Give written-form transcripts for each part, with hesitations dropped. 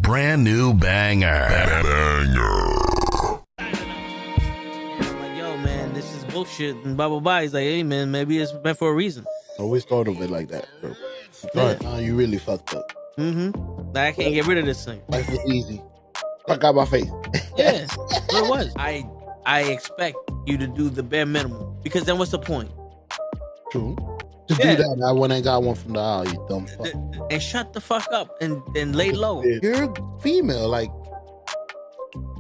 brand new banger. I'm like, yo, man, this is bullshit and blah blah blah. He's like, hey, man, maybe it's meant for a reason. Always thought of it like that, bro. You really fucked up. Like, I can't get rid of this thing. Life was easy. Fuck out my face. Yeah, what it was. I expect you to do the bare minimum, because then what's the point? True. To Yeah. do that, I went and got one from the aisle, you dumb fuck. And shut the fuck up and lay low. You're female, like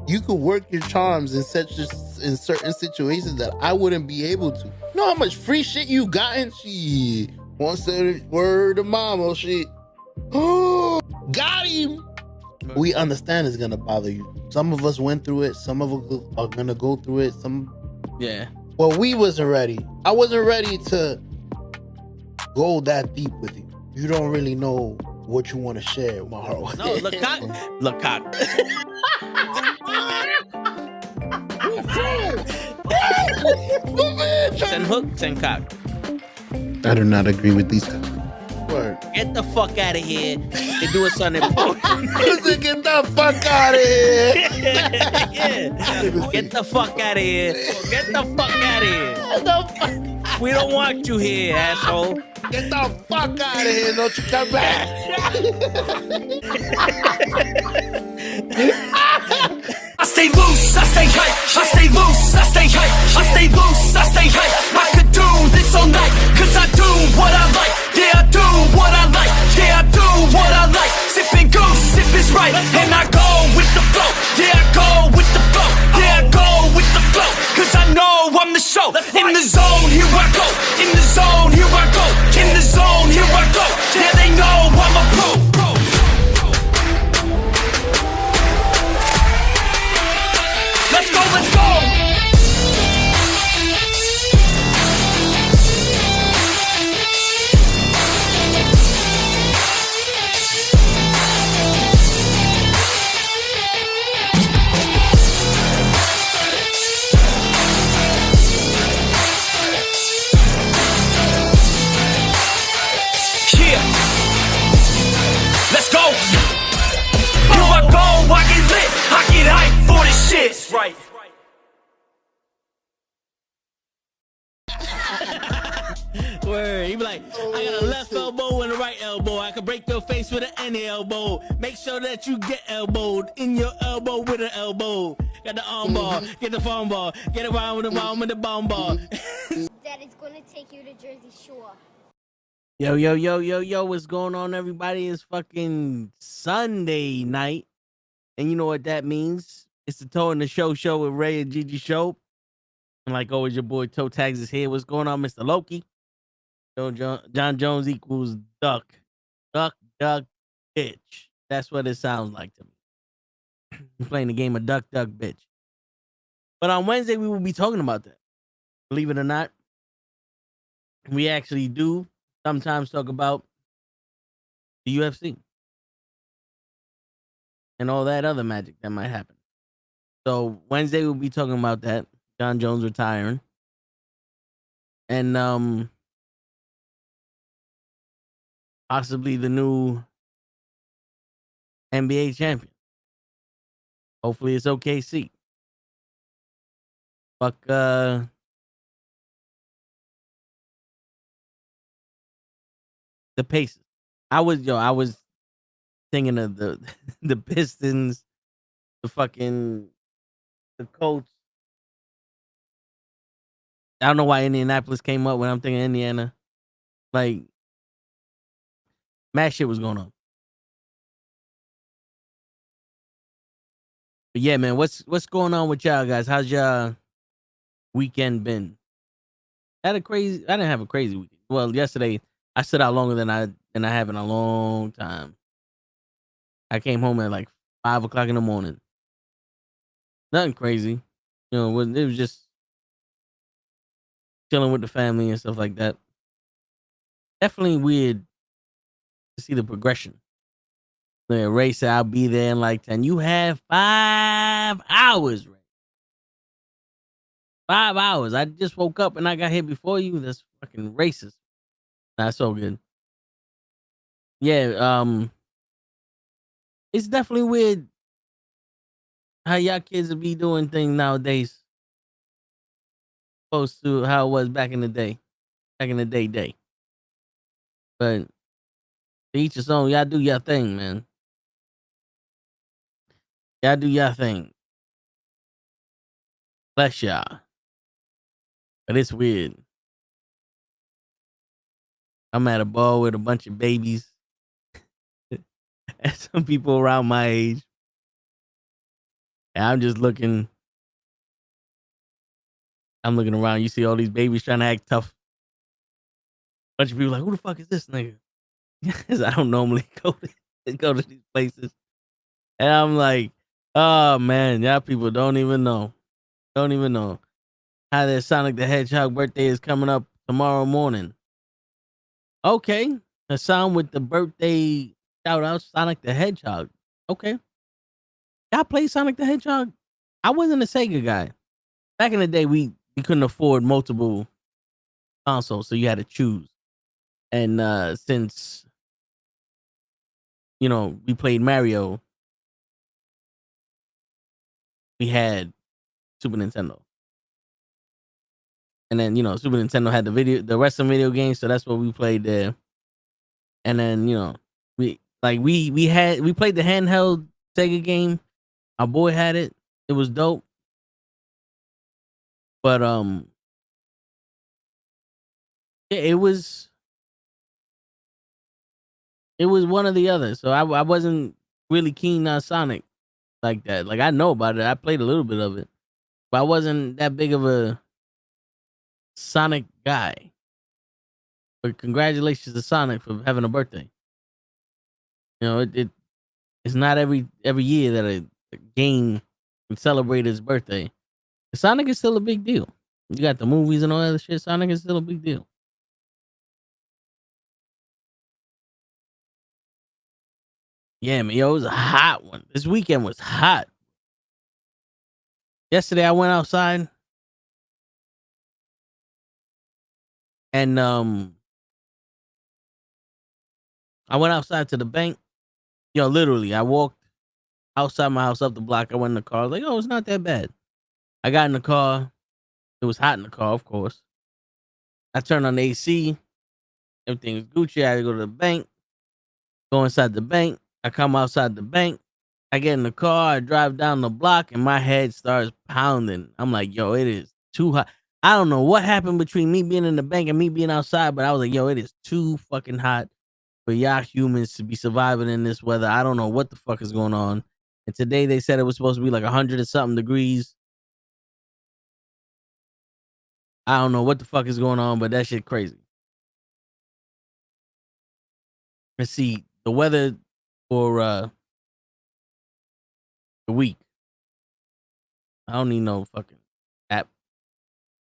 you could work your charms in certain situations that I wouldn't be able to. You know how much free shit you gotten? Shit. One said word to mama, shit. Oh, got him. We understand it's gonna bother you. Some of us went through it. Some of us are gonna go through it. Yeah. Well, we wasn't ready. I wasn't ready to go that deep with you. You don't really know what you want to share with my heart. No, LeCoq. Send hook, send cock. I do not agree with these guys. Word. Get the fuck out of here. They do something important. Get the fuck out of here. Yeah. Get the fuck out of here. Get the fuck out of here. We don't want you here, asshole. Get the fuck out of here. Don't you come back. I stay loose, I stay hype. I stay loose, I stay hype. I stay loose, I stay hype. I could do this all night, cause I do what I like. Yeah, I do what I like. Yeah, I do what I like. Sipping goose, sip is right. And I go with the flow. Yeah, I go with the flow. Yeah, I go with the flow. Cause I know I'm the show. In the zone, here I go. In the zone, here I go. In the zone, here I go. Yeah, they know I'm a pro. Let's go, let's go! Yeah! Let's go! Here I go, I get lit, I get hyped for this shit! Right. Word. He be like, I got a left elbow and a right elbow. I can break your face with any elbow. Make sure that you get elbowed in your elbow with an elbow. Got the arm bar, get the phone ball, get around with the bomb with the bomb ball. Daddy's gonna take you to Jersey Shore. Yo, what's going on, everybody? It's fucking Sunday night. And you know what that means? It's the Toe and the Show with Ray and Gigi show. And like always, your boy Toe Tags is here. What's going on, Mr. Loki? John Jones equals duck. Duck, bitch. That's what it sounds like to me. I'm playing the game of duck, bitch. But on Wednesday, we will be talking about that. Believe it or not, we actually do sometimes talk about the UFC and all that other magic that might happen. So Wednesday, we'll be talking about that. John Jones retiring. And possibly the new NBA champion. Hopefully it's OKC. Fuck the Pacers. I was thinking of the Pistons, the Colts. I don't know why Indianapolis came up when I'm thinking Indiana. Like, mad shit was going on. But yeah, man, what's going on with y'all guys? How's y'all weekend been? I didn't have a crazy weekend. Well, yesterday I stood out longer than I have in a long time. I came home at like 5 o'clock in the morning. Nothing crazy. You know, it was just chilling with the family and stuff like that. Definitely weird to see the progression. Ray said, I'll be there in like 10. You have 5 hours, Ray. 5 hours. I just woke up and I got here before you. That's fucking racist. That's so good. Yeah, It's definitely weird how y'all kids will be doing things nowadays, opposed to how it was back in the day. Back in the day. But to each his own. Y'all do your thing, man. Y'all do your thing. Bless y'all. But it's weird. I'm at a ball with a bunch of babies. And some people around my age. And I'm just looking. I'm looking around. You see all these babies trying to act tough. Bunch of people like, who the fuck is this nigga? Because I don't normally go to these places. And I'm like, oh man, y'all people don't even know. Don't even know how that Sonic the Hedgehog birthday is coming up tomorrow morning. Okay. A song with the birthday shout out, Sonic the Hedgehog. Okay. Y'all play Sonic the Hedgehog? I wasn't a Sega guy. Back in the day, we couldn't afford multiple consoles, so you had to choose. And since we played Mario, we had Super Nintendo. And then, Super Nintendo had the rest of the video games, so that's what we played there. And then, we played the handheld Sega game. Our boy had it. It was dope. But it was one or the other. So I wasn't really keen on Sonic like that. Like, I know about it. I played a little bit of it. But I wasn't that big of a Sonic guy. But congratulations to Sonic for having a birthday. It's not every year that a game can celebrate his birthday. Sonic is still a big deal. You got the movies and all that shit. Sonic is still a big deal. Yeah, man. Yo, it was a hot one. This weekend was hot. Yesterday I went outside and I went outside to the bank. Yo, literally, I walked outside my house up the block. I went in the car. I was like, oh, it's not that bad. I got in the car. It was hot in the car, of course. I turned on the AC. Everything was Gucci. I had to go to the bank. Go inside the bank. I come outside the bank. I get in the car. I drive down the block, and my head starts pounding. I'm like, yo, it is too hot. I don't know what happened between me being in the bank and me being outside, but I was like, yo, it is too fucking hot for y'all humans to be surviving in this weather. I don't know what the fuck is going on. And today they said it was supposed to be like 100 and something degrees. I don't know what the fuck is going on, but that shit crazy. Let's see the weather for the week. I don't need no fucking app.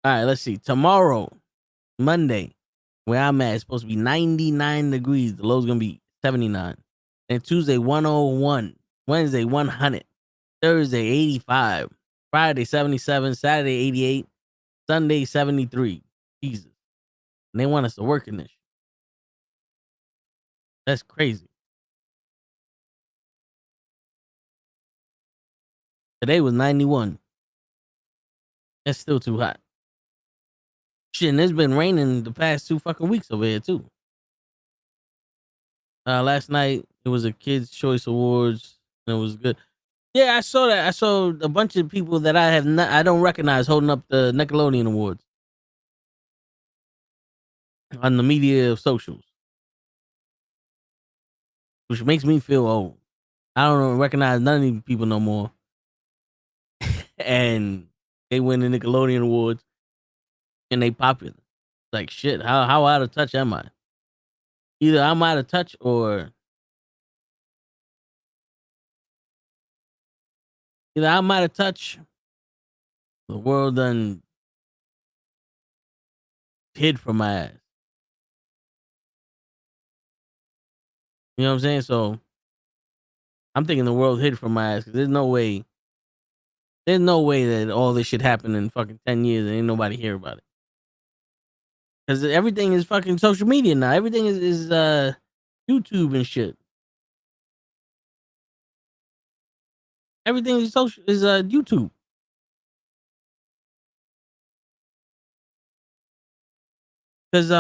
All right, let's see. Tomorrow, Monday, where I'm at, it's supposed to be 99 degrees. The low's gonna be 79. And Tuesday, 101. Wednesday, 100. Thursday, 85. Friday, 77. Saturday, 88. Sunday, 73. Jesus. And they want us to work in this. That's crazy. Today was 91. That's still too hot. Shit, and it's been raining the past 2 fucking weeks over here, too. Last night, it was a Kids' Choice Awards, and it was good. Yeah, I saw that. I saw a bunch of people that I don't recognize holding up the Nickelodeon Awards on the media socials, which makes me feel old. I don't recognize none of these people no more. And they win the Nickelodeon Awards, and they popular. Like, shit, how out of touch am I? Either I'm out of touch or the world done hid from my ass. You know what I'm saying? So I'm thinking the world hid from my ass because there's no way that all this shit happened in fucking 10 years and ain't nobody hear about it. Because everything is fucking social media now. Everything is YouTube and shit. Everything is social is YouTube. Because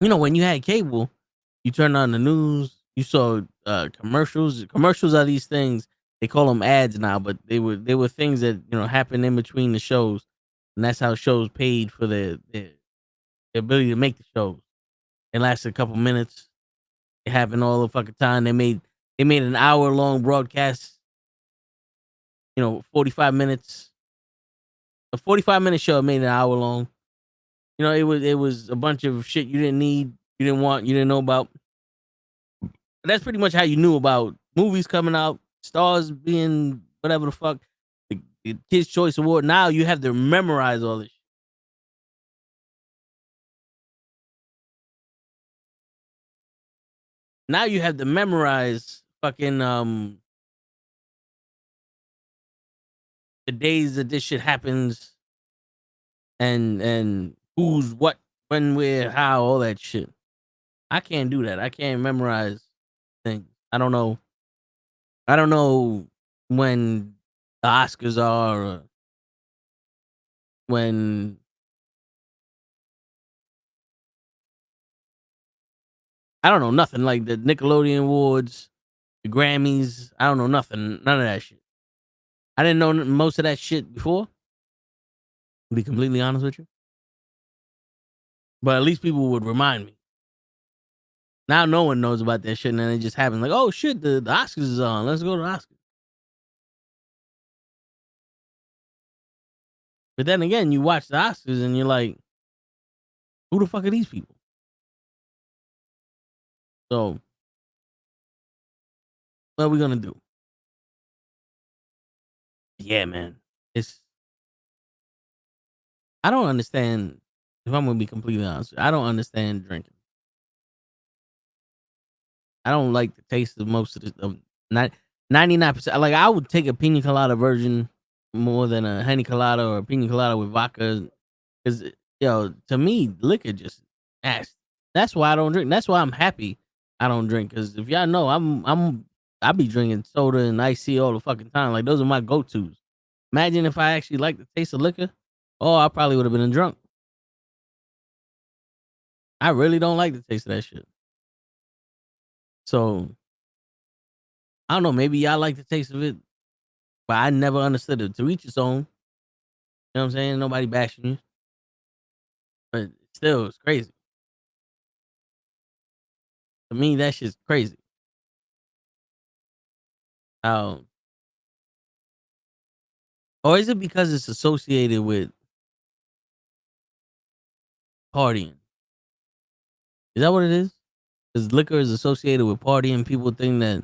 when you had cable, you turned on the news, you saw commercials. Commercials are these things, they call them ads now, but they were things that happened in between the shows, and that's how shows paid for the ability to make the shows. It lasted a couple minutes. It happened all the fucking time. They made an hour long broadcast. 45 minutes. A 45-minute show made an hour long. It was a bunch of shit you didn't need, you didn't want, you didn't know about. That's pretty much how you knew about movies coming out, stars being whatever the fuck, the Kids Choice Award. Now you have to memorize all this shit. Now you have to memorize fucking the days that this shit happens, and who's what, when, where, how, all that shit. I can't do that. I can't memorize things. I don't know when the Oscars are, or when I don't know nothing, like the Nickelodeon Awards, the Grammys. I don't know nothing, none of that shit. I didn't know most of that shit before, to be completely honest with you. But at least people would remind me. Now no one knows about that shit, and then it just happens. Like, oh shit, the Oscars is on. Let's go to the Oscars. But then again, you watch the Oscars and you're like, who the fuck are these people? So, what are we gonna do? Yeah, man. I don't understand. If I'm gonna be completely honest, I don't understand drinking. I don't like the taste of most of the 99%. Like, I would take a pina colada version more than a honey colada or a pina colada with vodka, because to me, liquor just ass. That's why I don't drink. That's why I'm happy I don't drink. Because if y'all know, I be drinking soda and iced all the fucking time. Like, those are my go tos. Imagine if I actually like the taste of liquor. Oh, I probably would have been a drunk. I really don't like the taste of that shit. So I don't know. Maybe y'all like the taste of it, but I never understood it. To each its own. You know what I'm saying? Nobody bashing you, but still, it's crazy. To me, that shit's crazy. Um, or is it because it's associated with partying? Is that what it is? Because liquor is associated with partying. People think that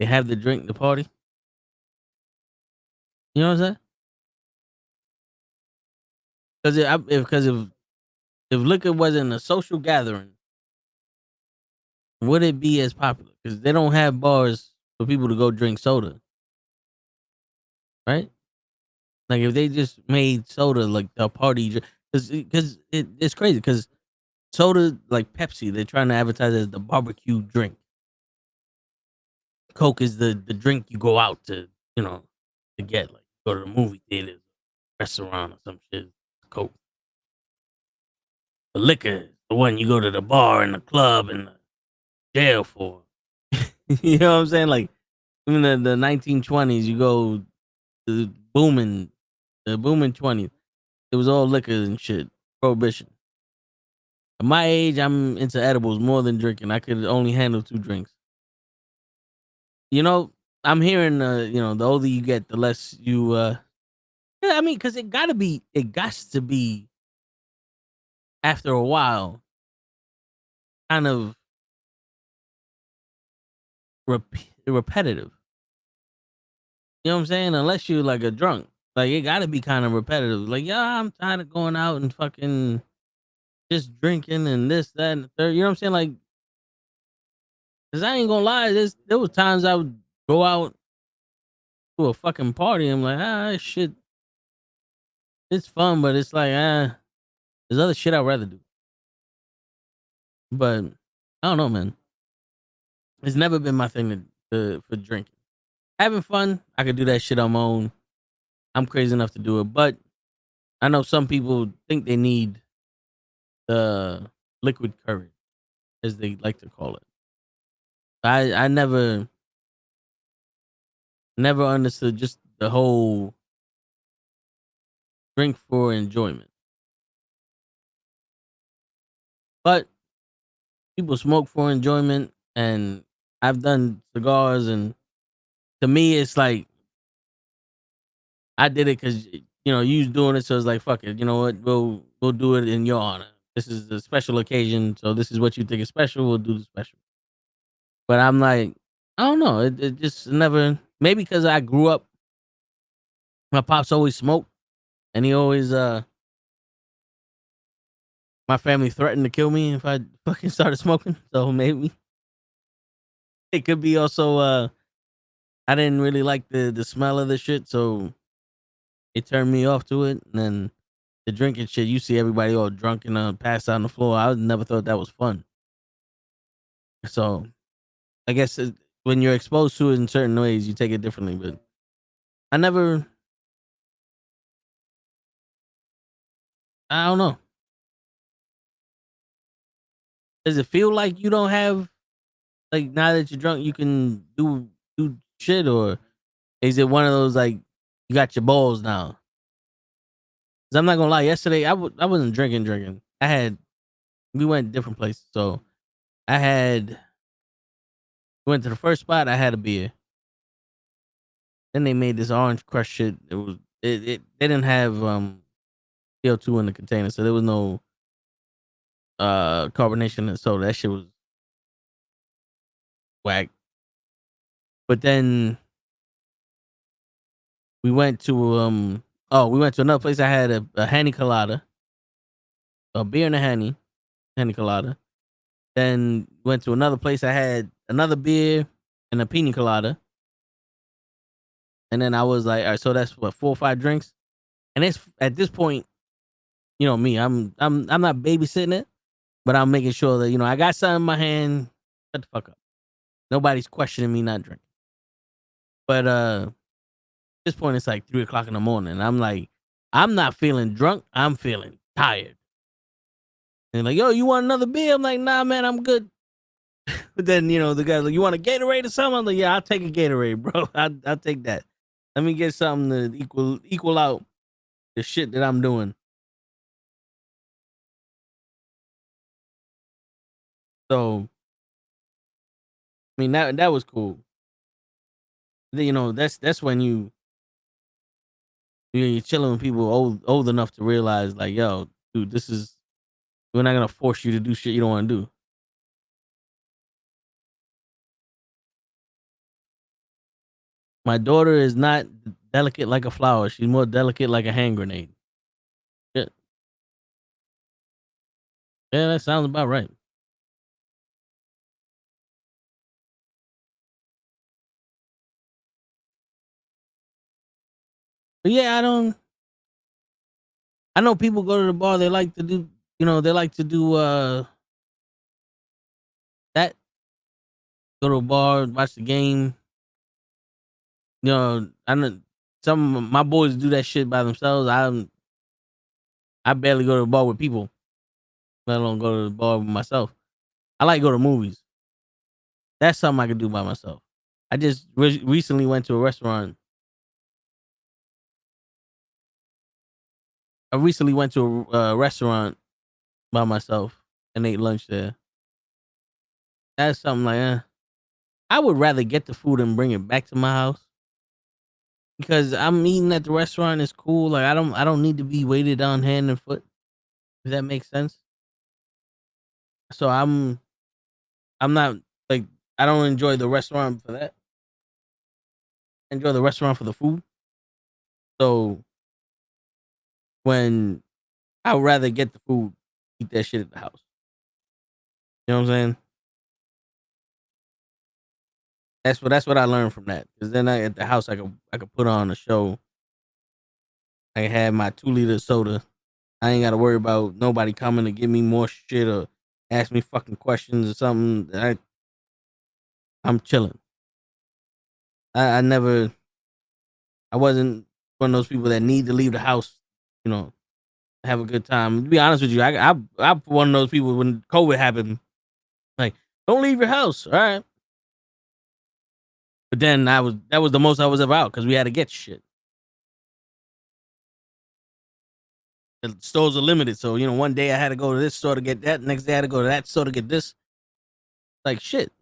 they have to drink to party. You know what I'm saying? Because if liquor wasn't a social gathering, would it be as popular? Because they don't have bars for people to go drink soda, right? Like, if they just made soda like a party, because it's crazy. Because soda, like Pepsi, they're trying to advertise it as the barbecue drink. Coke is the drink you go out to get, like, go to the movie theater, restaurant, or some shit. Coke. The liquor is the one you go to the bar and the club and the jail for. You know what I'm saying? Like, in the 1920s, you go to the booming 20s. It was all liquor and shit. Prohibition. At my age, I'm into edibles more than drinking. I could only handle 2 drinks. You know, I'm hearing, the older you get, the less you, yeah, I mean, because it got to be, after a while, kind of repetitive. You know what I'm saying? Unless you're like a drunk. Like, it got to be kind of repetitive. Like, yeah, I'm tired of going out and fucking just drinking and this, that, and the third. You know what I'm saying? Like, because I ain't gonna lie, there was times I would go out to a fucking party. I'm like, shit, it's fun, but it's like, there's other shit I'd rather do. But I don't know, man. It's never been my thing for drinking. having fun. I could do that shit on my own. I'm crazy enough to do it, but I know some people think they need the liquid courage, as they like to call it. I never understood just the whole drink for enjoyment. But people smoke for enjoyment, and I've done cigars, and to me, it's like I did it because you was doing it, so it's like fuck it. You know what? We'll do it in your honor. This is a special occasion, so this is what you think is special. We'll do the special. But I'm like, I don't know. It just never. Maybe because I grew up, my pops always smoked, and he always my family threatened to kill me if I fucking started smoking. So maybe it could be also I didn't really like the smell of the shit, so it turned me off to it. And then the drinking shit, you see everybody all drunk and passed out on the floor. I never thought that was fun. So I guess when you're exposed to it in certain ways, you take it differently. But I never, I don't know. Does it feel like you don't have, like, now that you're drunk, you can do shit, or is it one of those like you got your balls now? 'Cause I'm not gonna lie. Yesterday, I wasn't drinking. We went different places, so I had went to the first spot. I had a beer. Then they made this orange crush shit. It they didn't have CO2 in the container, so there was no carbonation in the soda. That shit was whack. But then we went to we went to another place. I had a Henny Colada, a beer and a Henny Colada. Then went to another place. I had another beer and a Pina Colada. And then I was like, all right, so that's what, 4 or 5 drinks. And it's at this point, you know me, I'm not babysitting it, but I'm making sure that I got something in my hand. Shut the fuck up. Nobody's questioning me not drinking. But at this point, it's like 3 o'clock in the morning. And I'm like, I'm not feeling drunk. I'm feeling tired. And like, yo, you want another beer? I'm like, nah, man, I'm good. But then the guy's like, you want a Gatorade or something? I'm like, yeah, I'll take a Gatorade, bro. I'll take that. Let me get something to equal out the shit that I'm doing. So I mean that was cool. That's when you're chilling with people old enough to realize, like, yo, dude, we're not gonna force you to do shit you don't want to do. My daughter is not delicate like a flower. She's more delicate like a hand grenade. Yeah, yeah, that sounds about right. But yeah, I know people go to the bar. They like to do, that. Go to a bar, watch the game. I know some of my boys do that shit by themselves. I barely go to the bar with people, let alone go to the bar with myself. I like to go to movies. That's something I could do by myself. I just recently went to a restaurant. I recently went to a restaurant by myself and ate lunch there. That's something like, I would rather get the food and bring it back to my house, because I'm eating at the restaurant. It's cool. Like, I don't need to be waited on hand and foot. If that makes sense. So I'm not like, I don't enjoy the restaurant for that. I enjoy the restaurant for the food. So when I would rather get the food, eat that shit at the house. You know what I'm saying? That's what I learned from that. Because then at the house, I could put on a show. I can have my 2 liter soda. I ain't got to worry about nobody coming to give me more shit or ask me fucking questions or something. I'm chilling. I never. I wasn't one of those people that need to leave the house. You know, have a good time. To be honest with you, I'm one of those people when COVID happened. Like, don't leave your house. All right. But then that was the most I was ever out because we had to get shit. The stores are limited, so one day I had to go to this store to get that. Next day I had to go to that store to get this. Like shit.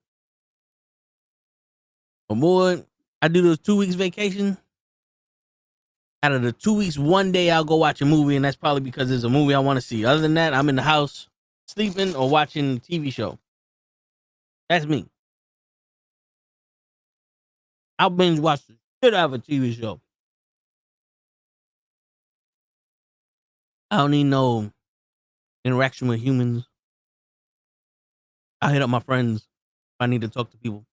But more, I do those 2 weeks vacation. Out of the 2 weeks, one day I'll go watch a movie, and that's probably because there's a movie I want to see. Other than that, I'm in the house sleeping or watching a TV show. That's me. I'll binge watch the shit out of a TV show. I don't need no interaction with humans. I hit up my friends if I need to talk to people.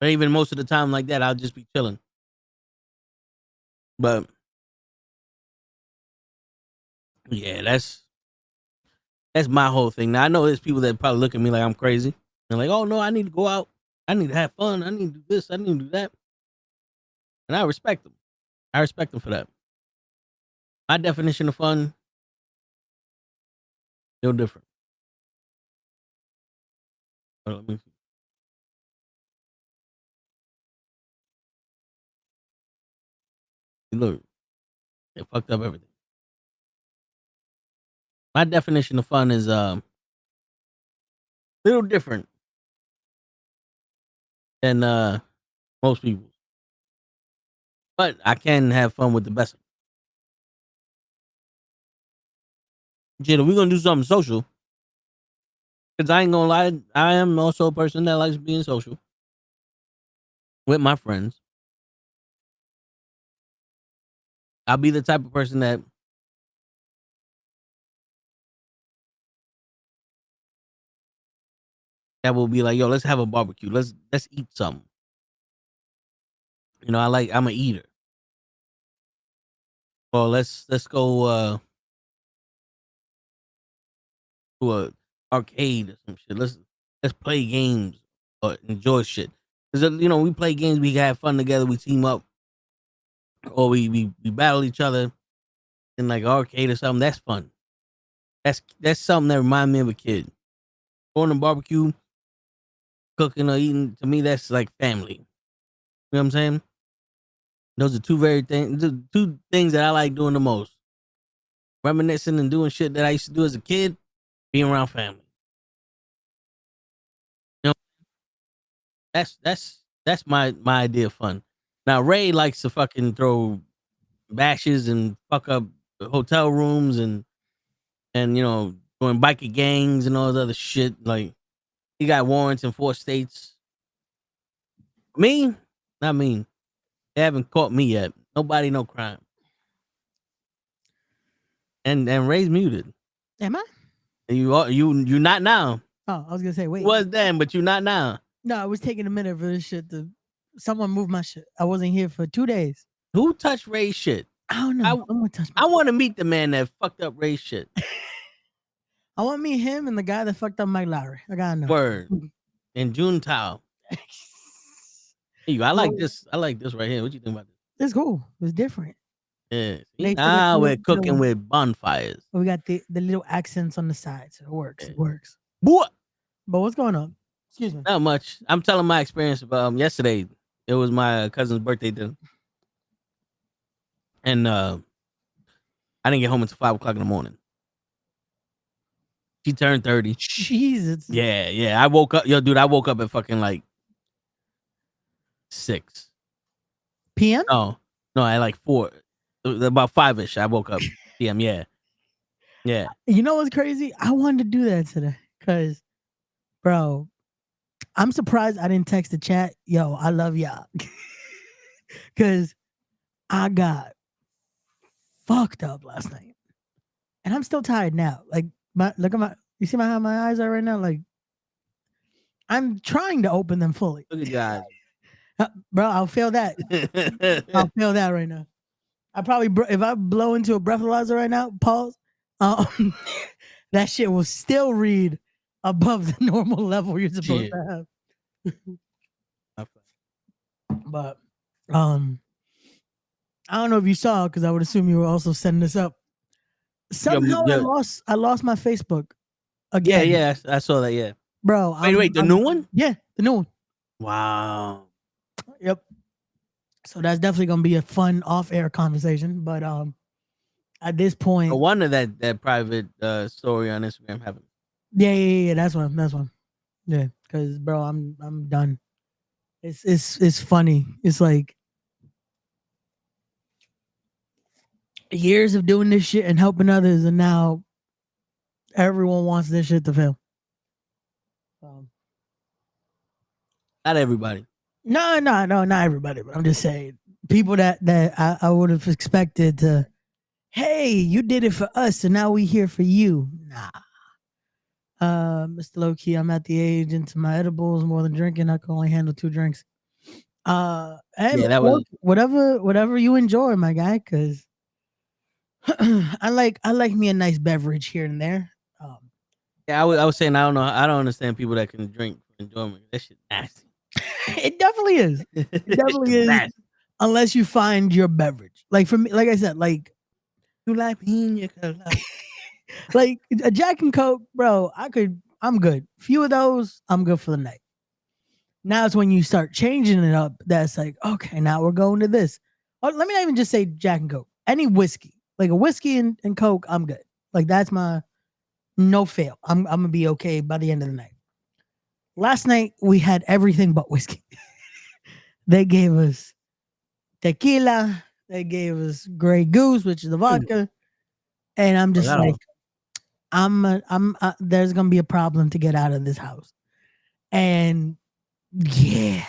But even most of the time like that, I'll just be chilling. But yeah, that's my whole thing. Now I know there's people that probably look at me like I'm crazy. They're like, "Oh no, I need to go out. I need to have fun. I need to do this. I need to do that." And I respect them. I respect them for that. My definition of fun, no different. Let me see. Look, it fucked up everything. My definition of fun is little different than most people. But I can have fun with the best. Jada, we're gonna do something social. Cause I ain't gonna lie, I am also a person that likes being social with my friends. I'll be the type of person that will be like, yo, let's have a barbecue. Let's eat something. I'm an eater. Or let's go to a arcade or some shit. Let's play games or enjoy shit. Cause we play games, we have fun together, we team up, or we battle each other in like arcade or something. That's fun. That's something that reminds me of a kid. Going to barbecue, cooking or eating, to me that's like family. You know what I'm saying? Those are two things that I like doing the most. Reminiscing and doing shit that I used to do as a kid, being around family. That's my idea of fun. Now Ray likes to fucking throw bashes and fuck up hotel rooms and doing biker gangs and all this other shit. Like he got warrants in 4 states. Me, not me. They haven't caught me yet. Nobody, no crime. And Ray's muted. Am I? You not now. Oh, I was gonna say wait. You was then, but you not now. No, I was taking a minute for this shit to. Someone moved my shit. I wasn't here for 2 days. Who touched Ray's shit? I don't know. I'm gonna touch. I want to meet the man that fucked up Ray's shit. I want to meet him and the guy that fucked up Mike Lowry. I gotta know. Word. And June Tao. I like this. I like this right here. What you think about this? It's cool. It's different. Yeah. Now we're cooking with bonfires. We got the little accents on the side, so it works. Yeah. It works. What? But what's going on? Excuse me. Not much. I'm telling my experience about yesterday. It was my cousin's birthday dinner. And I didn't get home until 5:00 in the morning. She turned 30. Jesus. Yeah. I woke up. Yo, dude, I woke up at fucking like 6 PM? No, at like 4. About 5-ish. I woke up PM. Yeah. You know what's crazy? I wanted to do that today because, bro, I'm surprised I didn't text the chat. Yo, I love y'all. Because I got fucked up last night. And I'm still tired now. Like, you see how my eyes are right now? Like, I'm trying to open them fully. Look at your eyes. Bro, I'll fail that. I'll fail that right now. I probably, if I blow into a breathalyzer right now, pause, that shit will still read above the normal level you're supposed to have. I But I don't know if you saw, because I would assume you were also setting this up. Somehow Yeah. I lost my Facebook Yeah, again. yeah, I saw that. Yeah. Bro. Wait, the new one? Yeah, the new one. Wow. Yep. So that's definitely gonna be a fun off-air conversation. But at this point, No wonder that private story on Instagram happened. yeah, that's one. Yeah, because bro, I'm done. It's funny. It's like years of doing this shit and helping others, and now everyone wants this shit to fail. Not everybody. No, not everybody. But I'm just saying, people that I would have expected to. Hey, you did it for us, and now we here for you. Nah. Mr. Lowkey, I'm at the age into my edibles more than drinking. I can only handle 2 drinks. Hey, Yeah, that was. whatever you enjoy, my guy, because I like me a nice beverage here and there. Yeah, I was saying I don't understand people that can drink for enjoyment. That shit nasty. It definitely is. It definitely is. Nasty. Unless you find your beverage. Like for me, like I said, like You like pina colada. like a Jack and Coke, bro. I'm good. Few of those, I'm good for the night. Now it's when you start changing it up. That's like, okay, now we're going to this. Or let me not even just say Jack and Coke. Any whiskey, like a whiskey and Coke, I'm good. Like that's my no fail. I'm gonna be okay by the end of the night. Last night we had everything but whiskey. They gave us tequila. They gave us Grey Goose, which is the vodka, and I'm just like, there's gonna be a problem to get out of this house. And yeah,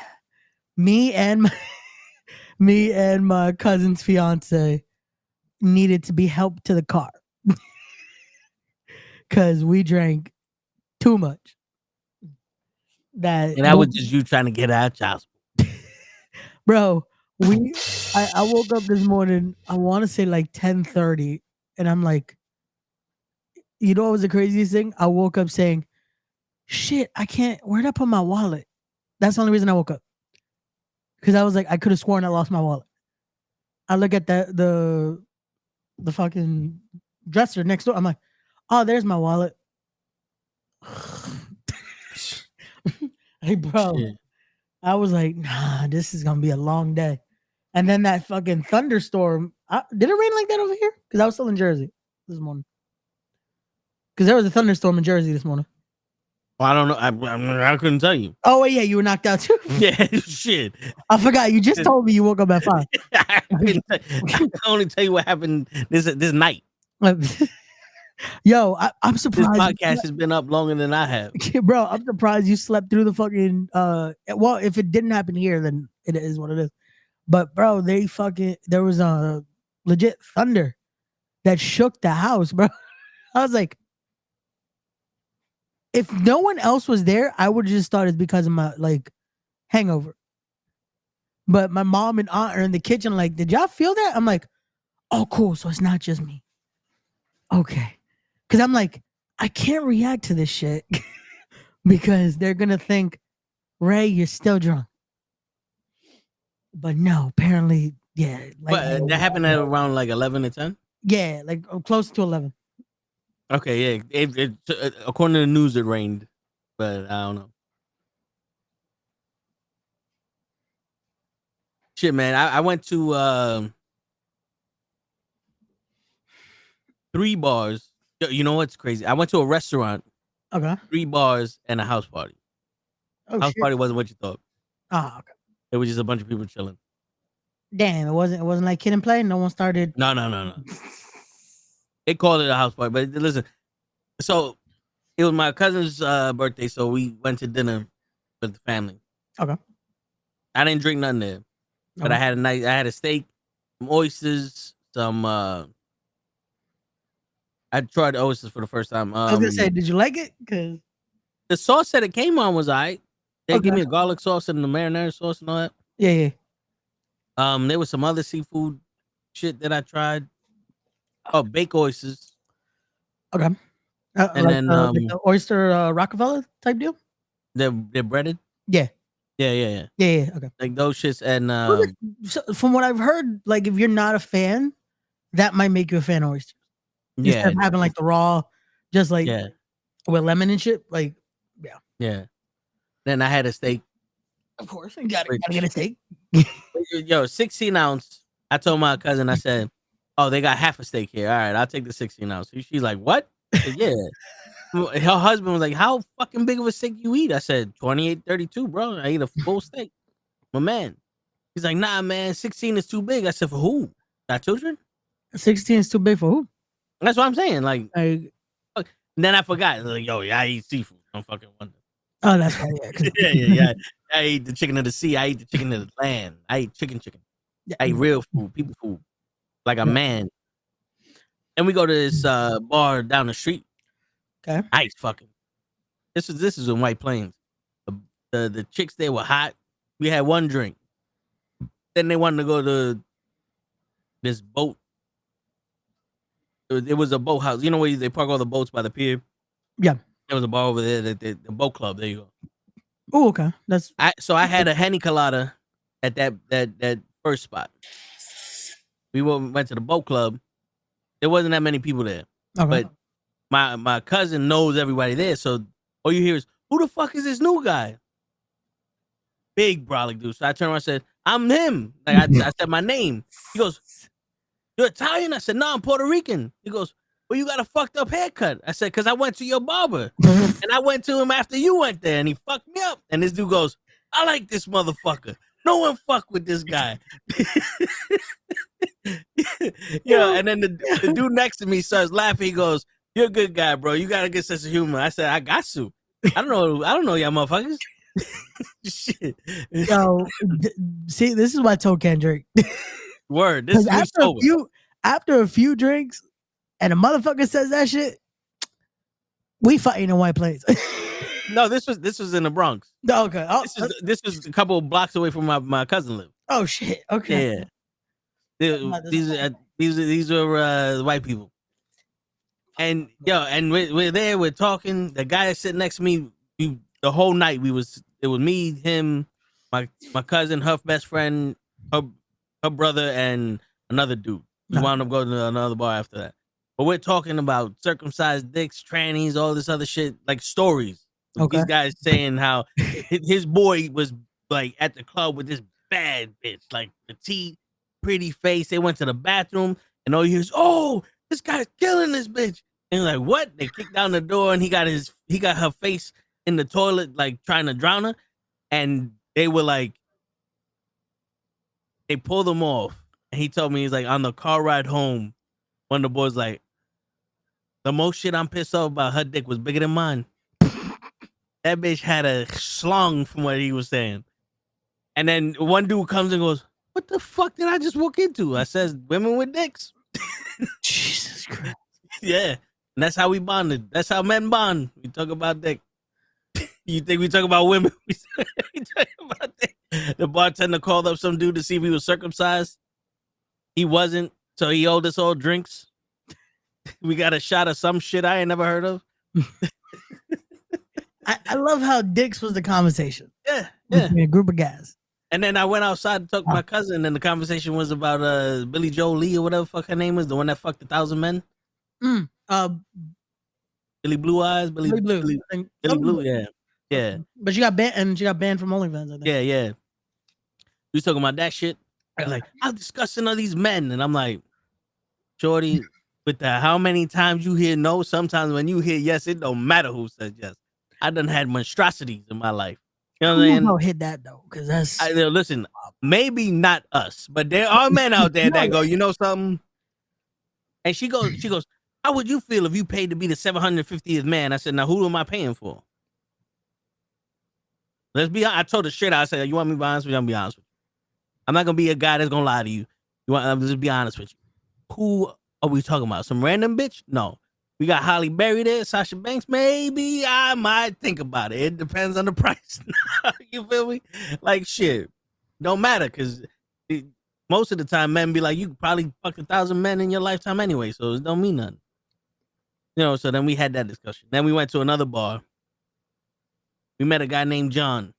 me and my cousin's fiance needed to be helped to the car because we drank too much. And that was just you trying to get out, child. Bro, I woke up this morning, I want to say like 10:30, and I'm like, you know what was the craziest thing? I woke up saying, shit, where'd I put my wallet? That's the only reason I woke up. Because I was like, I could have sworn I lost my wallet. I look at the fucking dresser next door. I'm like, oh, there's my wallet. Hey, bro. Shit. I was like, nah, this is gonna be a long day. And then that fucking thunderstorm. Did it rain like that over here? Because I was still in Jersey this morning. Because there was a thunderstorm in Jersey this morning. Well, I don't know. I couldn't tell you. Oh wait, yeah, you were knocked out too. Yeah, shit. I forgot. You just told me you woke up at 5. I can only tell you what happened this night. Yo, I'm surprised. This podcast has been up longer than I have. Bro, I'm surprised you slept through the fucking well, if it didn't happen here, then it is what it is. But bro, there was a legit thunder that shook the house, bro. I was like, if no one else was there, I would have just thought it's because of my like hangover. But my mom and aunt are in the kitchen, like, did y'all feel that? I'm like, oh, cool. So it's not just me. Okay. Because I'm like, I can't react to this shit because they're going to think, Ray, you're still drunk. But no, apparently, yeah. Like, but that happened at around like 11 or 10? Yeah, like close to 11. Okay, yeah. It according to the news, it rained, but I don't know. Shit, man. I went to 3 bars. You know what's crazy? I went to a restaurant. Okay. 3 bars and a house party. Oh, house party wasn't what you thought. Oh, okay. It was just a bunch of people chilling. Damn, it wasn't like Kid and Play. No one started. No. They called it a house party, but listen. So it was my cousin's birthday, so we went to dinner with the family. Okay. I didn't drink nothing there, but I had a steak, some oysters, some. I tried oysters for the first time. I was gonna say, did you like it? Because the sauce that it came on was alright. They gave me a garlic sauce and the marinara sauce and all that. Yeah. There was some other seafood shit that I tried. Oh, baked oysters. Okay. And like, then the oyster Rockefeller type deal. They're breaded. Yeah. Yeah. Okay. Like those shits and So from what I've heard, like if you're not a fan, that might make you a fan of oysters. Instead of having like the raw, just like with lemon and shit. Like, yeah. Then I had a steak. Of course, you gotta get a steak. Yo, 16 ounce. I told my cousin, I said, "Oh, they got half a steak here. All right, I'll take the 16 ounce." She's like, "What?" I said, "Yeah." Her husband was like, "How fucking big of a steak you eat?" I said, 28.32, bro. I eat a full steak. My man. He's like, "Nah, man, 16 is too big." I said, "For who? Got children?" 16 is too big for who? That's what I'm saying. Like, then I forgot. Like, yo, yeah, I eat seafood. Don't fucking wonder. Oh, that's right. Yeah, yeah. I eat the chicken of the sea. I eat the chicken of the land. I eat chicken. Yeah. I eat real food, people food, like a man. And we go to this bar down the street. Okay. Ice fucking. This is in White Plains. The chicks there were hot. We had one drink. Then they wanted to go to this boat. It was a boat house. You know where they park all the boats by the pier? Yeah. There was a bar over there, the boat club. There you go. Oh, okay. So I had a Henny Colada at that first spot. We went to the boat club. There wasn't that many people there. Okay. But my cousin knows everybody there. So all you hear is, "Who the fuck is this new guy?" Big brolic dude. So I turned around and said, "I'm him." Like I said my name. He goes, "You're Italian?" I said, "No, I'm Puerto Rican." He goes, "Well, you got a fucked up haircut." I said, "Because I went to your barber." And I went to him after you went there, and he fucked me up. And this dude goes, "I like this motherfucker. No one fuck with this guy." Yeah, and then the dude next to me starts laughing. He goes, "You're a good guy, bro. You got a good sense of humor." I said, "I got to. I don't know y'all motherfuckers." Shit. Yo, see, this is why I told Kendrick. Word. This is after a few drinks, and a motherfucker says that shit, we fighting in White Plains. No, this was in the Bronx. Okay. This was a couple of blocks away from my cousin lived. Oh shit. Okay. Yeah. These were white people. And and we're there, we're talking. The guy sitting next to me, the whole night it was me, him, my cousin, her best friend, her brother, and another dude. We wound up going to another bar after that. But we're talking about circumcised dicks, trannies, all this other shit, like stories. Okay. These guys saying how his boy was like at the club with this bad bitch, like petite, pretty face. They went to the bathroom and all you hear is, "Oh, this guy's killing this bitch." And like, what? They kicked down the door and he got her face in the toilet, like trying to drown her. And they were like, they pulled him off. And he told me, he's like, on the car ride home, one of the boys like, "The most shit I'm pissed off about, her dick was bigger than mine." That bitch had a schlong from what he was saying. And then one dude comes and goes, "What the fuck did I just walk into?" I says, "Women with dicks." Jesus Christ. Yeah. And that's how we bonded. That's how men bond. We talk about dick. You think we talk about women? We talk about dick. The bartender called up some dude to see if he was circumcised. He wasn't. So he owed us all drinks. We got a shot of some shit I ain't never heard of. I love how dicks was the conversation. Yeah. A group of guys. And then I went outside to talk to my cousin, and the conversation was about Billy Joe Lee or whatever the fuck her name is, the one that fucked 1,000 men. Billy Blue Eyes, Billy Blue, yeah. But she got banned from OnlyFans, I think. Yeah. We was talking about that shit. I was like, "How disgusting are these men?" And I'm like, "Shorty, with the how many times you hear no, sometimes when you hear yes, it don't matter who says yes." I done had monstrosities in my life. You know what I'm saying? Don't hit that though, because that's listen. Maybe not us, but there are men out there that go, "You know something?" And she goes, "How would you feel if you paid to be the 750th man?" I said, "Now who am I paying for?" I told her straight out. I said, "You want me to be honest with you? I'm gonna be honest with you. I'm not gonna be a guy that's gonna lie to you. I'm just be honest with you. Who are we talking about? Some random bitch? No. We got Holly Berry there, Sasha Banks. Maybe I might think about it. It depends on the price." You feel me? Like shit. Don't matter, because most of the time men be like, "You probably fucked 1,000 men in your lifetime anyway, so it don't mean nothing." You know, so then we had that discussion. Then we went to another bar. We met a guy named John.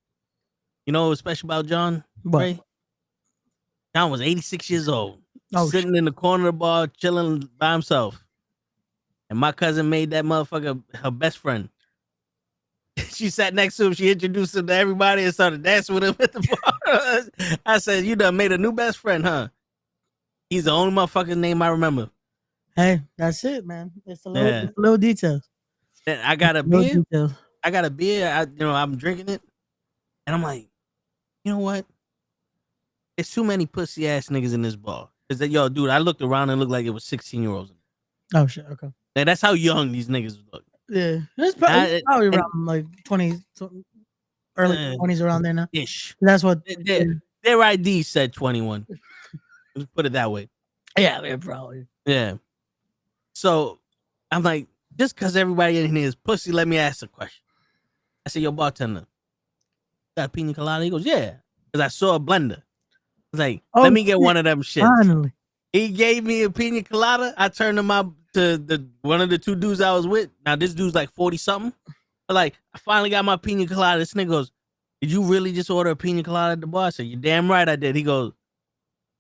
You know what was special about John? What? Ray? John was 86 years old, Oh, sitting in the corner of the bar, chilling by himself. And my cousin made that motherfucker her best friend. She sat next to him. She introduced him to everybody and started dancing with him at the bar. I said, "You done made a new best friend, huh?" He's the only motherfucker's name I remember. Hey, that's it, man. It's a Yeah. little details. And I got a Little beer. details. I'm drinking it, and I'm like, you know what? There's too many pussy ass niggas in this bar. Cause dude, I looked around and looked like it was 16-year-olds. Oh shit. Okay. And that's how young these niggas look. Yeah, it's probably around like 20s, early 20s around there now. Ish. That's what their ID said 21. Let's put it that way. Yeah, probably. Yeah. So I'm like, just because everybody in here is pussy, let me ask a question. I said, yo, bartender, got a pina colada? He goes, yeah. Because I saw a blender. I was like, let me get one of them shits. Finally. He gave me a pina colada. I turned him out to one of the two dudes I was with. Now, this dude's like 40-something. But like, I finally got my pina colada. This nigga goes, did you really just order a pina colada at the bar? I said, you're damn right I did. He goes,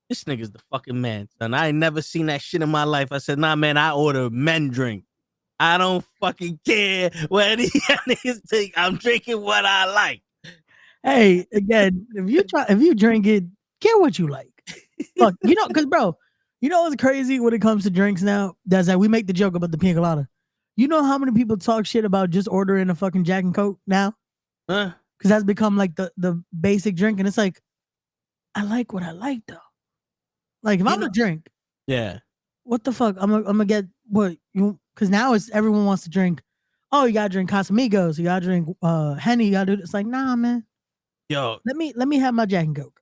this nigga's the fucking man, son. I ain't never seen that shit in my life. I said, nah, man, I order men drink. I don't fucking care what any niggas think. I'm drinking what I like. Hey, again, if you drink it, get what you like. Look, because bro, you know what's crazy when it comes to drinks now? That's like we make the joke about the pina colada. You know how many people talk shit about just ordering a fucking Jack and Coke now? Huh? Because that's become like the basic drink, and it's like, I like what I like though. Like if I'm gonna drink, yeah, what the fuck? I'm gonna get what you because now it's everyone wants to drink. Oh, you gotta drink Casamigos, you gotta drink Henny, you gotta do it's like, nah, man. Yo, let me have my Jack and Coke.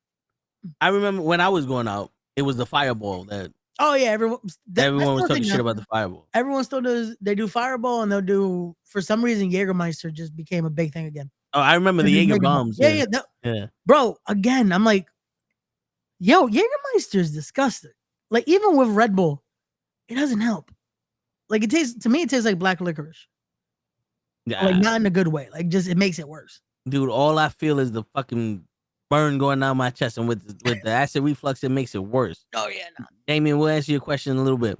I remember when I was going out, it was the Fireball that. Oh yeah, everyone was talking shit about the Fireball. Everyone still does. They do Fireball and they'll do for some reason Jägermeister just became a big thing again. Oh, I remember the Jaeger bombs. Yeah. Bro, again, I'm like, yo, Jägermeister is disgusting. Like even with Red Bull, it doesn't help. Like it tastes like black licorice. Yeah, like not in a good way. Like just it makes it worse. Dude, all I feel is the fucking burn going down my chest, and with the acid reflux, it makes it worse. Oh yeah, no. Damien, we'll answer your question in a little bit.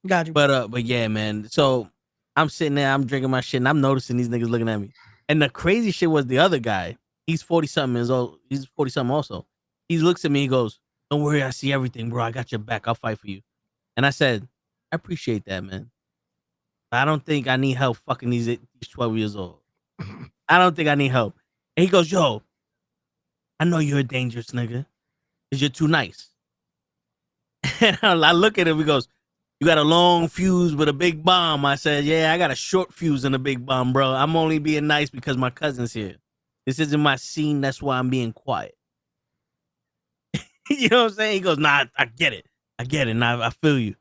Got you. But yeah, man. So I'm sitting there, I'm drinking my shit, and I'm noticing these niggas looking at me. And the crazy shit was the other guy. He's 40-something years old. He's 40-something also. He looks at me, he goes, don't worry, I see everything, bro. I got your back. I'll fight for you. And I said, I appreciate that, man. I don't think I need help fucking these 12 years old. I don't think I need help. And he goes, yo, I know you're a dangerous nigga because you're too nice. And I look at him, he goes, you got a long fuse with a big bomb. I said, yeah, I got a short fuse and a big bomb, bro. I'm only being nice because my cousin's here. This isn't my scene. That's why I'm being quiet. You know what I'm saying? He goes, nah, I get it. And I feel you. I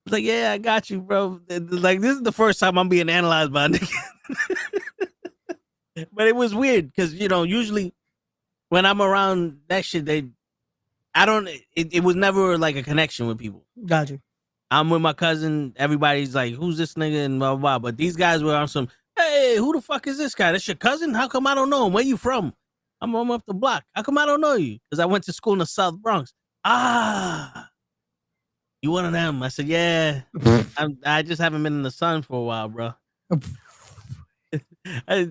was like, yeah, I got you, bro. Like, this is the first time I'm being analyzed by a nigga. But it was weird because, usually when I'm around that shit, it was never like a connection with people. Got you. I'm with my cousin. Everybody's like, who's this nigga? And blah, blah, blah. But these guys were on some, hey, who the fuck is this guy? That's your cousin? How come I don't know him? Where you from? I'm up the block. How come I don't know you? Because I went to school in the South Bronx. You one of them? I said, yeah. I just haven't been in the sun for a while, bro.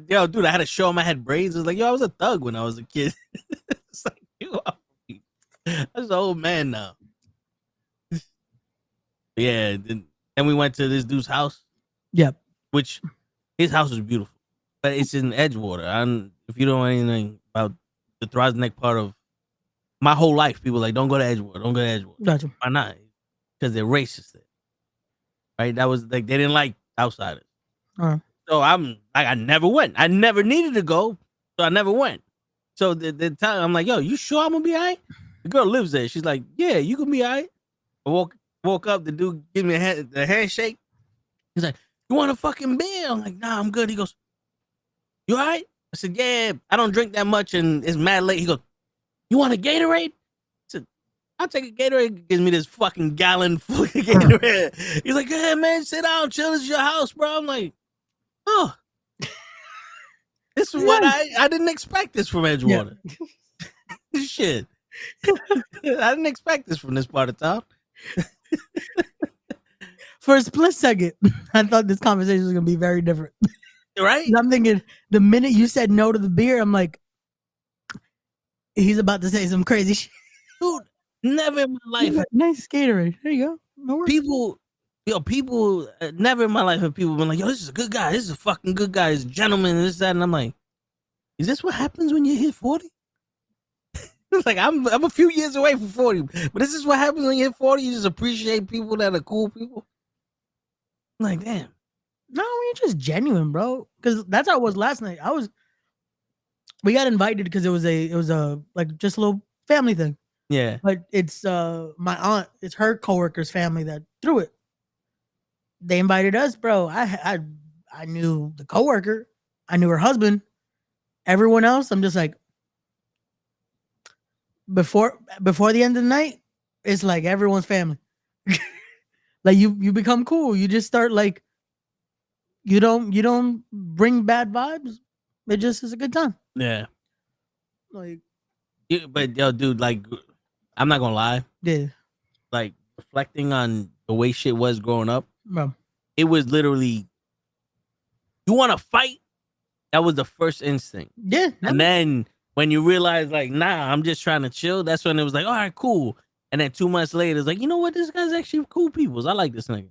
Yo, dude, I had to show him I had braids. It was like, yo, I was a thug when I was a kid. It's like, I was an old man now. Yeah, then we went to this dude's house. Yep. Which his house is beautiful, but it's in Edgewater. If you don't know anything about the Throgs Neck part of my whole life, people are like, don't go to Edgewater. Don't go to Edgewater. Gotcha. Why not? Because they're racist there. Right? That was like, they didn't like outsiders. So I'm like, I never went. I never needed to go, so I never went. So the time I'm like, yo, you sure I'm gonna be all right? The girl lives there. She's like, yeah, you can be all right. I woke up, the dude give me a handshake. He's like, you want a fucking beer? I'm like, nah, I'm good. He goes, you all right? I said, yeah, I don't drink that much and it's mad late. He goes, you want a Gatorade? I said, I'll take a Gatorade. He gives me this fucking gallon full of Gatorade. He's like, yeah, man, sit down, chill. This is your house, bro. I'm like, oh, this is what I didn't expect this from Edgewater. Shit. I didn't expect this from this part of town. For a split second, I thought this conversation was gonna be very different. Right? I'm thinking the minute you said no to the beer, I'm like, he's about to say some crazy shit. Dude, never in my life. Nice Gatorade. There you go. No worries. People, never in my life have people been like, yo, this is a good guy. This is a fucking good guy. This is a gentleman, and this, that. And I'm like, is this what happens when you hit 40? It's like, I'm a few years away from 40, but this is what happens when you hit 40. You just appreciate people that are cool people. I'm like, damn. No, you're just genuine, bro. Because that's how it was last night. We got invited because it was a like just a little family thing. Yeah. But it's my aunt, it's her coworker's family that threw it. They invited us, bro. I knew the coworker, I knew her husband. Everyone else, I'm just like, before the end of the night, it's like everyone's family. Like you become cool. You just start like, you don't bring bad vibes. It just is a good time. Yeah. Like, But yo, dude, like, I'm not gonna lie. yeah, Like, reflecting on the way shit was growing up, bro. it was literally, you want to fight? That was the first instinct. Yeah. And then when you realize, like, nah, I'm just trying to chill, that's when it was like, all right, cool. And then 2 months later, it's like, you know what? This guy's actually cool people. I like this nigga.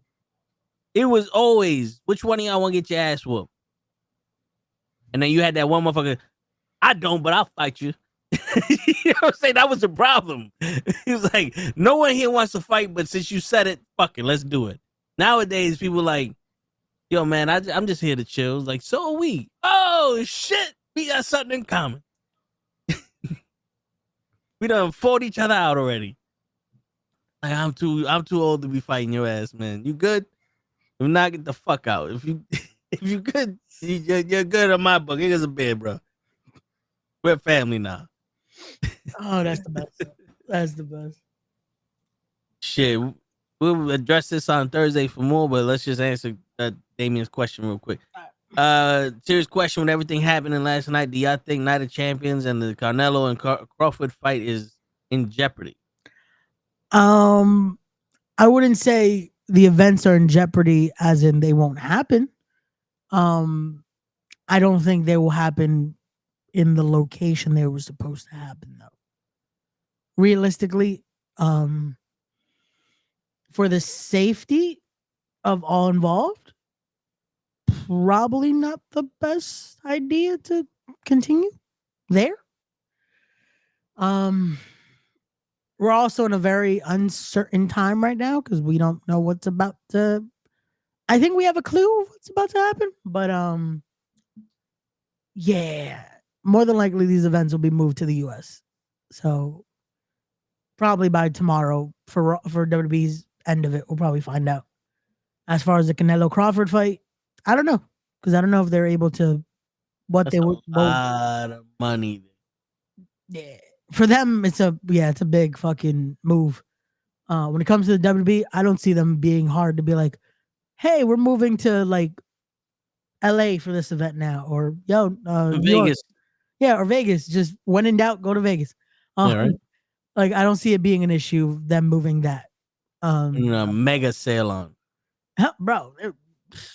It was always, which one of y'all want to get your ass whooped? And then you had that one motherfucker, I don't, but I'll fight you. You know what I'm saying? That was the problem. He was like, no one here wants to fight, but since you said it, fuck it, let's do it. Nowadays, people like, yo, man, I'm just here to chill. It's like, so are we. Oh, shit. We got something in common. We done fought each other out already. Like, I'm too old to be fighting your ass, man. You good? If not, get the fuck out. If you good, you're good on my book. It is a bed, bro. We're family now. Oh, that's the best. That's the best. Shit, we'll address this on Thursday for more, but let's just answer Damien's question real quick. Serious question: with everything happening last night, do y'all think Night of Champions and the Canelo and Crawford fight is in jeopardy? I wouldn't say the events are in jeopardy, as in they won't happen. I don't think they will happen in the location they were supposed to happen, though. Realistically, for the safety of all involved, probably not the best idea to continue there. We're also in a very uncertain time right now because we don't know what's about to. I think we have a clue of what's about to happen, but yeah, more than likely these events will be moved to the U.S. So probably by tomorrow for WWE's end of it, we'll probably find out. As far as the Canelo Crawford fight, I don't know, because I don't know if they're able to. That's a lot of money. Yeah, for them, it's a big fucking move. When it comes to the WWE, I don't see them being hard to be like, hey, we're moving to like LA for this event now, or Vegas. Yeah, or Vegas. Just when in doubt, go to Vegas. Yeah, right. Like, I don't see it being an issue, them moving that. Mega sale on. Bro,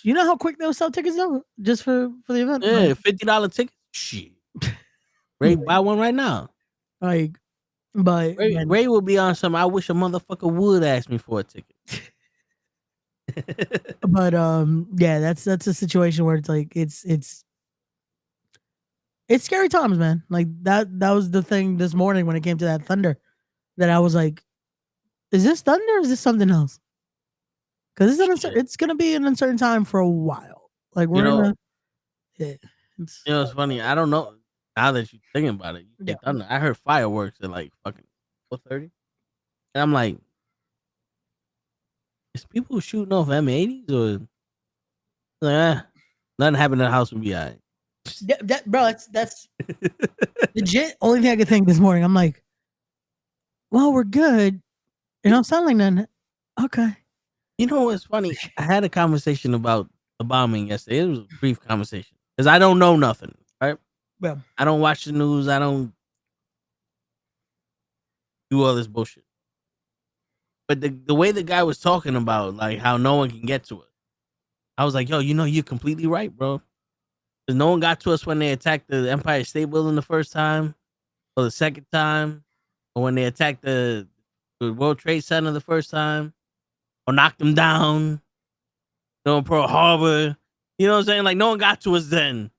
you know how quick they'll sell tickets though, just for the event. Yeah, $50 ticket. Shit, Ray, buy one right now. Like, but Ray will be on some. I wish a motherfucker would ask me for a ticket. But yeah, that's a situation where it's like it's scary times, man. Like that was the thing this morning when it came to that Thunder, that I was like, is this Thunder or is this something else? Because it's gonna be an uncertain time for a while. Like it's funny. I don't know. Now that you're thinking about it, Thunder. I heard fireworks at like fucking 4:30, and I'm like, is people shooting off M80s or like, nothing happened in the house would be alright. Bro, that's legit. Only thing I could think this morning. I'm like, well, we're good. You don't sound like nothing. Okay. You know what's funny? I had a conversation about the bombing yesterday. It was a brief conversation because I don't know nothing, right? Well, I don't watch the news. I don't. do all this bullshit. But the way the guy was talking about like how no one can get to us, I was like, yo, you're completely right, bro. Because no one got to us when they attacked the Empire State Building the first time, or the second time, or when they attacked the World Trade Center the first time, or knocked them down, Pearl Harbor. You know what I'm saying? Like, no one got to us then.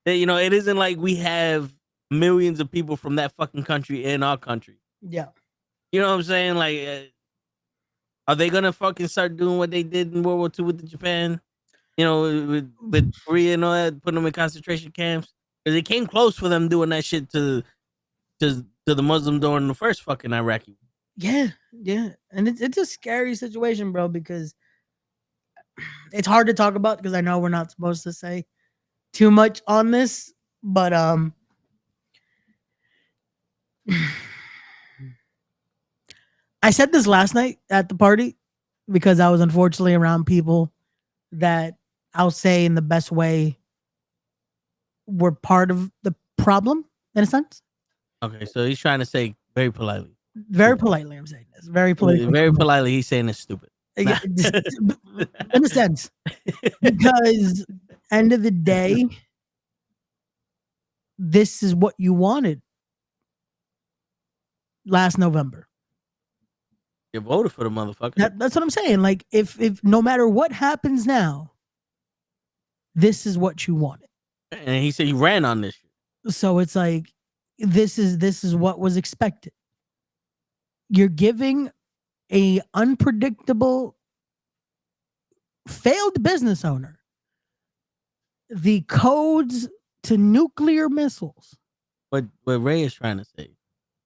It isn't like we have millions of people from that fucking country in our country. Yeah. You know what I'm saying? Like, are they gonna fucking start doing what they did in World War II with Japan? With Korea and all that, putting them in concentration camps? Because it came close for them doing that shit to the Muslims during the first fucking Iraqi. Yeah, and it's a scary situation, bro, because it's hard to talk about because I know we're not supposed to say too much on this, but I said this last night at the party because I was unfortunately around people that I'll say in the best way were part of the problem in a sense. Okay, so he's trying to say very politely. Very politely, I'm saying this. Very politely. Very politely, he's saying it's stupid. Yeah, in a sense, because end of the day, this is what you wanted last November. You voted for the motherfucker. That's what I'm saying. Like, if no matter what happens now, this is what you wanted. And he said he ran on this shit. So it's like this is what was expected. You're giving a unpredictable failed business owner the codes to nuclear missiles. What Ray is trying to say.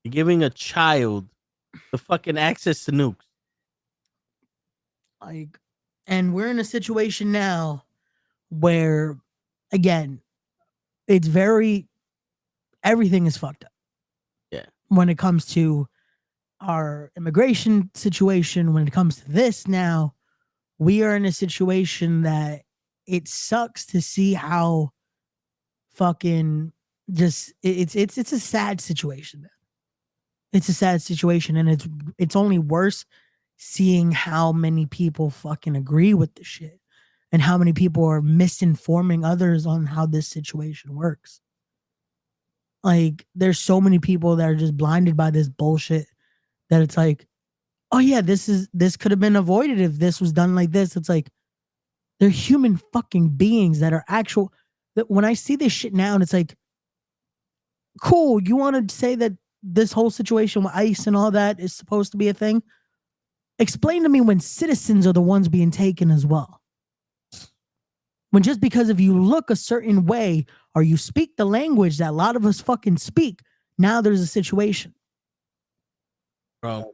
You're giving a child the fucking access to nukes. Like, and we're in a situation now where, again, it's everything is fucked up. Yeah. When it comes to our immigration situation, when it comes to this now, we are in a situation that it sucks to see how fucking just it's a sad situation, man. It's a sad situation, and it's only worse seeing how many people fucking agree with the shit and how many people are misinforming others on how this situation works. Like, there's so many people that are just blinded by this bullshit that it's like, oh yeah, this could have been avoided if this was done like this. It's like, they're human fucking beings that are actual. That when I see this shit now, and it's like, cool, you want to say that this whole situation with ICE and all that is supposed to be a thing? Explain to me when citizens are the ones being taken as well. When just because if you look a certain way or you speak the language that a lot of us fucking speak, now there's a situation. Bro,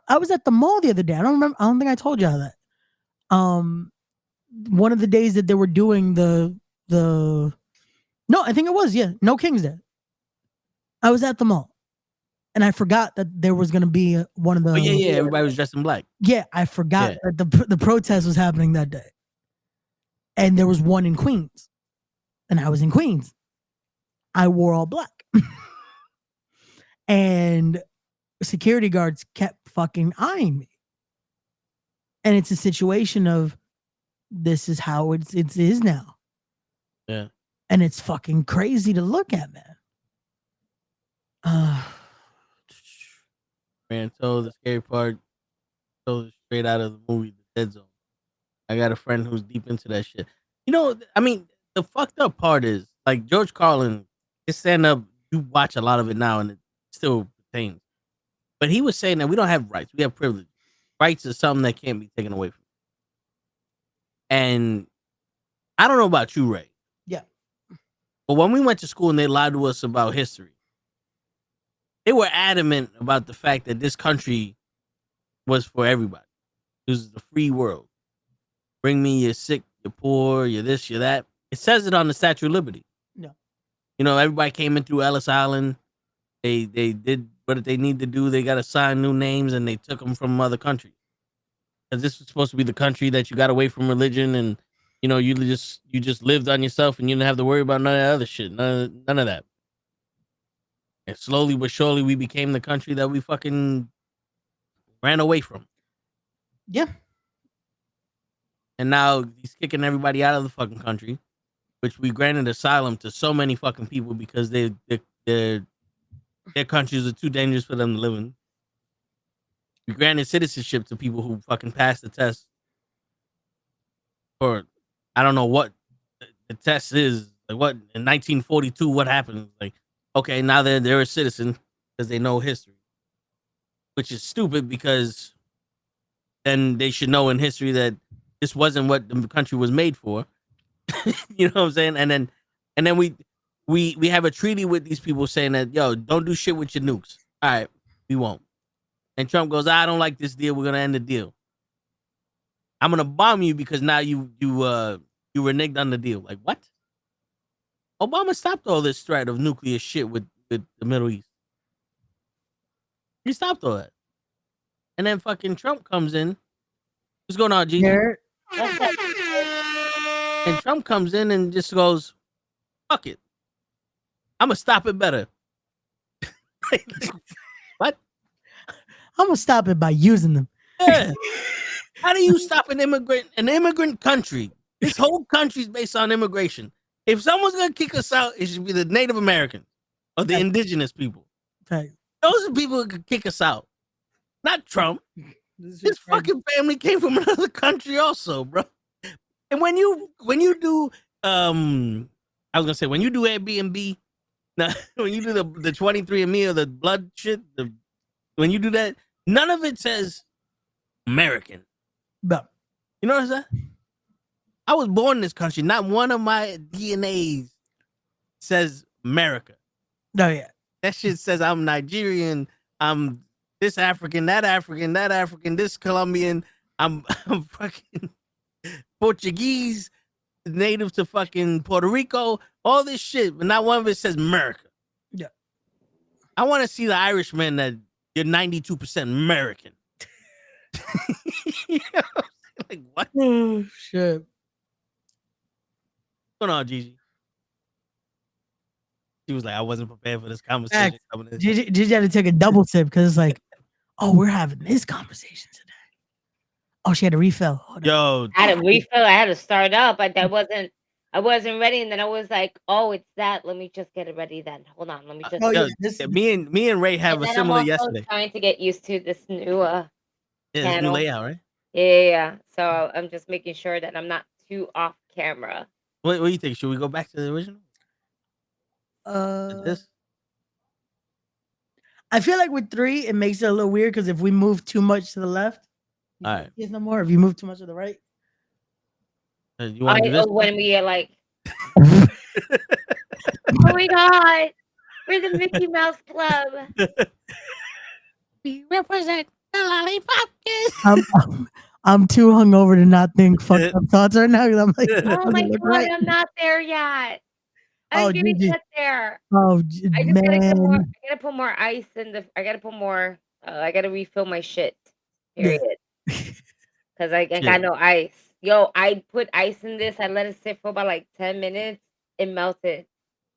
I was at the mall the other day. I don't think I told y'all that. One of the days that they were doing the no, I think it was, yeah, No King's Day. I was at the mall. And I forgot that there was going to be one of the... Oh, yeah, everybody was dressed in black. Yeah, I forgot that the protest was happening that day. And there was one in Queens. And I was in Queens. I wore all black. And security guards kept fucking eyeing me. And it's a situation of, this is how it is now. Yeah. And it's fucking crazy to look at, man. Man, told the scary part, told it straight out of the movie, The Dead Zone. I got a friend who's deep into that shit. I mean, the fucked up part is, like, George Carlin, his stand-up, you watch a lot of it now, and it still pertains. But he was saying that we don't have rights. We have privilege. Rights is something that can't be taken away from you. And I don't know about you, Ray. Yeah. But when we went to school and they lied to us about history, they were adamant about the fact that this country was for everybody. It was the free world. Bring me your sick, your poor, your this, your that. It says it on the Statue of Liberty. No. Everybody came in through Ellis Island. They did what they need to do. They got assigned new names, and they took them from other countries. Because this was supposed to be the country that you got away from religion, and you just lived on yourself, and you didn't have to worry about none of that other shit. None of that. And slowly but surely, we became the country that we fucking ran away from. Yeah. And now he's kicking everybody out of the fucking country, which we granted asylum to so many fucking people because their countries are too dangerous for them to live in. We granted citizenship to people who fucking passed the test. Or I don't know what the test is. Like what in 1942, what happened? Like, okay, now they're a citizen because they know history. Which is stupid because then they should know in history that this wasn't what the country was made for. You know what I'm saying? And then we have a treaty with these people saying that, yo, don't do shit with your nukes. All right, we won't. And Trump goes, I don't like this deal. We're gonna end the deal. I'm gonna bomb you because now you reneged on the deal. Like what? Obama stopped all this threat of nuclear shit with the Middle East. He stopped all that. And then fucking Trump comes in. What's going on, Gigi? And Trump comes in and just goes, fuck it. I'm gonna stop it better. What? I'm gonna stop it by using them. Yeah. How do you stop an immigrant country? This whole country's based on immigration. If someone's gonna kick us out, it should be the Native Americans or the indigenous people. Right. Those are people who could kick us out. Not Trump. His fucking family came from another country also, bro. And when you do I was gonna say when you do Airbnb, now when you do the 23andMe or the blood shit, when you do that, none of it says American. No. You know what I'm saying? I was born in this country. Not one of my DNAs says America. No, yeah. That shit says I'm Nigerian. I'm this African, that African, that African, this Colombian. I'm fucking Portuguese, native to fucking Puerto Rico. All this shit, but not one of it says America. Yeah. I want to see the Irishman that you're 92% American. You know? Like what? Oh shit. What's going on, Gigi? She was like, I wasn't prepared for this conversation. Gigi had to take a double sip because it's like, oh, we're having this conversation today. Oh, she had a refill. Yo, I had a refill. I had to start up, but I wasn't ready. And then I was like, oh, it's that. Let me just get it ready then. Hold on. Let me just. Me and Ray have a similar yesterday. Trying to get used to this new this new layout, right? Yeah. So I'm just making sure that I'm not too off camera. What do you think? Should we go back to the original? This? I feel like with 3, it makes it a little weird because if we move too much to the left, all right, there's no more. If you move too much to the right, you want to do this? When we are like, oh my god, we're the Mickey Mouse Club. We represent the Lollipop Kids. I'm too hungover to not think fucked up thoughts right now. I'm like, oh my god, right. I'm not there yet. I'm gonna get there. Oh man, I gotta put more ice in the. I gotta put more. I gotta refill my shit. Period. Because I got no ice. Yo, I put ice in this. I let it sit for about like 10 minutes. It melted.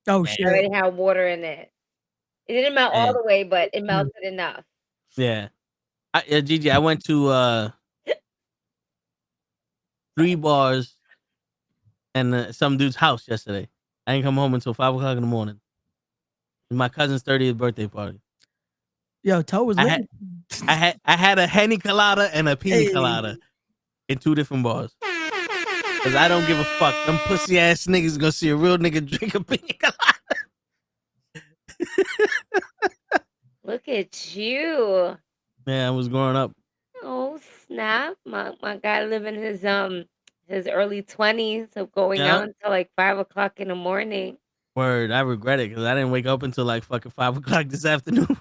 Oh shit! I already had water in it. It didn't melt all the way, but it melted enough. Yeah. Gigi, I went to 3 bars and some dude's house yesterday. I didn't come home until 5 o'clock in the morning. My cousin's 30th birthday party. Yo, Toe was lit. I had a Henny Colada and a Pina Colada in 2 different bars. Cause I don't give a fuck. Them pussy ass niggas gonna see a real nigga drink a Pina Colada. Look at you. Yeah, I was growing up. Oh snap! My guy living his early 20s of going out until like 5 o'clock in the morning. Word, I regret it because I didn't wake up until like fucking 5 o'clock this afternoon.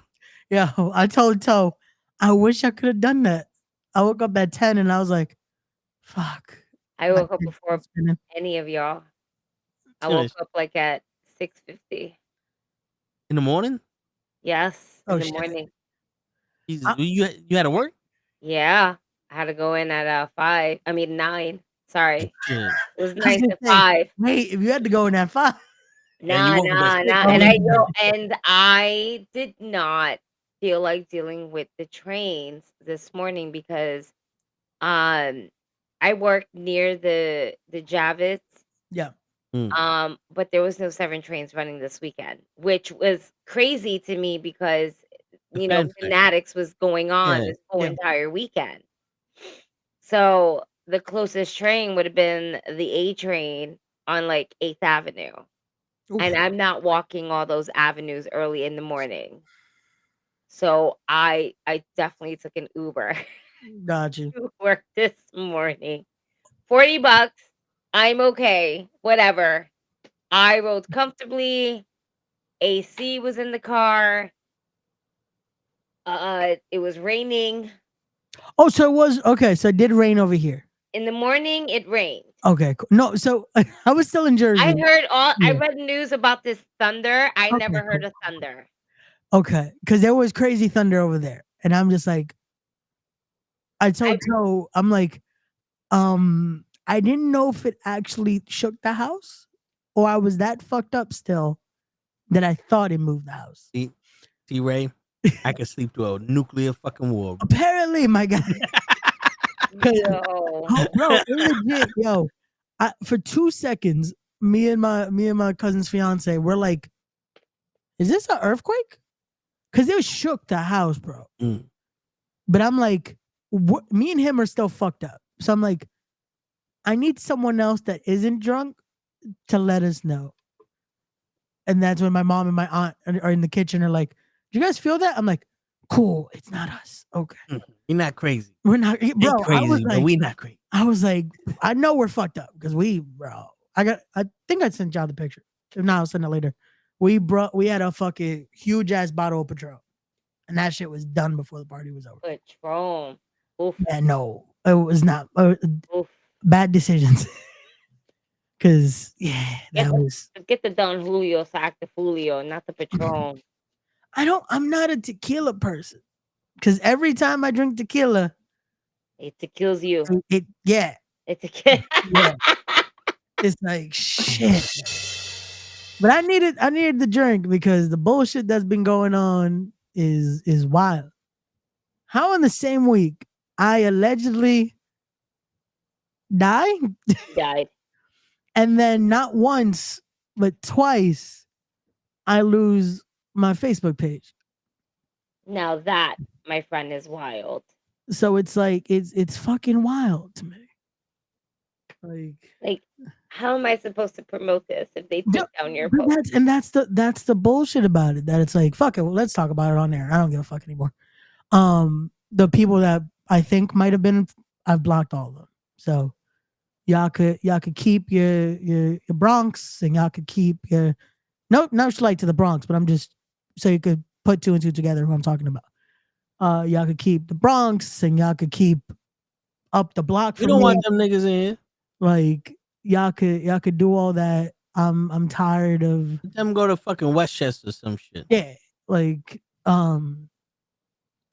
Yo, I told Toe, I wish I could have done that. I woke up at 10 and I was like, fuck. I woke up before any of y'all. I woke up like at 6:50. In the morning? Yes, in the morning. Jesus, you had to work? Yeah, I had to go in at 9. Sorry, Yeah. it was 9 to 5. Wait, if you had to go in at 5, And you Nah, woke up at nah, 6, nah. huh? And I did not feel like dealing with the trains this morning because um I worked near the Javits. Yeah. But there was no 7 trains running this weekend, which was crazy to me because The fam section. Fanatics was going on Yeah. this whole Yeah. entire weekend. So the closest train would have been the A train on like 8th Avenue. Oof. And I'm not walking all those avenues early in the morning. So I definitely took an Uber Got you. to work this morning. $40. I'm okay. Whatever. I rode comfortably. AC was in the car. It was raining. Oh, so it was okay. So it did rain over here. In the morning, it rained. Okay, cool. No, so I was still in Jersey. I Yeah. read news about this thunder. I Okay, never heard cool. of thunder. Okay, because there was crazy thunder over there, and I'm just like, I told Joe, I'm like, I didn't know if it actually shook the house, or I was that fucked up still that I thought it moved the house. See, Ray, I could sleep through a nuclear fucking war. Apparently, my guy. Yo. Oh, bro, it legit, yo. For 2 seconds, me and my cousin's fiance, we're like, is this an earthquake? Because it shook the house, bro. Mm. But I'm like, me and him are still fucked up. So I'm like, I need someone else that isn't drunk to let us know. And that's when my mom and my aunt are in the kitchen are like, do you guys feel that? I'm like, cool, it's not us. Okay. You're not crazy. We're not, bro. They crazy, but we not crazy. I was like, I know we're fucked up because bro. I think I sent y'all the picture. If not, I'll send it later. We had a fucking huge ass bottle of Patron, and that shit was done before the party was over. Patron. Oof. Yeah, no, it was not. Oof. Bad decisions. Cause yeah, get the Don Julio Sactifulio, not the Patron. I'm not a tequila person. Cause every time I drink tequila, it kills you. Yeah. Yeah. It's like shit. But I needed the drink because the bullshit that's been going on is wild. How in the same week I allegedly died? And then not once, but twice, I lose my Facebook page. Now that, my friend, is wild. So it's like it's fucking wild to me. Like, how am I supposed to promote this if they take down your post? That's the bullshit about it. That it's like, fuck it, well, let's talk about it on air. I don't give a fuck anymore. The people that I think might have been, I've blocked all of them. So y'all could keep your Bronx, and y'all could keep your no slight to the Bronx, but I'm just so you could put 2 and 2 together who I'm talking about. Y'all could keep the Bronx, and y'all could keep up the block. We don't want them niggas in here. Like y'all could do all that. I'm tired of them go to fucking Westchester or some shit. Yeah, like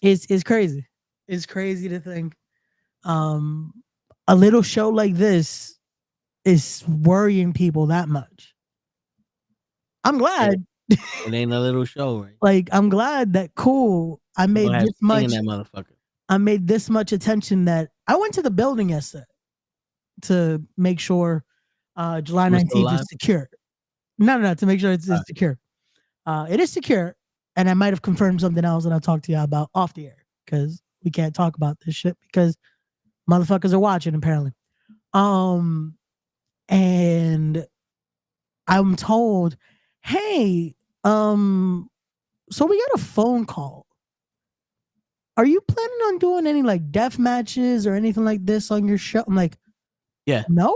it's crazy. It's crazy to think a little show like this is worrying people that much. I'm glad. It ain't a little show, right? Like I'm glad that I made this much. That motherfucker. I made this much attention that I went to the building yesterday to make sure July 19th is secure. No, to make sure it's secure. It is secure, and I might have confirmed something else that I'll talk to you about off the air because we can't talk about this shit because motherfuckers are watching apparently. And I'm told, hey, so we got a phone call. Are you planning on doing any like death matches or anything like this on your show? I'm like, yeah. No?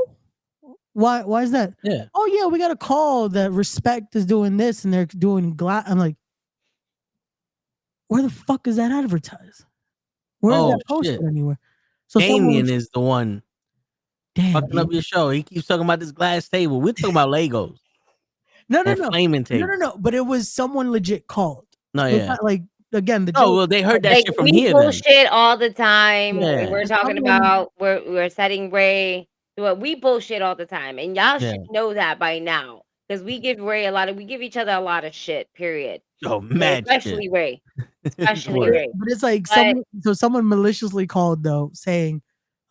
Why is that? Yeah. Oh yeah, we got a call that Respect is doing this and they're doing I'm like, where the fuck is that advertised? Where is that posted anywhere? So Damien is the one fucking up dude. your show. He keeps talking about this glass table. We're talking about Legos. No. Flaming table. No. But it was someone legit called. No, so yeah. It's not like again the well, they heard that like, shit from we here. Bullshit all the time. Yeah. We're talking about we're setting Ray. We bullshit all the time, and y'all should know that by now. because we give each other a lot of shit. Period. Yo, Okay, mad especially shit. Ray. Especially Word. Ray. But it's like But someone maliciously called though, saying,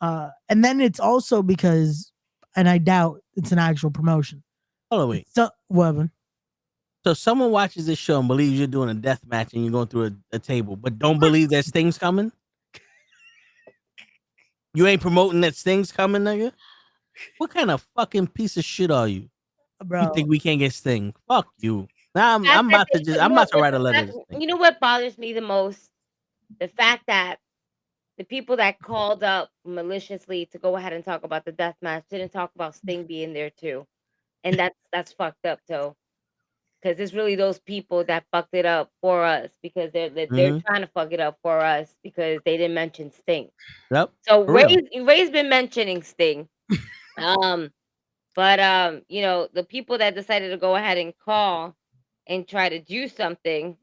and then it's also because, and I doubt it's an actual promotion. Hold on, wait. So, Weapon. So someone watches this show and believes you're doing a death match and you're going through a table, but don't believe that Sting's coming? You ain't promoting that Sting's coming, nigga? What kind of fucking piece of shit are you? Bro, You think we can't get Sting? Fuck you. Now I'm fact that about to they just put I'm more about to with write a the letter fact- to Sting. You know what bothers me the most? The fact that the people that called up maliciously to go ahead and talk about the death match didn't talk about Sting being there too. And that's fucked up though. Because it's really those people that fucked it up for us because they're Mhm. trying to fuck it up for us because they didn't mention Sting. Yep. So For real. Ray's been mentioning Sting. But you know, the people that decided to go ahead and call and try to do something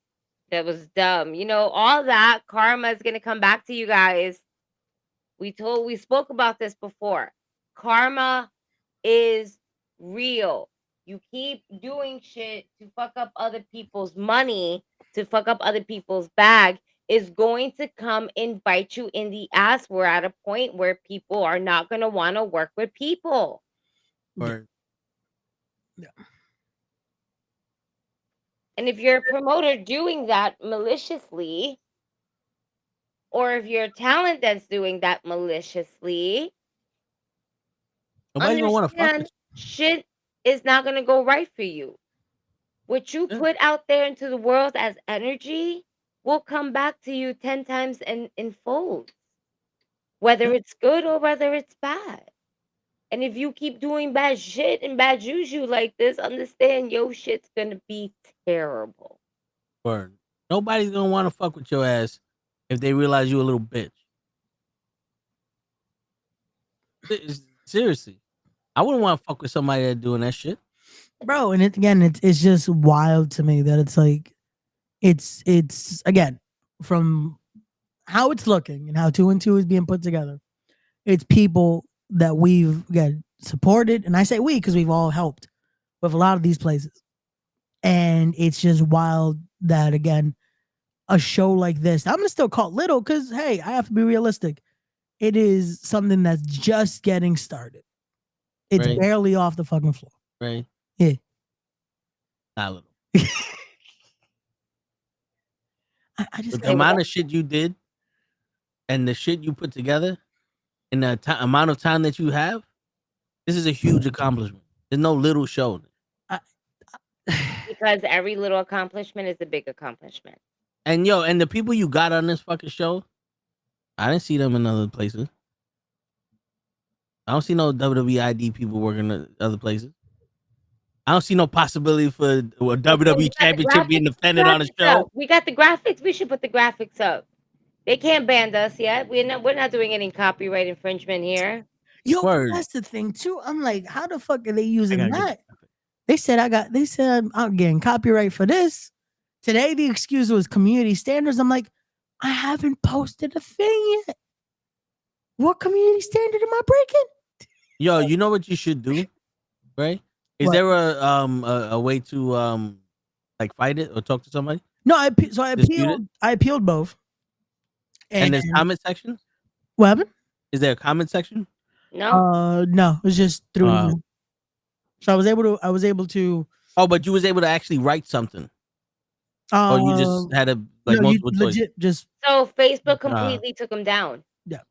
that was dumb, you know, all that karma is gonna come back to you guys. We spoke about this before. Karma is real. You keep doing shit to fuck up other people's money, to fuck up other people's bag, is going to come and bite you in the ass. We're at a point where people are not going to want to work with people. Word. And if you're a promoter doing that maliciously, or if you're a talent that's doing that maliciously, Nobody's gonna want to fuck with understand shit is not going to go right for you. What you Yeah. put out there into the world as energy will come back to you 10 times in folds, whether Yeah. it's good or whether it's bad. And if you keep doing bad shit and bad juju like this, understand your shit's gonna be terrible. Word. Nobody's gonna want to fuck with your ass if they realize you a little bitch. Seriously. I wouldn't want to fuck with somebody that's doing that shit. bro, and it's just wild to me that it's like, it's again, from how it's looking and how 2 and 2 is being put together. It's people that we've again supported, and I say we because we've all helped with a lot of these places. And it's just wild that again, a show like this, I'm gonna still call it little because hey, I have to be realistic. It is something that's just getting started. It's Right. barely off the fucking floor. Right. Yeah. Not little. I just But the Say amount what? of shit you did and the shit you put together and the amount of time that you have, this is a huge accomplishment. There's no little show. Because every little accomplishment is a big accomplishment. And yo, and the people you got on this fucking show, I didn't see them in other places. I don't see no WWE people working at other places. I don't see no possibility for a WWE championship being defended on a show. We got the graphics. We should put the graphics up. They can't ban us yet. We're not doing any copyright infringement here. Yo, Word. that's the thing too. I'm like, how the fuck are they I using gotta that? get They said I'm getting copyright for this. Today the excuse was community standards. I'm like, I haven't posted a thing yet. What community standard am I breaking? Yo, you know what you should do, right? Is What? there a way to like fight it or talk to somebody? No, I Dispute it? appealed both. And there's comment section? What happened? Is there a comment section? No. No, it was just through Wow. email. So I was able to Oh, but you was able to actually write something. Or you just had a like no, you multiple choice. legit just So Facebook completely took him down. Yeah.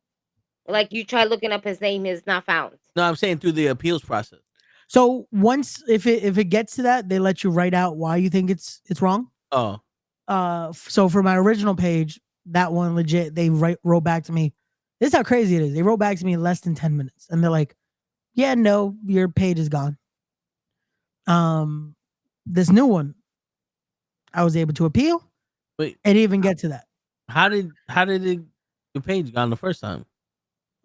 Like you try looking up his name is not found. No, I'm saying through the appeals process. so once if it gets to that, they let you write out why you think it's wrong. Oh, So for my original page, that one legit, they wrote back to me. This is how crazy it is. They wrote back to me in less than 10 minutes, and they're like, "Yeah, no, your page is gone." This new one, I was able to appeal. wait. And even get to that. How did your page gone the first time?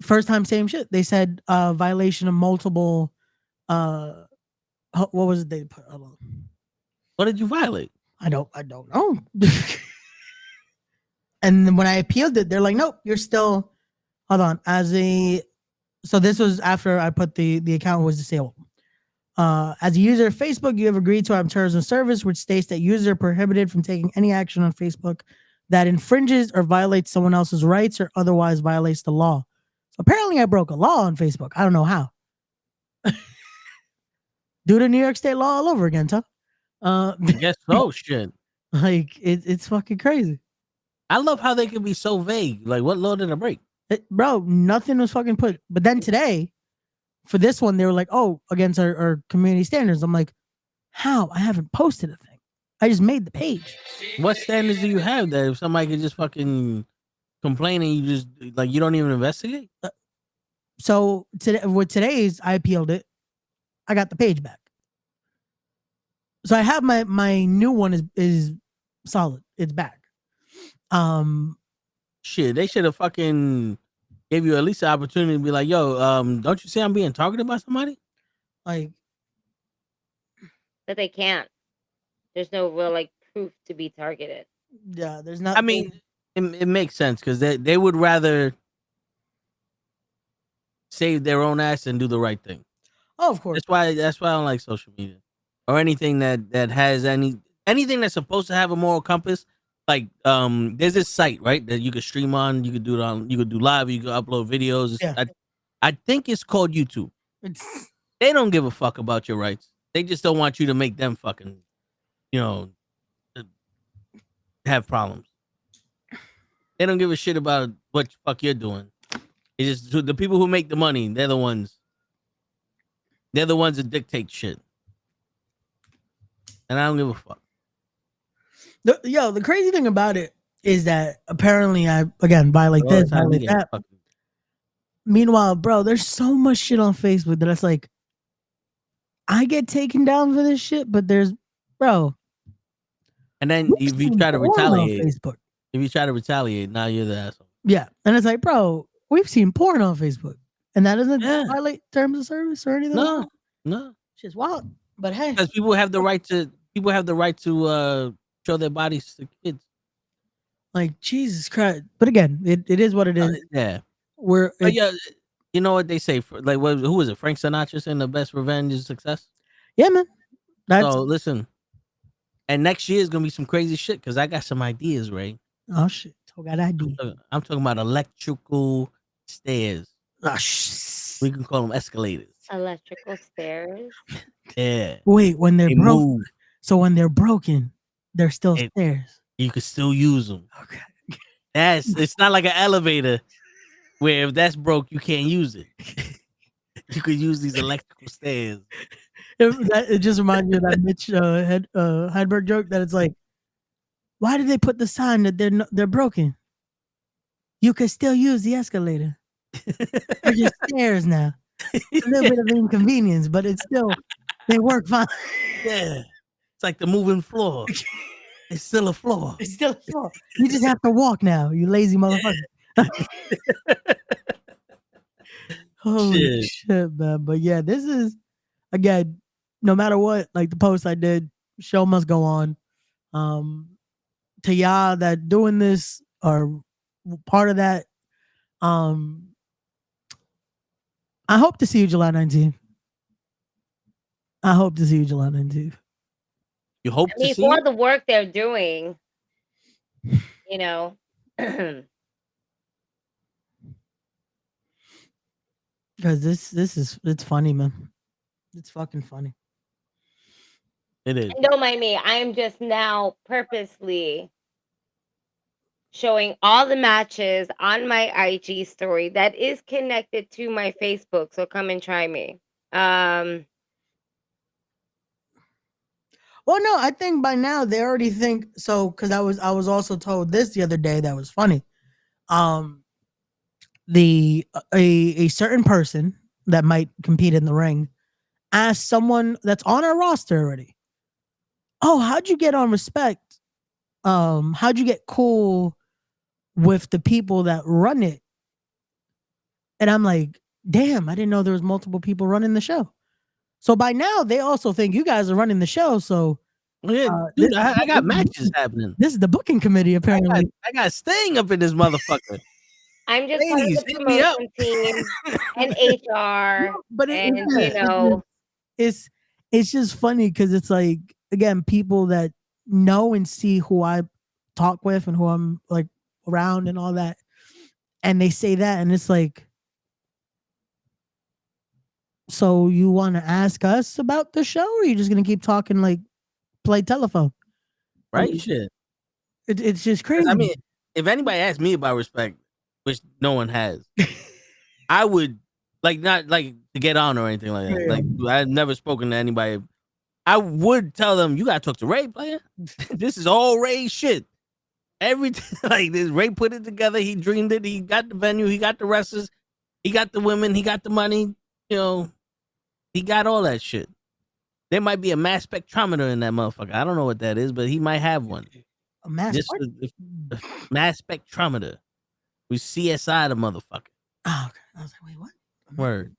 First time, same shit. They said violation of multiple. What was it they put? Hold on. What did you violate? I don't know. And then when I appealed it, they're like, nope, you're still. Hold on. So this was after I put the account was disabled. As a user of Facebook, you have agreed to our terms of service, which states that users are prohibited from taking any action on Facebook that infringes or violates someone else's rights or otherwise violates the law. So apparently, I broke a law on Facebook. I don't know how. Do the New York State law all over again, Tom. I guess so. Shit. Like it's fucking crazy. I love how they can be so vague. Like, what law did I break? Bro, nothing was fucking put. But then today, for this one, they were like, "Oh, against our community standards." I'm like, "How? I haven't posted a thing. I just made the page." What standards do you have that if somebody could just fucking complain and you just like you don't even investigate? So today, with today's, I appealed it. I got the page back. So I have my new one is solid. It's back. Shit, they should have fucking gave you at least the opportunity to be like, yo, don't you see I'm being targeted by somebody? Like, But they can't. There's no real like proof to be targeted. yeah, there's not. I mean, it makes sense because they would rather save their own ass than do the right thing. Oh, of course. That's why I don't like social media or anything that has anything that's supposed to have a moral compass. Like there's this site, right, that you could stream on, you could do it on, you could do live, you could upload videos. Yeah. I think it's called YouTube. They don't give a fuck about your rights. They just don't want you to make them fucking, have problems. They don't give a shit about what the fuck you're doing. It's just the people who make the money. They're the ones. They're the ones that dictate shit. And I don't give a fuck. The crazy thing about it is that apparently I again violate this, violate that. Meanwhile, bro, there's so much shit on Facebook that it's like I get taken down for this shit, but there's bro. And then if you try to retaliate, Facebook. If you try to retaliate, now you're the asshole. Yeah, and it's like, bro, we've seen porn on Facebook, and that doesn't violate terms of service or anything. No, shit's wild. But hey, because people have the right to show their bodies to kids. Like Jesus Christ! But again, it is what it is. Yeah, yeah. You know what they say? Like, who was it? Frank Sinatra saying the best revenge is success. Yeah, man. So listen, and next year is gonna be some crazy shit because I got some ideas, Ray. Oh shit! I got ideas. I'm talking about electrical stairs. Oh, we can call them escalators. Electrical stairs. Yeah. Wait, when they're broken. So when they're broken, they're still stairs. You can still use them. Okay. It's not like an elevator where if that's broke, you can't use it. You could use these electrical stairs. It just reminds me of that Mitch Hedberg joke that it's like, why did they put the sign that they're broken? You could still use the escalator. They're just stairs now. It's a little bit of inconvenience, but it's still they work fine. Yeah, it's like the moving floor. It's still a floor. It's still a floor. You just have to walk now, you lazy motherfucker. Holy shit, man! But yeah, this is again, no matter what, like the post I did, show must go on. To y'all that doing this or part of that, I hope to see you July 19th. I hope to see you July 19th. You hope to see for the work they're doing, you know. Because it's funny, man. It's fucking funny. It is. Don't mind me. I am just now purposely showing all the matches on my IG story that is connected to my Facebook. So come and try me. Well, no, I think by now they already think so. Because I was also told this the other day that was funny. A certain person that might compete in the ring asked someone that's on our roster already, "Oh, how'd you get on Respect? How'd you get cool with the people that run it?" And I'm like, damn, I didn't know there was multiple people running the show. So by now they also think you guys are running the show. So dude, I got matches happening. This is the booking committee, apparently. I got staying up in this motherfucker. I'm just part of the promotion team and HR, but you know, it's it's just funny because it's like, again, people that know and see who I talk with and who I'm like around and all that, and they say that, and it's like, so you want to ask us about the show, or are you just gonna keep talking like play telephone? Right? Like, Shit. it's just 'Cause, crazy. I mean, if anybody asked me about respect, which no one has, I would like not like to get on or anything like that. Yeah. Like I've never spoken to anybody. I would tell them you gotta talk to Ray, player. This is all Ray shit. Everything like this, Ray put it together. He dreamed it. He got the venue. He got the wrestlers. He got the women. He got the money. You know, he got all that shit. There might be a mass spectrometer in that motherfucker. I don't know what that is, but he might have one. A mass Just what? a mass spectrometer. We CSI the motherfucker. Oh, okay. I was like, wait, what? Word.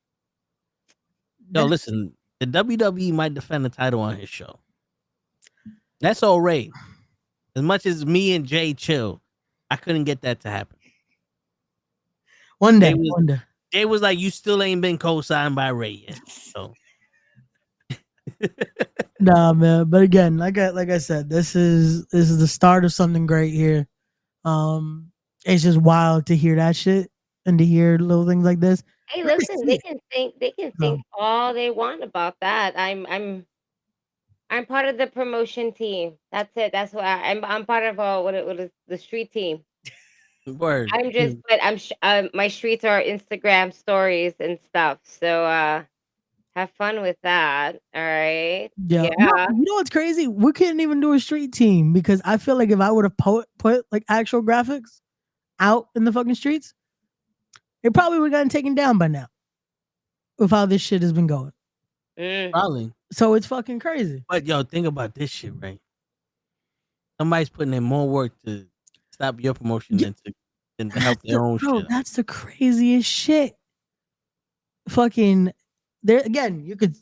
Yo, listen, the WWE might defend the title on his show. That's all Ray. As much as me and Jay chill, I couldn't get that to happen. One day, Jay was, one day. Jay was like, you still ain't been co-signed by Ray yet. So Nah, man. But again, like I said, this is the start of something great here. It's just wild to hear that shit and to hear little things like this. Hey, Let me listen, see they can think all they want about that. I'm part of the promotion team. That's it. That's what I'm part of what is the street team. word. I'm just but my streets are Instagram stories and stuff. So have fun with that. All right. Yeah. Yeah. You know what's crazy? We couldn't even do a street team because I feel like if I would have put like actual graphics out in the fucking streets, it probably would have gotten taken down by now with how this shit has been going. Probably. So it's fucking crazy. But yo, think about this shit, right? Somebody's putting in more work to stop your promotion than to help their own shit. That's the craziest shit. Fucking there again, you could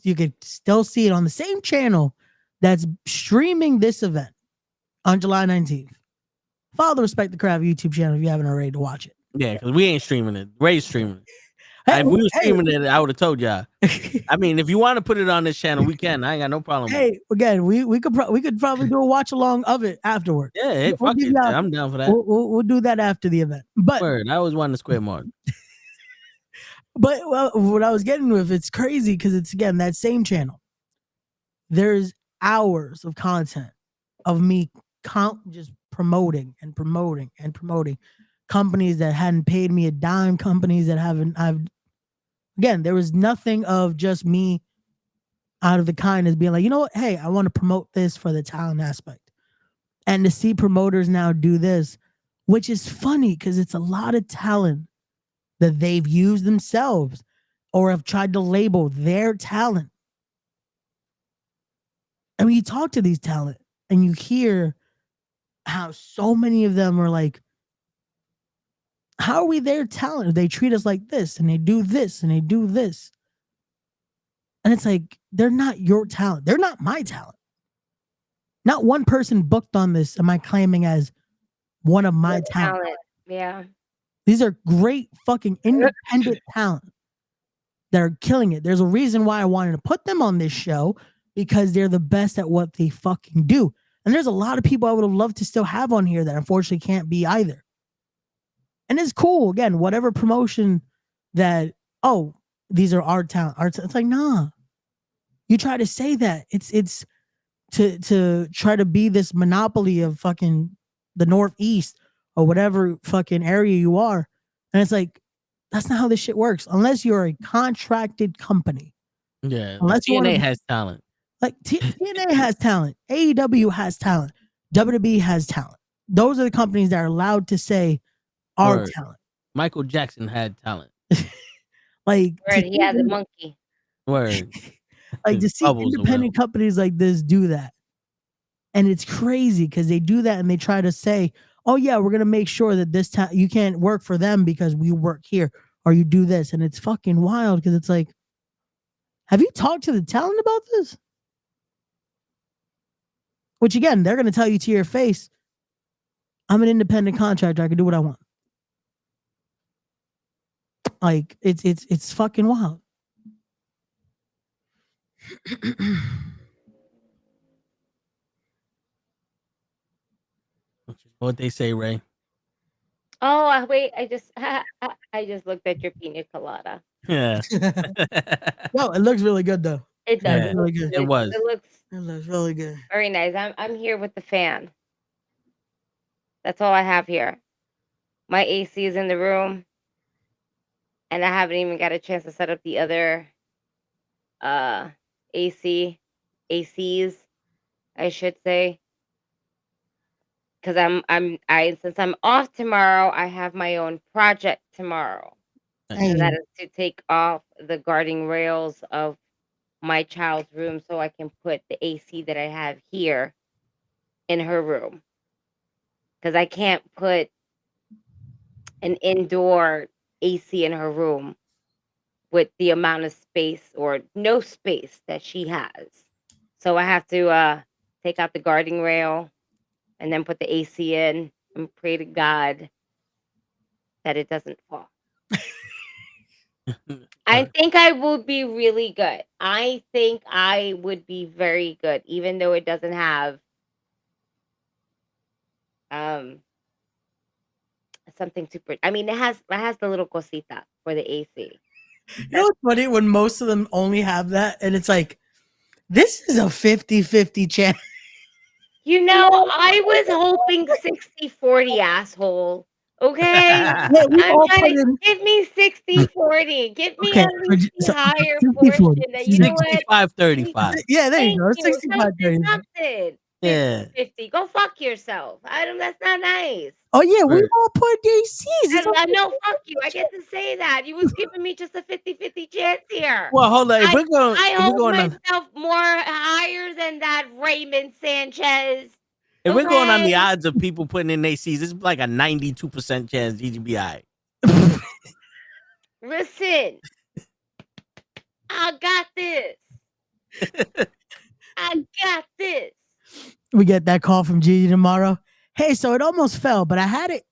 still see it on the same channel that's streaming this event on July 19th. Follow the Respect the Craft YouTube channel if you haven't already to watch it. Yeah, because we ain't streaming it. Ray's streaming it. Hey, if we were streaming it, I would have told y'all. I mean, if you want to put it on this channel, we can. I ain't got no problem. Hey, again, we could probably do a watch along of it afterward. Yeah, hey, We'll fuck give it. y'all- I'm down for that. We'll do that after the event. But Word, I always wanted a square mark. But what I was getting with, it's crazy because it's again that same channel. There's hours of content of me just promoting and promoting and promoting companies that hadn't paid me a dime, companies that haven't. Again, there was nothing of just me out of the kindness being like, you know what? Hey, I want to promote this for the talent aspect, and to see promoters now do this, which is funny because it's a lot of talent that they've used themselves or have tried to label their talent. And when you talk to these talent and you hear how so many of them are like, how are we their talent? They treat us like this and they do this and they do this. And it's like, they're not your talent. They're not my talent. Not one person booked on this am I claiming as one of my talent. Yeah. These are great fucking independent talent that are killing it. There's a reason why I wanted to put them on this show because they're the best at what they fucking do. And there's a lot of people I would have loved to still have on here that unfortunately can't be either. And it's cool. Again, whatever promotion that, oh, these are our talent. It's like, nah. You try to say that. It's to try to be this monopoly of fucking the Northeast or whatever fucking area you are. And it's like, that's not how this shit works. Unless you're a contracted company. Yeah. Unless TNA has talent. Like TNA has talent. AEW has talent. WWE has talent. Those are the companies that are allowed to say our talent. Michael Jackson had talent. Like he had the monkey. Word. Like to see independent companies like this do that. And it's crazy because they do that and they try to say, oh yeah, we're going to make sure that this time you can't work for them because we work here or you do this. And it's fucking wild because it's like, have you talked to the talent about this? Which again, they're going to tell you to your face, I'm an independent contractor. I can do what I want. Like it's fucking wild. What they say, Ray? Oh, wait, I just looked at your pina colada. Yeah. Yo, it looks really good though. It does. Yeah, It really looks good. it was. It looks It looks really good. very nice. I'm here with the fan. That's all I have here. My AC is in the room, and I haven't even got a chance to set up the other uh ACs, I should say. Because since I'm off tomorrow, I have my own project tomorrow. Hey, And that is to take off the guarding rails of my child's room so I can put the AC that I have here in her room. Because I can't put an indoor AC in her room with the amount of space or no space that she has. So I have to take out the guarding rail and then put the AC in and pray to God that it doesn't fall. I think I will be really good. I think I would be very good, even though it doesn't have something super. I mean, it has the little cosita for the AC. you know what's funny when most of them only have that, and it's like this is a 50-50 chance. You know, I was hoping 60-40, asshole. Okay? Yeah, we I'm all trying put to in. give me 60-40. Give me Okay, at least the so, higher 60-40. portion that you know what? 65-35. Yeah, there you Thank go. you. 65 30. Something. Yeah. 50-50. Go fuck yourself. That's not nice. Oh yeah, we Right. all put DCs. It's I know, fuck you. I get to say that. You was giving me just a 50-50 chance here. Well, hold on. If we're going, I if we're hold going on, myself more higher than that Raymond Sanchez. if we're going on the Okay? odds of people putting in ACs, it's like a 92% chance GGBI. Listen, I got this. I got this. We get that call from Gigi tomorrow. Hey, so it almost fell, but I had it.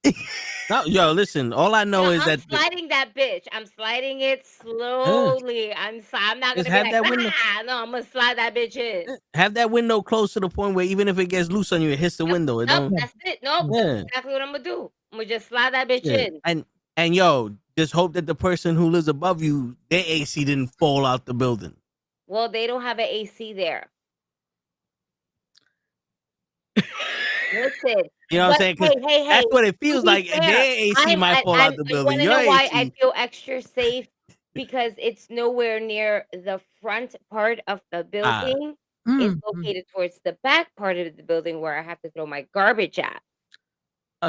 No, yo, listen. All I know No, is I'm that sliding that bitch. I'm sliding it slowly. I'm not Just gonna be have like, that window. no, I'm gonna slide that bitch in. Have that window close to the point where even if it gets loose on you, it hits the window. It Nope, don't. that's it. Nope, Yeah. that's exactly what I'm gonna do. I'm gonna just slide that bitch Yeah. in. And yo, just hope that the person who lives above you, their AC didn't fall out the building. Well, they don't have an AC there. Listen, You know what I'm saying? Because hey, that's what it to feels be like. fair, Their AC might fall out the you building. wanna Your know why I AC, feel extra safe? Because it's nowhere near the front part of the building. It's located towards the back part of the building where I have to throw my garbage at.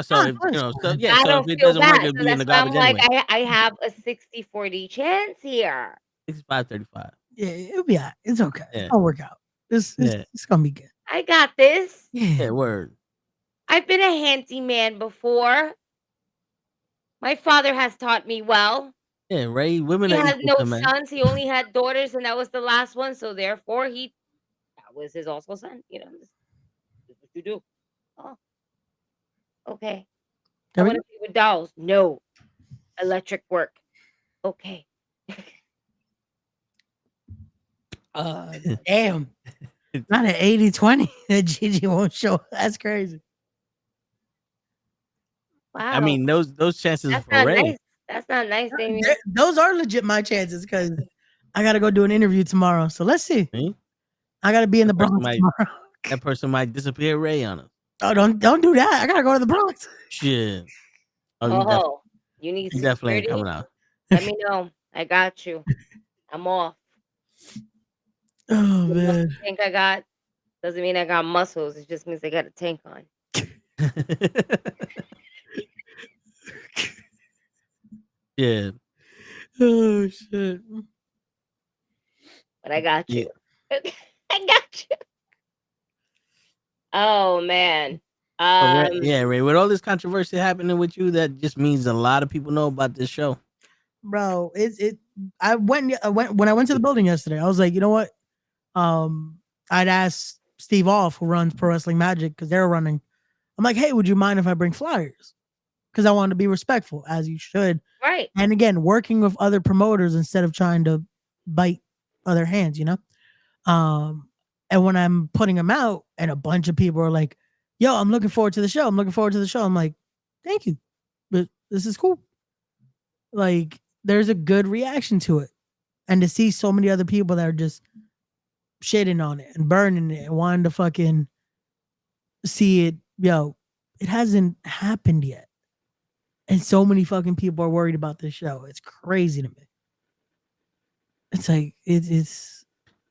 so if you know, so yeah, I so don't if it feel doesn't work, bad. it'll So be in that's the why I'm garbage like, anyway. I have a 60-40 chance here. 65-35. Yeah, it'll be all right. It's okay. Yeah. It's gonna work out. It's gonna be good. I got this. Yeah, word. I've been a handyman before. My father has taught me well. Yeah, Ray. Women He are had equal no to men. sons. He only had daughters, and that was the last one. So therefore, that was his also son. This is what you do. Oh, okay. I There we want to play with dolls. No, electric work. Okay. Damn. Not an 80-20 that Gigi won't show. That's crazy. Wow. I mean, those chances that's for not Ray. nice. That's not nice, Damien. Those are legit my chances because I gotta go do an interview tomorrow. So let's see. See? I gotta be in the That person Bronx might- tomorrow. That person might disappear Ray on us. Oh, don't do that. I gotta go to the Bronx. Shit. Oh, you need you definitely ain't security? coming out. Let me know. I got you. I'm off. Oh The man. muscle tank I got doesn't mean I got muscles. It just means I got a tank on. Yeah. Oh shit. But I got Yeah. you. I got you. Oh man. Yeah, Ray. With all this controversy happening with you, that just means a lot of people know about this show. Bro, I went when I went to the building yesterday. I was like, you know what? I'd asked Steve Off, who runs Pro Wrestling Magic, because they're running. I'm like, hey, would you mind if I bring flyers? Because I wanted to be respectful, as you should. Right. And again, working with other promoters instead of trying to bite other hands, you know? And when I'm putting them out, and a bunch of people are like, "Yo, I'm looking forward to the show. I'm looking forward to the show." I'm like, "Thank you, but this is cool." Like, there's a good reaction to it, and to see so many other people that are just shitting on it and burning it and wanting to fucking see it, it hasn't happened yet, and so many fucking people are worried about this show. It's crazy to me. It's like it's.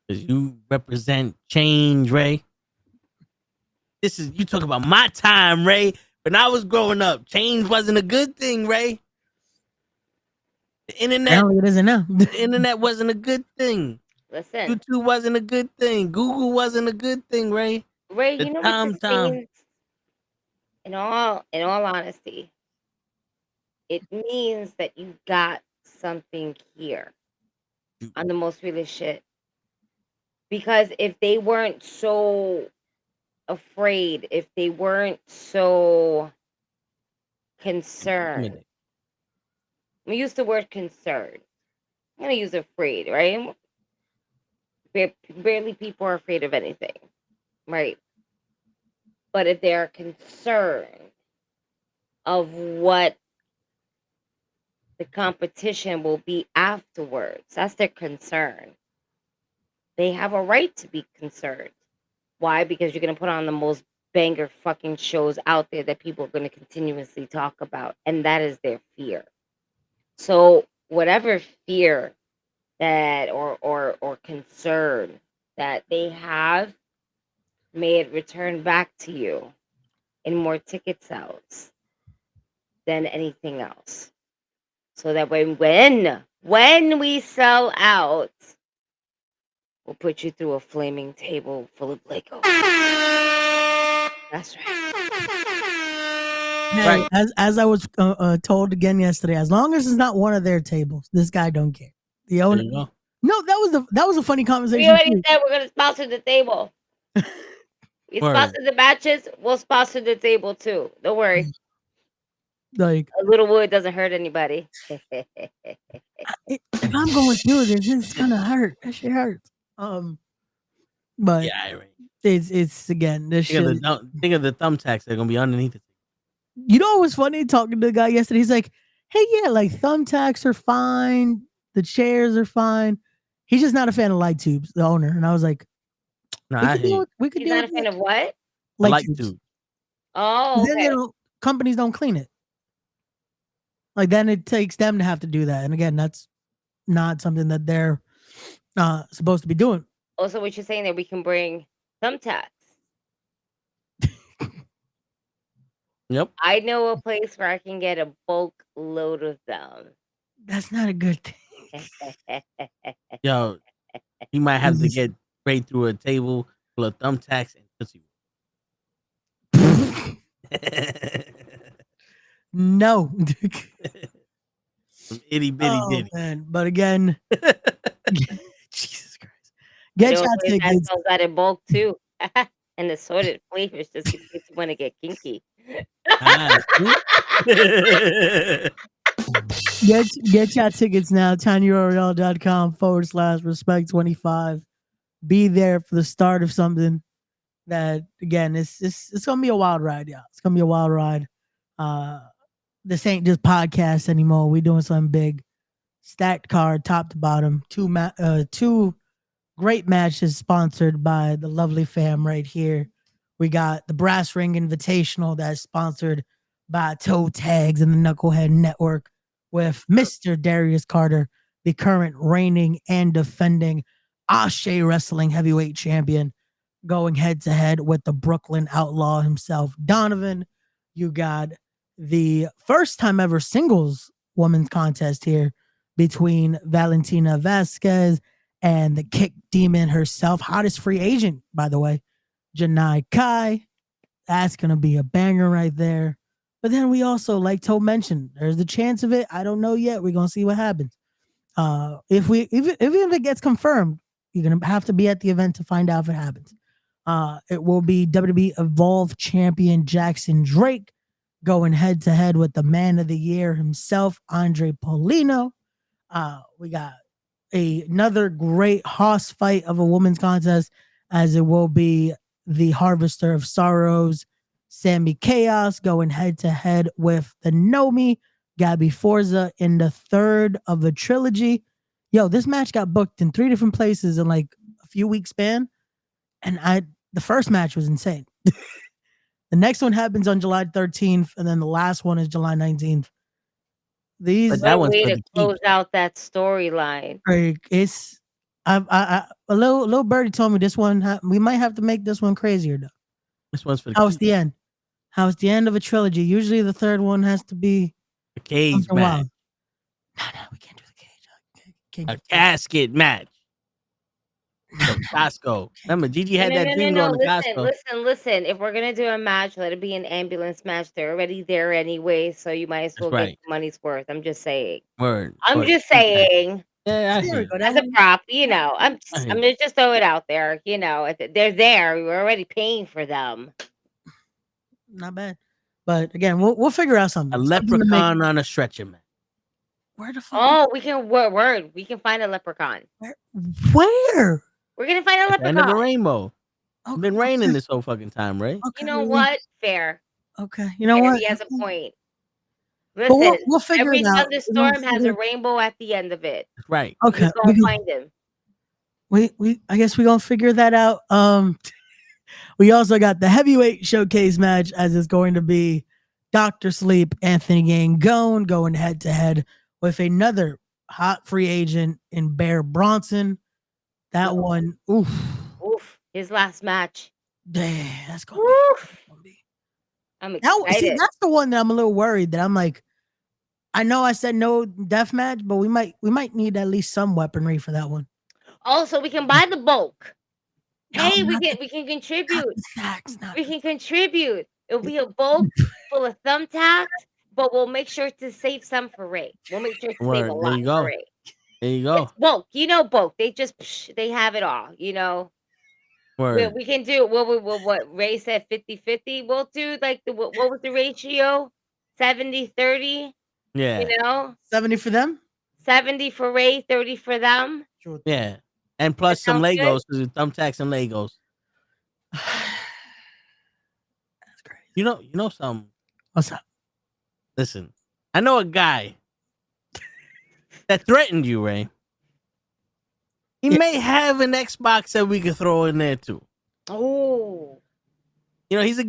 Because you represent change, Ray. This is you talk about my time, Ray. When I was growing up, change wasn't a good thing, Ray. The internet, Apparently it isn't now. the internet wasn't a good thing. Listen, YouTube wasn't a good thing. Google wasn't a good thing, Ray. Ray, The you know what this means? In all honesty, it means that you got something here on the most realest shit. Because if they weren't so afraid, if they weren't so concerned, we use the word concerned. I'm gonna use afraid, right? Barely people are afraid of anything, right? But if they're concerned of what the competition will be afterwards, that's their concern. They have a right to be concerned. Why? Because you're gonna put on the most banger fucking shows out there that people are gonna continuously talk about, and that is their fear. So whatever fear that or concern that they have, may it return back to you in more ticket sales than anything else. So that way when we sell out, we'll put you through a flaming table full of Lego. That's right. Hey, Right. as I was told again yesterday, as long as it's not one of their tables, this guy don't care. The There owner. you go. No, that was a funny We conversation already too. said we're gonna sponsor the table. We Word. sponsor the matches, we'll sponsor the table too. Don't worry. Like, A little wood doesn't hurt anybody. if I'm going through this, it's gonna hurt. That shit hurts. But Yeah, right. it's again this shit. Think of the thumbtacks that are gonna be underneath it. You know what was funny? Talking to the guy yesterday, he's like, "Hey, yeah, like thumbtacks are fine, the chairs are fine. He's just not a fan of light tubes." The owner, and I was like, No, "We I could hate deal it. with we could He's deal not a with fan of what? The light light tubes." tube. Oh, Then they okay. don't companies don't clean it. Like then it takes them to have to do that, and again, that's not something that they're supposed to be doing. Also, what you're saying that we can bring thumbtacks. Yep. I know a place where I can get a bulk load of them. That's not a good thing. Yo, he might have to get straight through a table full of thumbtacks and Tootsie No. Some itty bitty Oh ditty. man, but again, Jesus Christ, I get know a your place that tickets. sells that in bulk too. And assorted flavors just in case you want to get kinky. Ah, see? Get your tickets now. tinyurl.com/respect25. Be there for the start of something that again it's gonna be a wild ride, yeah. It's gonna be a wild ride. This ain't just podcast anymore. We doing something big. Stacked card, top to bottom. Two great matches sponsored by the lovely fam right here. We got the Brass Ring Invitational that's sponsored by Toe Tags and the Knucklehead Network with Mr. Darius Carter, the current reigning and defending Ashe Wrestling Heavyweight Champion, going head to head with the Brooklyn Outlaw himself, Donovan. You got the first time ever singles women's contest here between Valentina Vasquez and the kick demon herself, hottest free agent, by the way, Janai Kai. That's going to be a banger right there. But then we also, like Toe mentioned, there's the chance of it. I don't know yet. We're going to see what happens. If it gets confirmed, you're going to have to be at the event to find out if it happens. It will be WWE Evolve champion Jackson Drake going head to head with the man of the year himself, Andre Polino. We got another great hoss fight of a women's contest, as it will be the Harvester of Sorrows, Sammy Chaos going head to head with the Nomi, Gabby Forza in the third of a trilogy. Yo, this match got booked in 3 different places in like a few weeks span, and the first match was insane. The next one happens on July 13th, and then the last one is July 19th. These That What one's a way for to the close keep. out that storyline. like it's a little birdie told me this one we might have to make this one crazier though. This one's for the How it's keep. the end? How it's the end of a trilogy? Usually the third one has to be A cage something match. wild. No, we can't do the cage. Can't A do the cage. casket match. From Costco. Remember, Gigi had that dream going to Costco. Listen. If we're gonna do a match, let it be an ambulance match. They're already there anyway, so you might as well That's get right. your money's worth. I'm just saying. Word. I'm word. just Exactly. saying. Yeah, I There hear we you. go. That As a one, prop, I'm I hear gonna just throw it out there. They're there. We're already paying for them. not bad. But again, we'll figure out something. A Something to make. leprechaun on a stretcher, man. Where the fuck? Oh, we can word. We can find a leprechaun. Where? We're gonna find a At the end of a leprechaun. rainbow. It's Okay, been raining this whole fucking time, right? okay, You know what? Fair. Okay, you know Fair. what? He has a point. But Listen, we'll figure every it out. thunderstorm has a rainbow at the end of it. That's right. We Okay, just gotta find him. we I guess we're gonna figure that out. We also got the heavyweight showcase match, as it's going to be Dr. Sleep, Anthony Gangone going head to head with another hot free agent in Bear Bronson. That one, oof, His last match. damn, that's gonna Oof. be. I'm Now, see, excited. that's the one that I'm a little worried that I'm like, I know I said no death match, but we might need at least some weaponry for that one. Also, we can buy the bulk. No, Hey, we not can contribute. the facts, not We the can contribute. It'll be a bulk full of thumbtacks, but we'll make sure to save some for Ray. We'll make sure to save a Word. There lot you for go. Ray. There you go. It's bulk. Bulk. They just they have it all. Word. We can do what Ray said 50-50. We'll do like what was the ratio? 70-30. Yeah. 70 for them. 70 for Ray, 30 for them. Sure. Yeah. And plus some sounds good. Legos, thumbtacks and Legos. That's crazy. You know something. What's up? Listen, I know a guy that threatened you, Ray. He may have an Xbox that we could throw in there too. Oh. He's a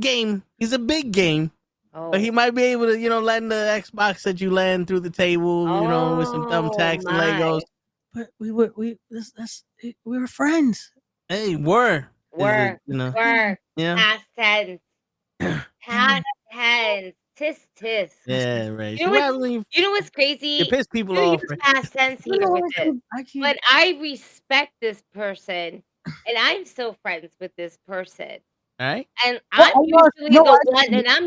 big game. Oh. But he might be able to, land the Xbox that you land through the table, with some thumbtacks and Legos. But we were friends. Hey, were. Were. Yeah. Past tense. Past tense. Tis. Yeah, right. You know what's crazy? You piss people You off. use Right? past tense here with it. But I respect this person, and I'm still friends with this person. All right. And Well, I'm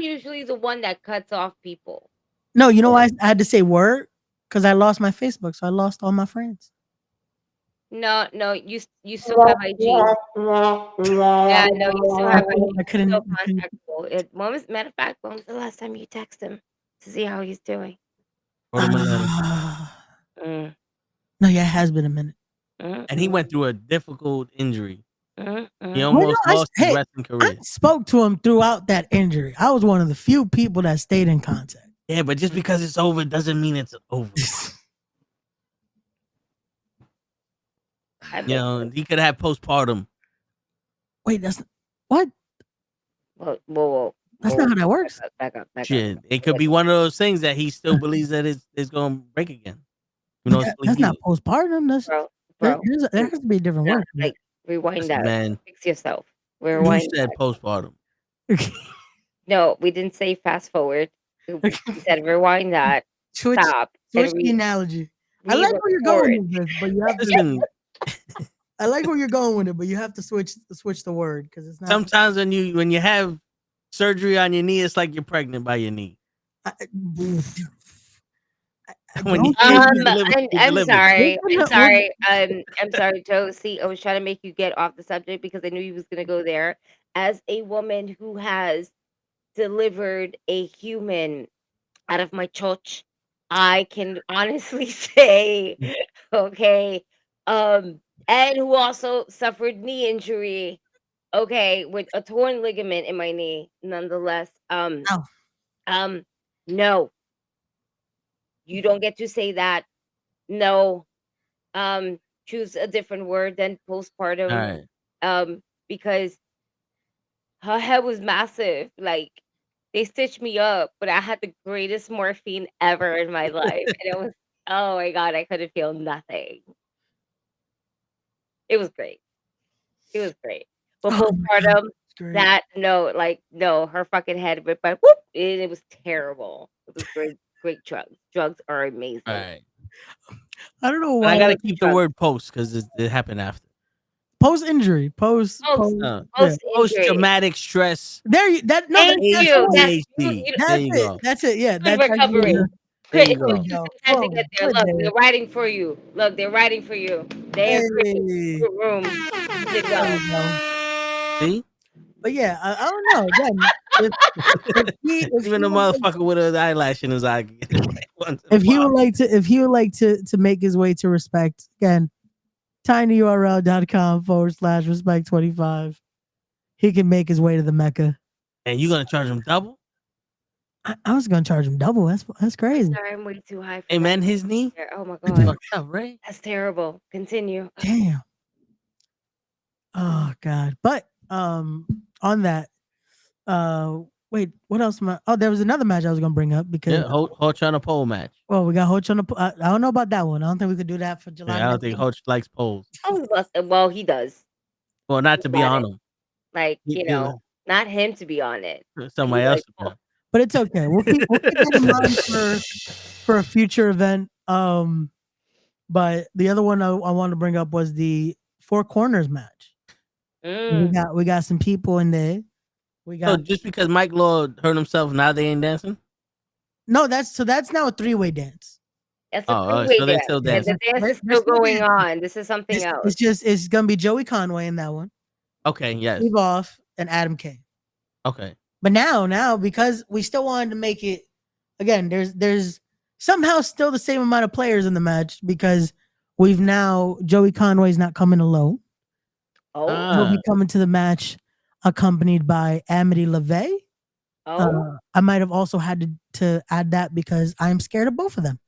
usually the one that cuts off people. No, you know why I had to say word? Because I lost my Facebook, so I lost all my friends. No, you still have IG. Yeah, no, you still have IG. I couldn't. Still contactable. Matter of fact, when was the last time you text him to see how he's doing? No, yeah, it has been a minute. And he went through a difficult injury. He Well, almost lost his wrestling career. I spoke to him throughout that injury. I was one of the few people that stayed in contact. Yeah, but just because it's over doesn't mean it's over. He could have postpartum. Wait, that's what? Whoa. That's not how that works. Back up. Shit, it could be one of those things that he still believes that it's going to break again. That's not postpartum. That's bro. There has to be a different word. Like rewind that. Man, fix yourself. you Rewind. said postpartum. No, we didn't say fast forward. We said rewind that. Stop. Switch the analogy. I like where you're going with this, but you have to. I like where you're going with it, but you have to switch the word because it's not. Sometimes when you have surgery on your knee, it's like you're pregnant by your knee. I'm sorry. I'm sorry, Joe. See, I was trying to make you get off the subject because I knew you was gonna go there. As a woman who has delivered a human out of my church, I can honestly say, okay, And who also suffered knee injury. Okay, with a torn ligament in my knee. Nonetheless, Ow. no, you don't get to say that. No, choose a different word than All postpartum. right. Because her head was massive. Like they stitched me up, but I had the greatest morphine ever in my life, and it was oh my god, I couldn't feel nothing. It was great. It was great. But Oh my God, postpartum, it's great. that no, like no, her fucking head ripped by whoop, and it was terrible. It was great, great drugs. Drugs are amazing. All right. I don't know And I why. gotta keep the Drugs. word post because it happened after. Post injury, post. Post Yeah. post Post injury. traumatic stress. There you that no, Thank that's you. the word. That's ADHD. you. There That's you it. go. That's it. Yeah, Good that's actually recovery. There It you there took we go. you go. some time to Boom. get there. Good Look, day. they're writing for you. Look, they're writing for you. They agree. Hey, Good room. You did there well. we go. See? But yeah, I don't know. Again, if he Even a would like motherfucker with an eyelash in his eye can get it right once in a if he while. would like to if he would like to make his way to respect again, tinyurl.com/respect 25. He can make his way to the Mecca. And you gonna charge him double? I was gonna charge him double. That's crazy. Sorry, I'm way too high for Hey that. man, his knee? Oh my It's god, fucked up, right? that's terrible. Continue. Damn. Oh God. But on that, wait, what else there was another match I was gonna bring up because Yeah, Hoch on a pole match. well, we got Hoch on the I don't know about that one. I don't think we could do that for July Yeah, I don't think 19th. Hoch likes poles. Well, he does. Well, not He to be got on it. him. Like He not him to be on it. But somebody he else likes to be both. on. But it's okay. We'll keep that in mind for a future event. But the other one I wanted to bring up was the Four Corners match. Mm. We got some people in there. We So got just because Mike Law hurt himself, now they ain't dancing? no. That's now a 3-way dance. That's a Oh, all right, three-way so they dance. still And the dancing. dance is They're still still going dancing. on. This is something else. It's gonna be Joey Conway in that one, Okay, yes. Steve Off, and Adam Kane. Okay. But now because we still wanted to make it again, there's somehow still the same amount of players in the match because we've now Joey Conway's not coming alone. Oh, He'll be coming to the match accompanied by Amity LeVay. oh, I might have also had to add that because I'm scared of both of them.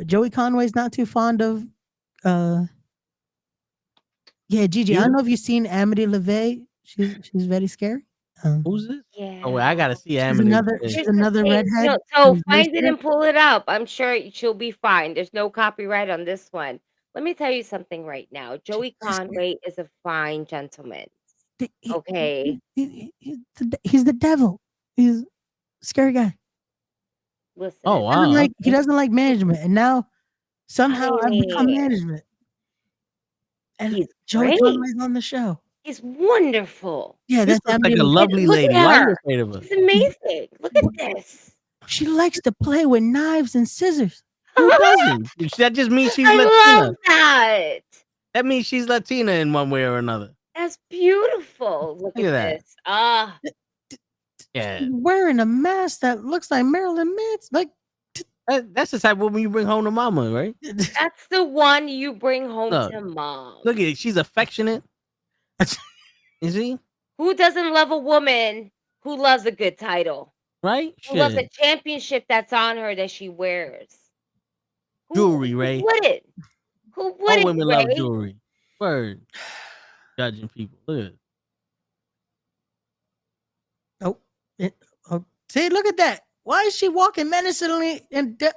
Joey Conway's not too fond of yeah, Gigi. I don't You? know if you've seen Amity LeVay. She's very scary. Who's this? yeah. Oh wait, I gotta see She's Amity. she's Here's the another thing. redhead. So who's very find it scary. and pull it up. I'm sure she'll be fine. There's no copyright on this one. Let me tell you something right now. Joey She's scary. Conway is a fine gentleman. He- Okay. he's the devil. He's a scary guy. Listen. Oh wow. He doesn't like management, and now somehow I've become Honey, management. And he's Joey great. Conway's on the show. He's wonderful. Yeah, This that's looks Amity like a LeVay. lovely Look lady. at Why are you her. afraid of her? She's amazing. Look at this. She likes to play with knives and scissors. Who doesn't? That just means she's I Latina. love that. That means she's Latina in one way or another. That's beautiful. Look Look at at that. this. Ah, Yeah. She's wearing a mask that looks like Marilyn Manson. Like That's the type of woman you bring home to mama, right? that's the one you bring home Look. to mom. Look at it. She's affectionate. Is she? Who doesn't love a woman who loves a good title? Right? Who loves a Shit. championship that's on her that she wears? Jewelry, Who Ray. wouldn't? Who All wouldn't, women love Ray? jewelry. Word. Judging people. Look at it. oh, see, look at that. Why is she walking menacingly?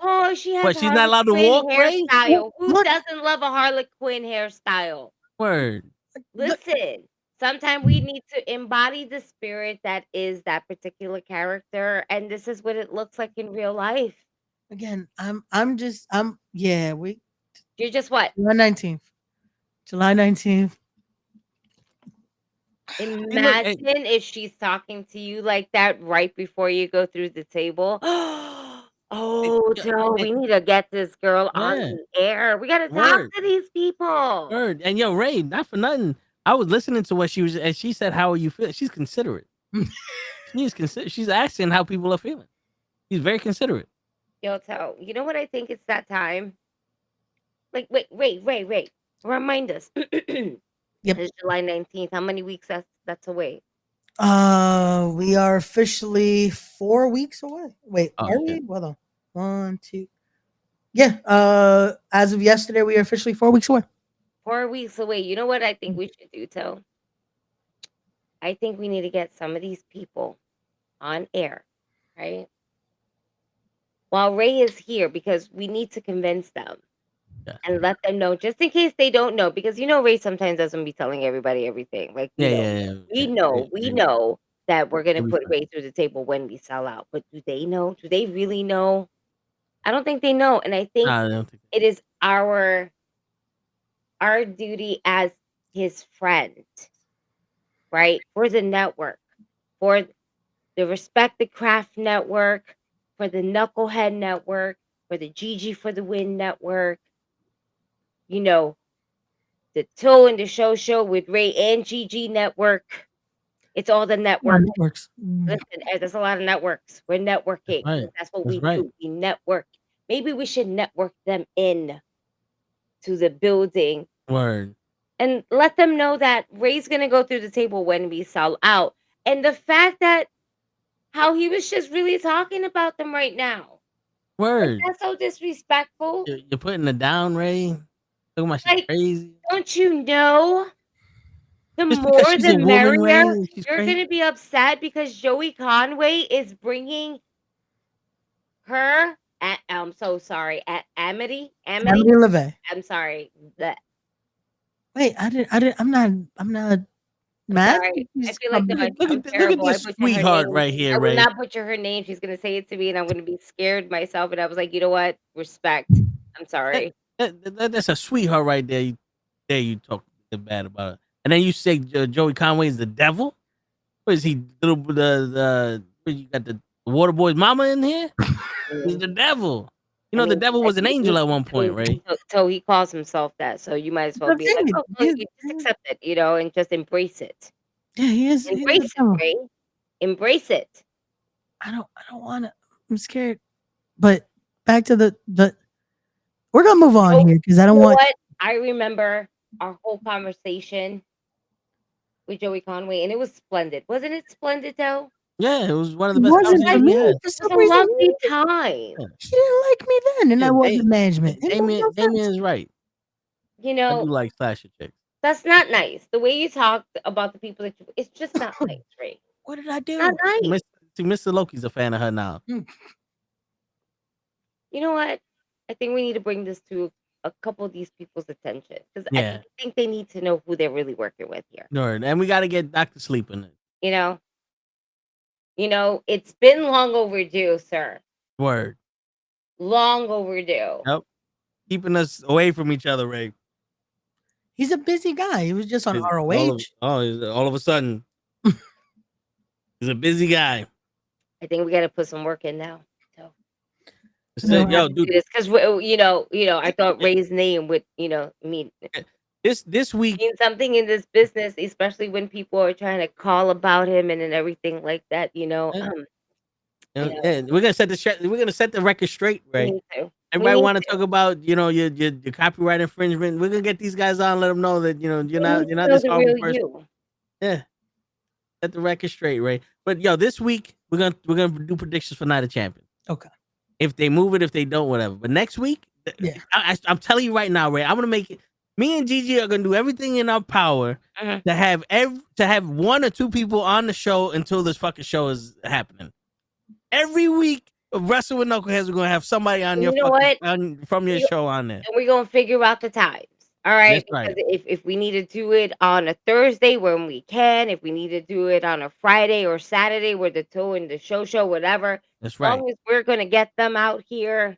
Oh, she has What, a she's not allowed to Harley walk, Quinn Ray? hairstyle. Who Look. doesn't love a Harley Quinn hairstyle? Word. Listen, sometimes we need to embody the spirit that is that particular character, and this is what it looks like in real life. Again, we You're just what? July 19th. July 19th. Imagine if she's talking to you like that right before you go through the table. Oh, Joe, we need to get this girl on Yeah. the air. We got to talk Word. to these people. Word. And yo, Ray, not for nothing. I was listening to what she was, and she said, "How are you feeling?" She's considerate. She's asking how people are feeling. She's very considerate. Yo, Toe, you know what I think it's that time? Like, wait. Remind us. Yep. It's July 19th. How many weeks that's away? We are officially 4 weeks away. Wait, Oh, are we? shit. Hold on. 1, 2. Yeah. As of yesterday, we are officially 4 weeks away. 4 weeks away. You know what I think we should do, Toe? I think we need to get some of these people on air, right? While Ray is here, because we need to convince them Yeah. and let them know, just in case they don't know, because Ray sometimes doesn't be telling everybody everything. Like, Yeah, yeah. we know that we're gonna It'll be put fine. Ray through the table when we sell out. But do they know? Do they really know? I don't think they know. And I think Nah, I don't think. it is our duty as his friend, right? For the network, for the Respect the Craft Network, for the Knucklehead Network, for the GG for the Win Network, the Toe and the Show with Ray and GG Network. It's all the network. Networks. Listen, there's a lot of networks. We're networking. Right. That's what That's we right. do. We network. Maybe we should network them in to the building Word. and let them know that Ray's gonna go through the table when we sell out. And the fact that how he was just really talking about them right now. Word. That's so disrespectful. You're putting it down, Ray. Talking about she's Like, crazy. don't you know? The Just because more she's the a woman, merrier. Ray, she's You're crazy. gonna be upset because Joey Conway is bringing her at. I'm so sorry, at Amity. Amity LeVay. I'm sorry. That Wait, I'm not I'm mad. sorry. I She's feel like come back. Look I'm at terrible. I this butchered her sweetheart name. right here, I will Ray. not butcher her name. She's gonna say it to me, and I'm gonna be scared myself. And I was like, you know what? Respect. I'm sorry. That's a sweetheart right there. You talk bad about it, and then you say Joey Conway is the devil. What is he? Little what, you got the water boy's mama in here. He's the devil. You know, the devil was an angel at one point, right? So he calls himself that. So you might as well be like, Okay, oh, well, you just accept it, and just embrace it. Yeah, he is. Embrace it, Ray. Embrace it. I don't want to. I'm scared. But back to the. We're gonna move on here because I don't want. What I remember our whole conversation with Joey Conway, and it was splendid. Wasn't it splendid, though? Yeah, it was one of the It best wasn't for conversations we me. had. For It some was a reason, lovely time. he didn't like me then, and I wasn't management. It made no sense. Damien is right. I do like slasher chicks. That's not nice. The way you talk about the people it's just not nice, Ray. What did I do? Not nice. Mr. Loki's a fan of her now. You know what? I think we need to bring this to a couple of these people's attention because Yeah. I think they need to know who they're really working with here. Word. And we got to get Dr. Sleep in it. It's been long overdue, sir. Word. Long overdue. Yep. Keeping us away from each other, Ray. He's a busy guy. He was just on ROH. All of a sudden, he's a busy guy. I think we got to put some work in now. Yo, dude, because I thought Ray's name would mean this week mean something in this business, especially when people are trying to call about him and everything like that. Yeah, we're gonna set the record straight, Ray. Everybody want to talk about your copyright infringement. We're gonna get these guys on, let them know that you're not this horrible person. Yeah, set the record straight, Ray. But this week we're gonna do predictions for Night of Champions. Okay. If they move it, if they don't, whatever. But next week, I'm telling you right now, Ray, I'm gonna make it. Me and Gigi are gonna do everything in our power to have one or two people on the show until this fucking show is happening. Every week of Wrestle with Knuckleheads, we're gonna have somebody on from your show on there. And we're gonna figure out the times. All right. That's right. Because if we need to do it on a Thursday when we can, if we need to do it on a Friday or Saturday where the Toe and the show, whatever. That's right. As long as we're gonna get them out here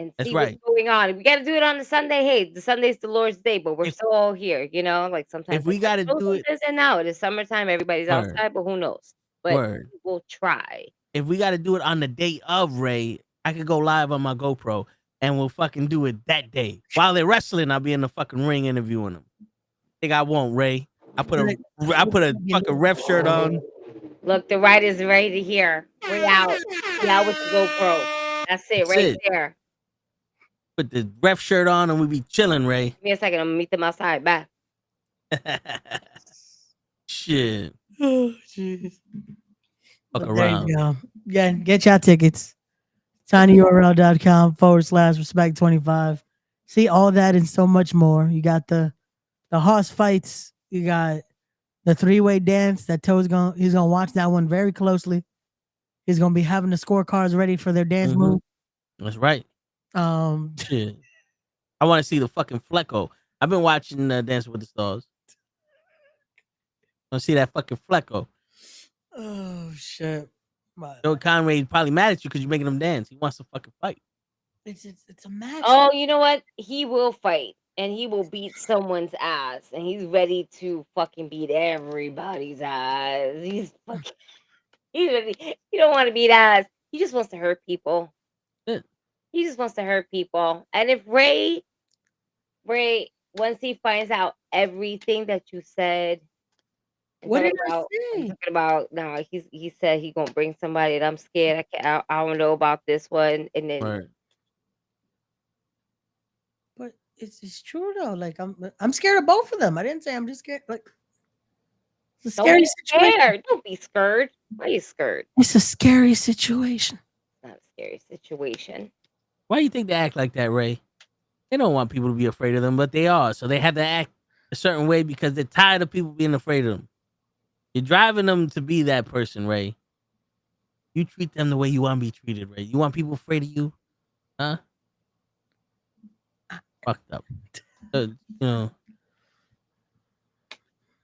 and see what's going on. If we gotta do it on a Sunday, hey, the Sunday's the Lord's Day, but we're still all here, like sometimes if we gotta do it. And now it is summertime, everybody's outside, but who knows? But we'll try. If we gotta do it on the day of, Ray, I could go live on my GoPro and we'll fucking do it that day. While they're wrestling, I'll be in the fucking ring interviewing them. Think I won't, Ray. I put a fucking ref shirt on. Look, the ride is ready here. We're out. We out with the GoPro. That's it, there. put the ref shirt on and we be chilling, Ray. Give me a second. I'm gonna meet them outside. Bye. Shit. Oh, jeez. Fuck But there around. you go. Yeah, get y'all tickets. tinyurl.com/respect25. See all that and so much more. You got the horse fights. You got the 3-way dance that he's gonna watch that one very closely. He's gonna be having the scorecards ready for their dance Mhm. move. That's right. Um, Shit. I want to see the fucking Flecko. I've been watching Dance with the Stars. I want to see that fucking Flecko. oh shit. But Joe Conway probably mad at you because you're making him dance. He wants to fucking fight. it's a match. Oh, you know what? He will fight and he will beat someone's ass, and he's ready to fucking beat everybody's ass. He's fucking. He's ready. He don't want to beat ass. He just wants to hurt people. Yeah. He just wants to hurt people. And if Ray, once he finds out everything that you said, and What talking did I about, I'm say? talking about now, he said he gonna bring somebody, and I'm scared. I don't know about this one, and then Right. But it's true though. Like I'm scared of both of them. I didn't say I'm just scared. Like it's a don't scary be situation. scared. Don't be scared. Why are you scared? It's a scary situation. It's not a scary situation. Why do you think they act like that, Ray? They don't want people to be afraid of them, but they are. So they have to act a certain way because they're tired of people being afraid of them. You're driving them to be that person, Ray. You treat them the way you want to be treated, Ray. You want people afraid of you? Huh? Fucked up. You know.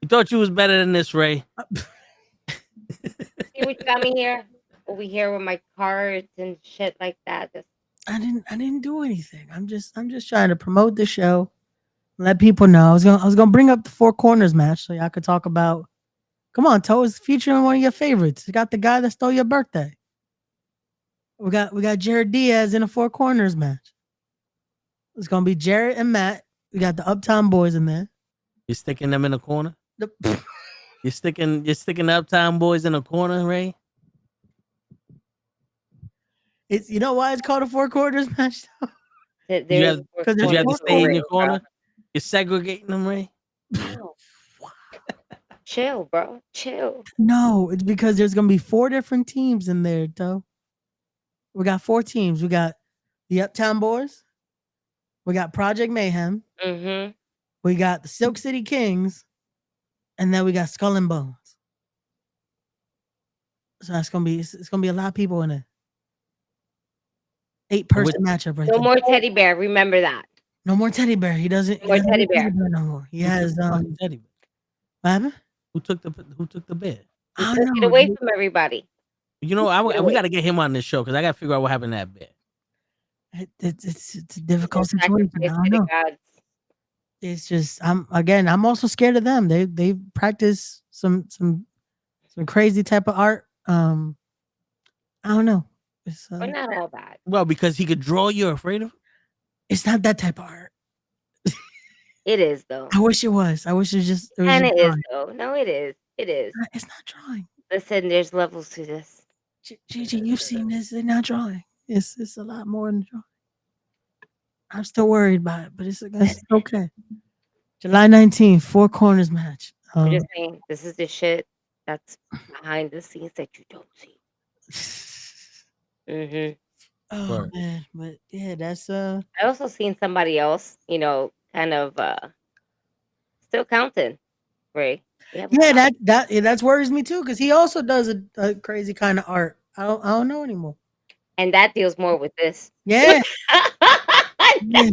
You thought you was better than this, Ray. See what you got me here? Over here with my cards and shit like that. Just I didn't do anything. I'm just trying to promote the show. Let people know. I was gonna bring up the Four Corners match so y'all could talk about. Come on, Toe is featuring one of your favorites. You got the guy that stole your birthday. We got Jared Diaz in a Four Corners match. It's gonna be Jared and Matt. We got the Uptown Boys in there. You're sticking them in a corner. The- You're sticking the Uptown Boys in a corner, Ray. It's you know why it's called a Four Corners match though? there's because Did you have to Corner stay in over your corner? You're segregating them, Ray. Chill, bro. Chill. No, it's because there's gonna be 4 different teams in there, though. We got 4 teams. We got the Uptown Boys. We got Project Mayhem. Mm-hmm. We got the Silk City Kings, and then we got Skull and Bones. So it's gonna be a lot of people in it. 8-person matchup right No there. more teddy bear. Remember that. No more teddy bear. He doesn't. No more doesn't teddy need bear. no more. He has Teddy bear. what happened? Who took the bed? He I took don't it know. away from everybody. You know, we got to get him on this show because I got to figure out what happened to that bed. It's a difficult Just situation. I sacrifice don't to the know. gods. It's just I'm also scared of them. They practice some crazy type of art. I don't know. It's We're not all bad. Well, because he could draw, you're afraid of him? it's not that type of art. It is though. I wish it was. I wish it was just And it is drawing. though. No, it is. It is. It's not drawing. Listen, there's levels to this. Gigi, you've seen this. They're not drawing. It's a lot more than drawing. I'm still worried about it, but it's okay. July 19th, Four Corners match. I'm just saying, this is the shit that's behind the scenes that you don't see. Mm-hmm. Oh Right. man, but yeah, that's I also seen somebody else, kind of still counting, Ray. yeah, that worries me too because he also does a crazy kind of art. I don't know anymore. And that deals more with this. Yeah. Yeah.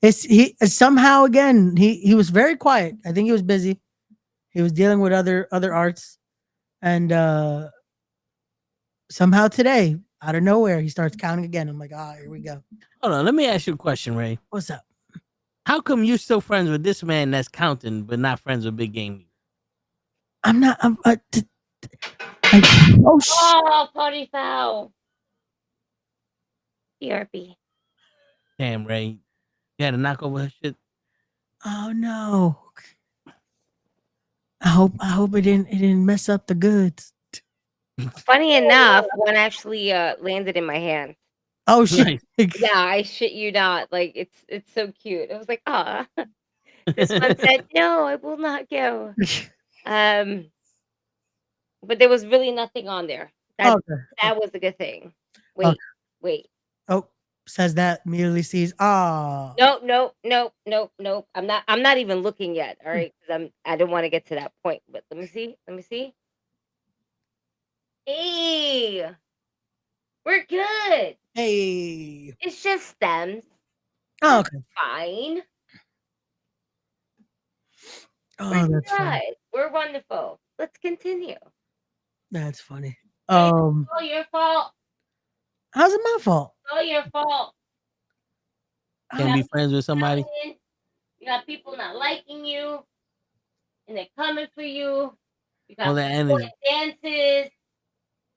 He somehow again he was very quiet. I think he was busy. He was dealing with other arts, and somehow today, out of nowhere, he starts counting again. I'm like, here we go. Hold on, let me ask you a question, Ray. What's up? How come you're still friends with this man that's counting, but not friends with Big Game? I'm not. oh shit! Oh, party foul. BRB. Damn, Ray. You had to knock over her shit. Oh no! I hope it didn't mess up the goods. Funny enough, one actually landed in my hand. Oh shit. Nice. Yeah, I shit you not. Like it's so cute. I was like, ah. This one said, "No, I will not go." But there was really nothing on there. That Okay. that was a good thing. Okay. Wait. Oh, says that immediately sees. Ah. Nope. I'm not even looking yet. All right, because I don't want to get to that point. But let me see. Hey, we're good. Hey. It's just stems. Oh, okay. Fine. Oh, that's funny. Good. We're wonderful. Let's continue. That's funny. It's all your fault. How's it my fault? It's all your fault. Can't be friends with somebody. You got people not liking you, and they're coming for you. You got All that people energy. at dances.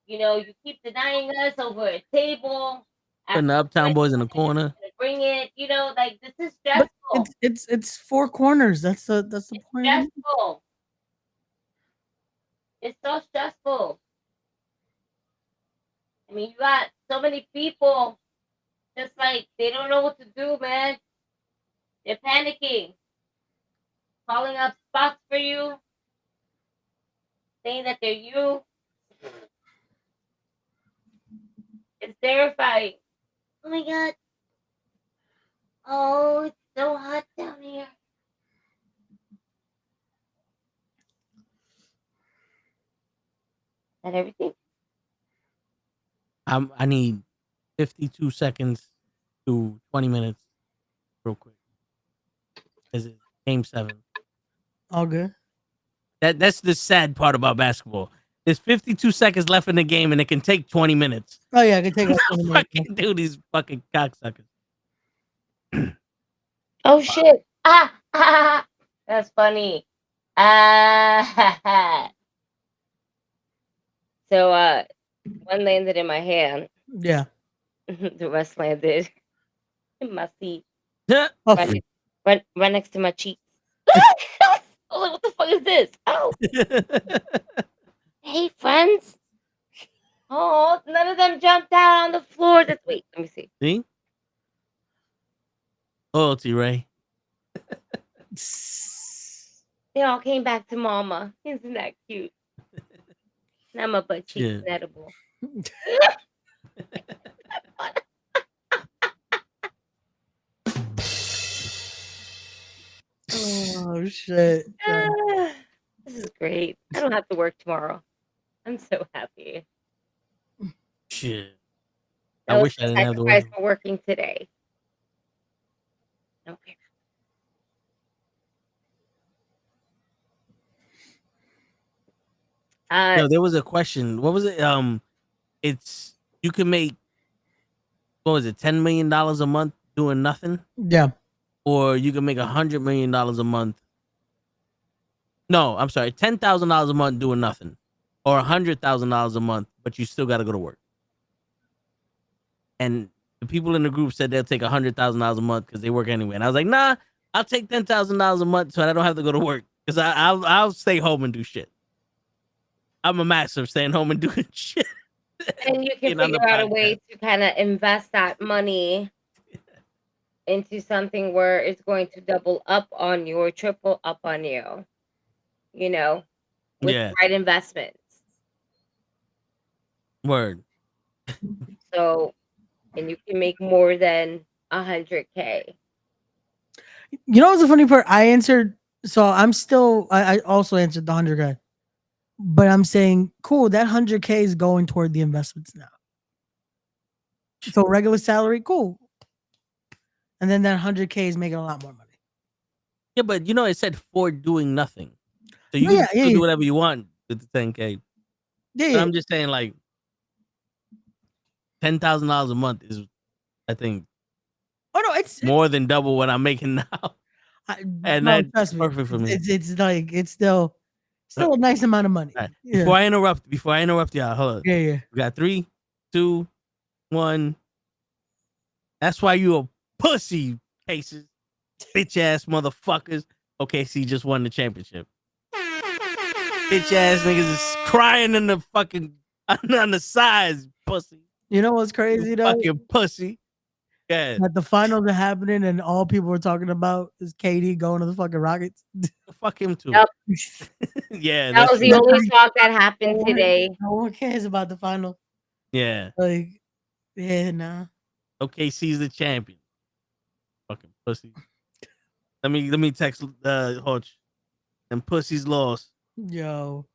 You know, you keep denying us over a table. Putting the Uptown Boys in the corner. Bring it. You know, like this is But stressful. it's four corners. That's the point. Stressful. It's so stressful. I mean, you got so many people just like they don't know what to do, man. They're panicking, calling up spots for you, saying that they're you. It's terrifying. Oh my god. Oh, it's so hot down here. And everything. I need 52 seconds to 20 minutes, real quick. Is it game 7? All good. That's the sad part about basketball. There's 52 seconds left in the game, and it can take 20 minutes. Oh yeah, I can take it. Fucking do these fucking cocksuckers. Oh shit. That's funny. So one landed in my hand. Yeah. The rest landed in my seat. Oh, Right next to my cheeks. Oh, what the fuck is this? Oh. Hey, friends. Oh, none of them jumped out on the floor. Wait, let me see. See? Loyalty, Ray. They all came back to mama. Isn't that cute? Now my butt cheeks is edible. Oh shit. This is great. I don't have to work tomorrow. I'm so happy. Shit. I wish I didn't have to work. For working today. Okay. No, there was a question. What was it? It's you can make, what was it, $10 million a month doing nothing, Yeah. or you can make $100 million a month. No, I'm sorry, $10,000 a month doing nothing, or $100,000 a month, but you still got to go to work. And the people in the group said they'll take $100,000 a month because they work anyway. And I was like, nah, I'll take $10,000 a month so I don't have to go to work, because I'll stay home and do shit. I'm a master of staying home and doing shit. And you can figure out a way to kind of invest that money into something where it's going to double up on you or triple up on you, you know, with the right investments. Word. So, and you can make more than 100K. You know what's the funny part? I answered. So I also answered the 100K. But I'm saying, cool, that 100K is going toward the investments now. So regular salary, cool. And then that 100K is making a lot more money. Yeah, but it said for doing nothing. So you can do whatever you want with the 10K. Yeah, but I'm just saying, like, $10,000 a month is, I think, it's more than double what I'm making now. And that's perfect for me. It's still a nice amount of money. Right. Before I interrupt y'all, hold on. Yeah. We got 3, 2, 1. That's why you a pussy, cases, bitch ass motherfuckers. OKC just won the championship. Bitch ass niggas is crying in the fucking on the sides, pussy. You know what's crazy though? Fucking pussy. Yeah. That the finals are happening and all people are talking about is KD going to the fucking Rockets. Fuck him too. Yep. Yeah, That that's was the true. only talk that happened today. No one cares about the final. Yeah. Like, yeah, nah. OKC's the champion. Fucking pussy. Let me text Hodge. And pussies lost. Yo.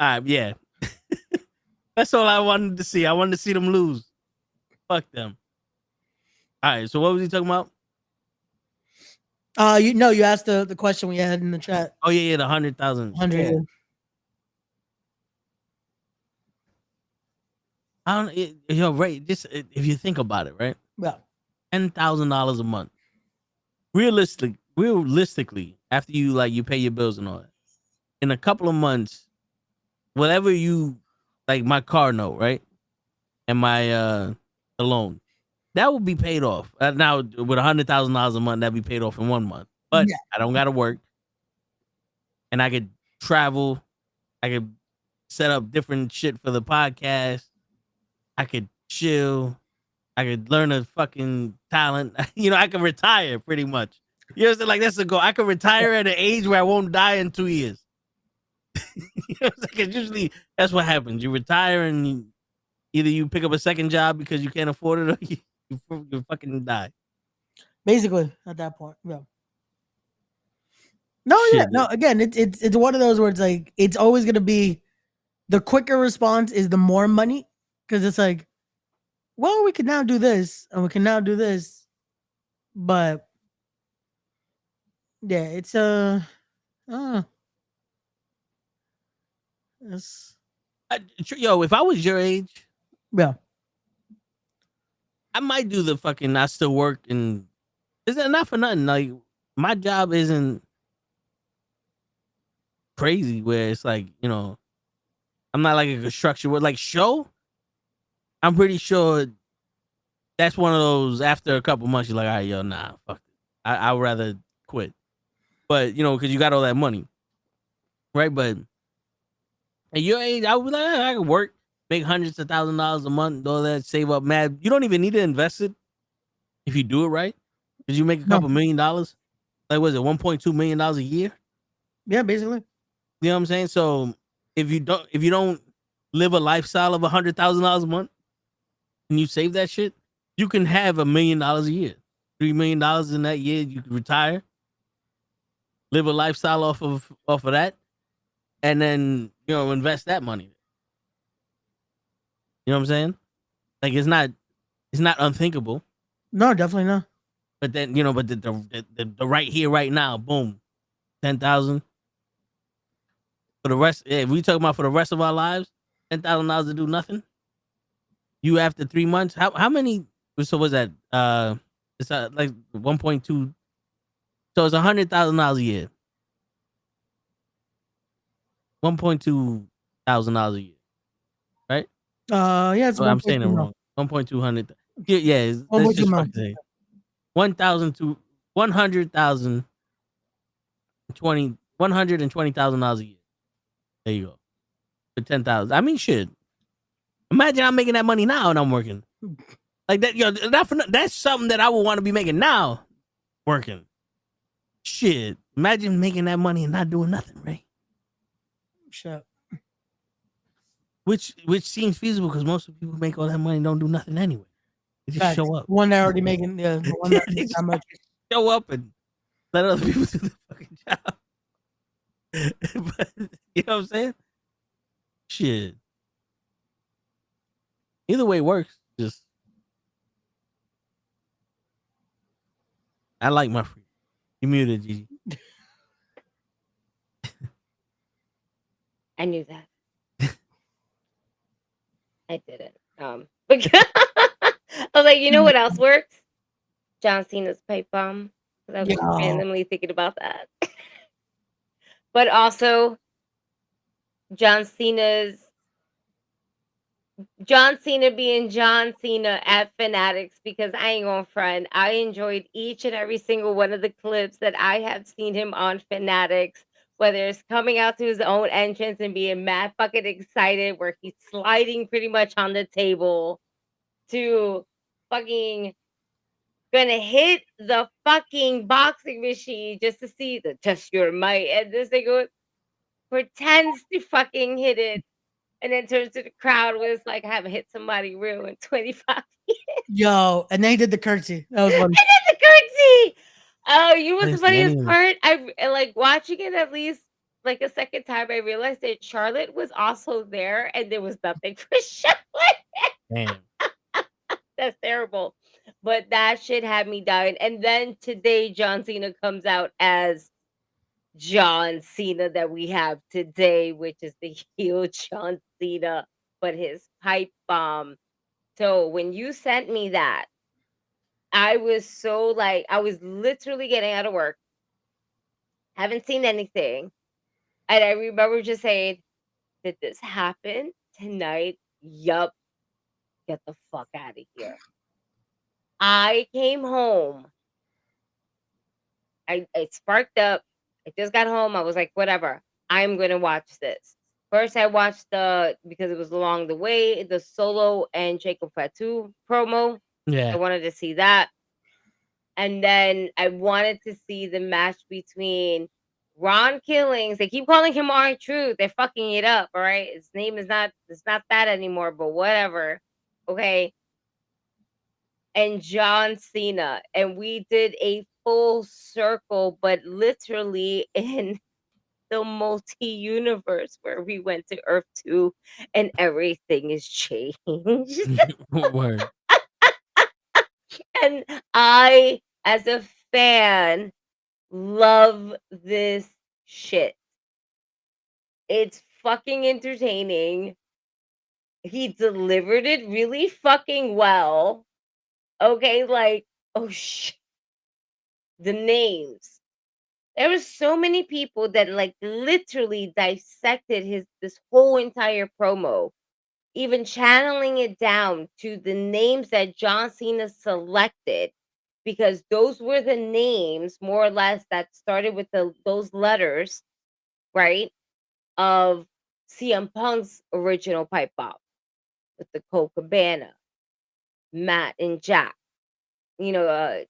Yeah. That's all I wanted to see. I wanted to see them lose. Fuck them. All right. So what was he talking about? You asked the question we had in the chat. Oh yeah, the 100,000. 100. Yeah. I don't. Right. Just if you think about it, right? Yeah. $10,000 a month. Realistically, after you pay your bills and all that, in a couple of months, whatever you like, my car note, right, and my the loan, that will be paid off. Now with $100,000 a month, that'd be paid off in 1 month. But Yeah. I don't gotta work, and I could travel. I could set up different shit for the podcast. I could chill. I could learn a fucking talent. I could retire pretty much. You know what I'm saying? Like that's the goal. I could retire at an age where I won't die in 2 years. You know what I'm saying? 'Cause usually that's what happens. You retire and either you pick up a second job because you can't afford it, or you fucking die. Basically, at that point. Yeah. No, Shit, yeah, no. Again, it's one of those where it's like it's always gonna be the quicker response is the more money because it's like, well, we can now do this and we can now do this, but yeah, it's it's If I was your age, yeah. I might do the fucking I still work and is that not for nothing? Like my job isn't crazy where it's like, I'm not like a construction work like show. I'm pretty sure that's one of those after a couple months, you're like, all right, yo, nah, fuck it. I would rather quit. But because you got all that money. Right? But at your age, I would be like, I could work, make hundreds of $1,000s a month, all that, save up mad. You don't even need to invest it if you do it right. Because you make a couple $1,000,000. Like, was it $1.2 million a year? Yeah, basically. You know what I'm saying? So if you don't live a lifestyle of $100,000 a month and you save that shit, you can have $1 million a year. $3 million in that year, you can retire, live a lifestyle off of that, and then invest that money. You know what I'm saying? Like it's not unthinkable. No, definitely not. But then but the right here, right now, boom, 10,000 for the rest. Yeah, we talking about for the rest of our lives, $10,000 to do nothing. You after 3 months, how many? So was that? It's like 1.2. So it's $100,000 a year. $1.2 thousand a year, right? Yeah, it's I'm saying it 1.2 wrong. 1.200. Yeah. Let's 1.2 just mil. fucking say 1,000 to 100,000. $120,000 a year. There you go. For 10,000. I mean, shit. Imagine I'm making that money now and I'm working like that. That's something that I would want to be making now. Working. Shit. Imagine making that money and not doing nothing, right? Shit. Which seems feasible because most of the people who make all that money don't do nothing anyway. They just show up. One that already making the one that makes that much. Show up and let other people do the fucking job. But, you know what I'm saying? Shit. Either way works. Just I like my free. You muted, Gigi. I knew that. I didn't. But I was like, you know what else works? John Cena's pipe bomb. 'Cause I was just randomly thinking about that. But also John Cena being John Cena at Fanatics, because I ain't gonna front. I enjoyed each and every single one of the clips that I have seen him on Fanatics whether it's coming out to his own entrance and being mad fucking excited, where he's sliding pretty much on the table, to fucking gonna hit the fucking boxing machine just to see the test your might, and this thing pretends to fucking hit it, and then turns to the crowd was like, I haven't hit somebody real in 25 years. Yo, and they did the curtsy. That was I funny. did the curtsy. Oh, you I was the didn't see any funniest of it. part. I like watching it at least like a second time. I realized that Charlotte was also there, and there was nothing for Charlotte. Damn. That's terrible. But that shit had me dying. And then today, John Cena comes out as John Cena that we have today, which is the heel John Cena, but his pipe bomb. So when you sent me that, I was so like, I was literally getting out of work, haven't seen anything. And I remember just saying, did this happen tonight? Yup. Get the fuck out of here. I came home. I sparked up. I just got home. I was like, whatever. I'm gonna watch this. First, I watched because it was along the way, the Solo and Jacob Fatu promo. I Yeah. wanted to see that. And then I wanted to see the match between Ron Killings. They keep calling him R-Truth. They're fucking it up, all right? His name is not, it's not that anymore, but whatever. Okay. And John Cena. And we did a full circle, but literally in the multi-universe where we went to Earth 2 and everything is changed. Word. And I, as a fan, love this shit. It's fucking entertaining. He delivered it really fucking well. Okay, like, oh shit. The names. There were so many people that like literally dissected this whole entire promo, even channeling it down to the names that John Cena selected, because those were the names more or less that started with those letters, right? Of CM Punk's original pipe bomb with the Cole Cabana, Matt and Jack. You know,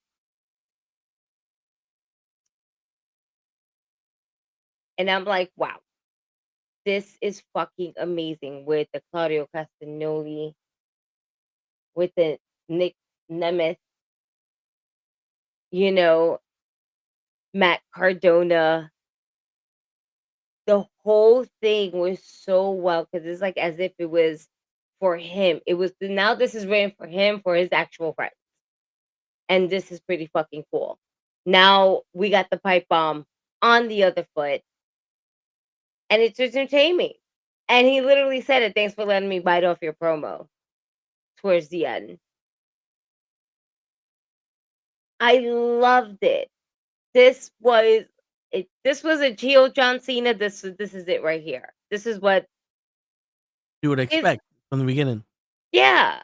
and I'm like, wow, this is fucking amazing with the Claudio Castagnoli, with the Nick Nemeth, you know, Matt Cardona. The whole thing was so well because it's like as if it was for him. It was now this is written for him for his actual friends. And this is pretty fucking cool. Now we got the pipe bomb on the other foot, and it's just entertaining. And he literally said it. Thanks for letting me bite off your promo towards the end. I loved it. This was it. This was a Geo John Cena. This is it right here. This is what You would is expect from the beginning. yeah.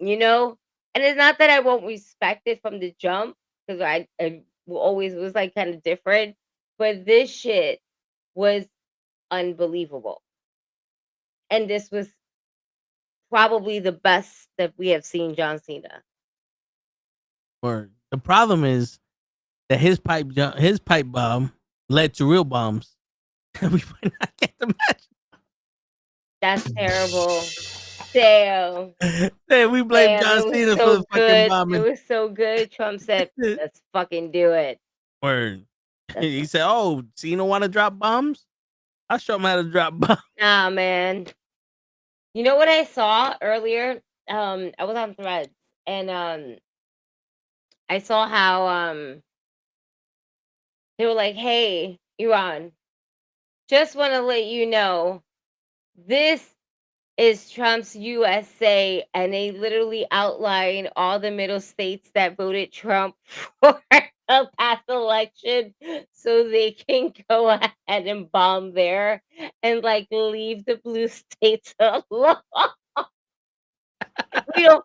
You know, and it's not that I won't respect it from the jump because I will always was like kind of different, but this shit was unbelievable. And this was probably the best that we have seen John Cena. Word. The problem is that his pipe bomb led to real bombs. We might not get the match. That's terrible. Damn. Hey, we blame Damn, John it was Cena for so the fucking good. It bombing. was so good. Trump said, let's fucking do it. Word. That's He said, "Oh, Cena want to drop bombs? I'll show him how to drop bombs." Nah, man. You know what I saw earlier? I was on Threads and I saw how they were like, "Hey, Iran, just want to let you know this is Trump's USA," and they literally outline all the middle states that voted Trump for the past election so they can go ahead and bomb there and like leave the blue states alone. we don't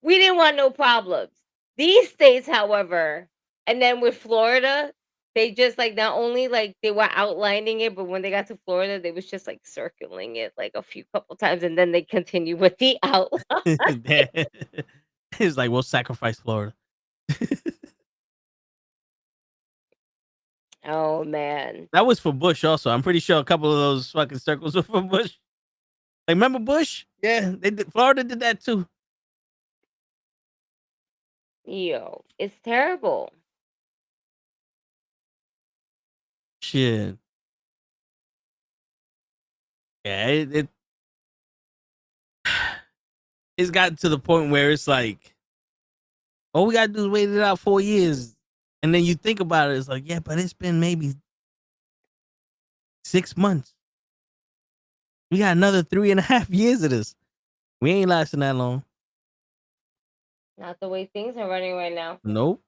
we didn't want no problems. These states, however, and then with Florida, They just like not only like they were outlining it, but when they got to Florida, they was just like circling it like a few couple times, and then they continue with the outline. It's like we'll sacrifice Florida. Oh man. That was for Bush also. I'm pretty sure a couple of those fucking circles were for Bush. Like, remember Bush? Yeah, they did. Florida did that too. Yo, it's terrible. Shit. Yeah, it's gotten to the point where it's like, all we gotta do is wait it out 4 years, and then you think about it, it's like, yeah, but it's been maybe 6 months. We got another 3.5 years of this. We ain't lasting that long. Not the way things are running right now. Nope.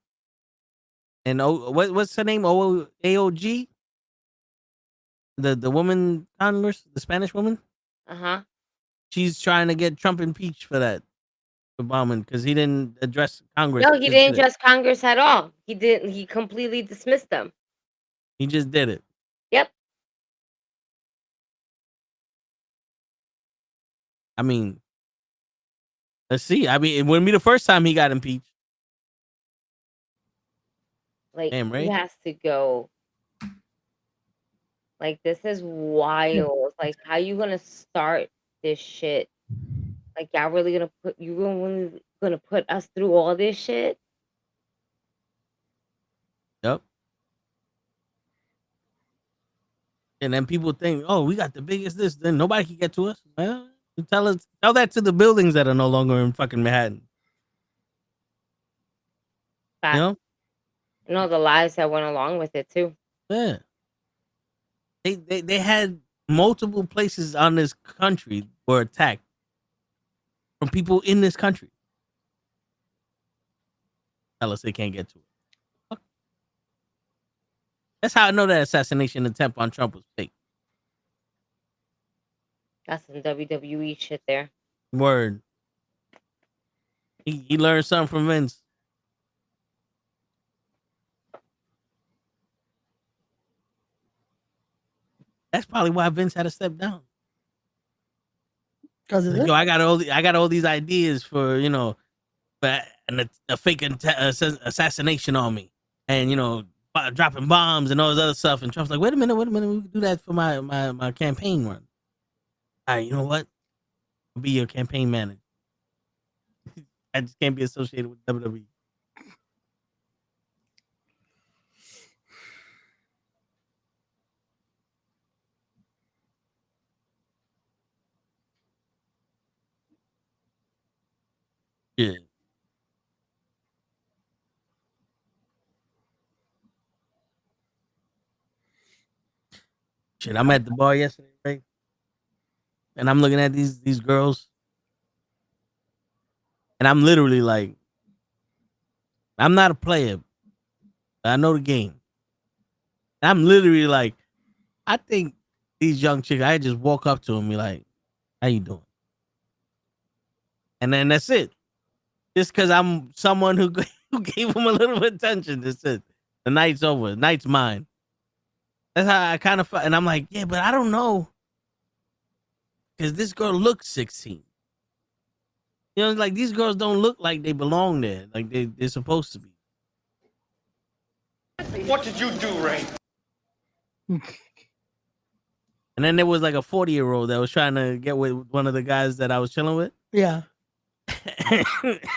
And what's her name? AOG? The woman Congress, the Spanish woman? Uh-huh. She's trying to get Trump impeached for that, for bombing, because he didn't address Congress. No, he didn't address Congress at all. He didn't. He completely dismissed them. He just did it. Yep. I mean, let's see. I mean, it wouldn't be the first time he got impeached. Like, Damn he right. has to go. Like, this is wild. Like, how you gonna start this shit? Like, y'all really gonna put us through all this shit? Yep. And then people think, oh, we got the biggest this, then nobody can get to us. Well, tell that to the buildings that are no longer in fucking Manhattan. Fact. You know? And all the lies that went along with it too. Yeah. They had multiple places on this country were attacked from people in this country. Tell us they can't get to it. Fuck. That's how I know that assassination attempt on Trump was fake. That's some WWE shit there. Word. He learned something from Vince. That's probably why Vince had to step down. Because of Like, this? yo, I got all these ideas for, for a fake assassination on me, and dropping bombs and all this other stuff. And Trump's like, wait a minute, we can do that for my campaign run. All right, you know what? I'll be your campaign manager. I just can't be associated with WWE. Yeah. Shit, I'm at the bar yesterday, right? And I'm looking at these girls, and I'm literally like, I'm not a player, but I know the game. And I'm literally like, I think these young chicks, I just walk up to them and be like, how you doing? And then that's it. Just because I'm someone who gave them a little attention, that's it. The night's over. The night's mine. That's how I kind of felt. And I'm like, yeah, but I don't know. Because this girl looks 16. Like, these girls don't look like they belong there. Like they're supposed to be. What did you do, Ray? And then there was like a 40-year-old that was trying to get with one of the guys that I was chilling with. Yeah.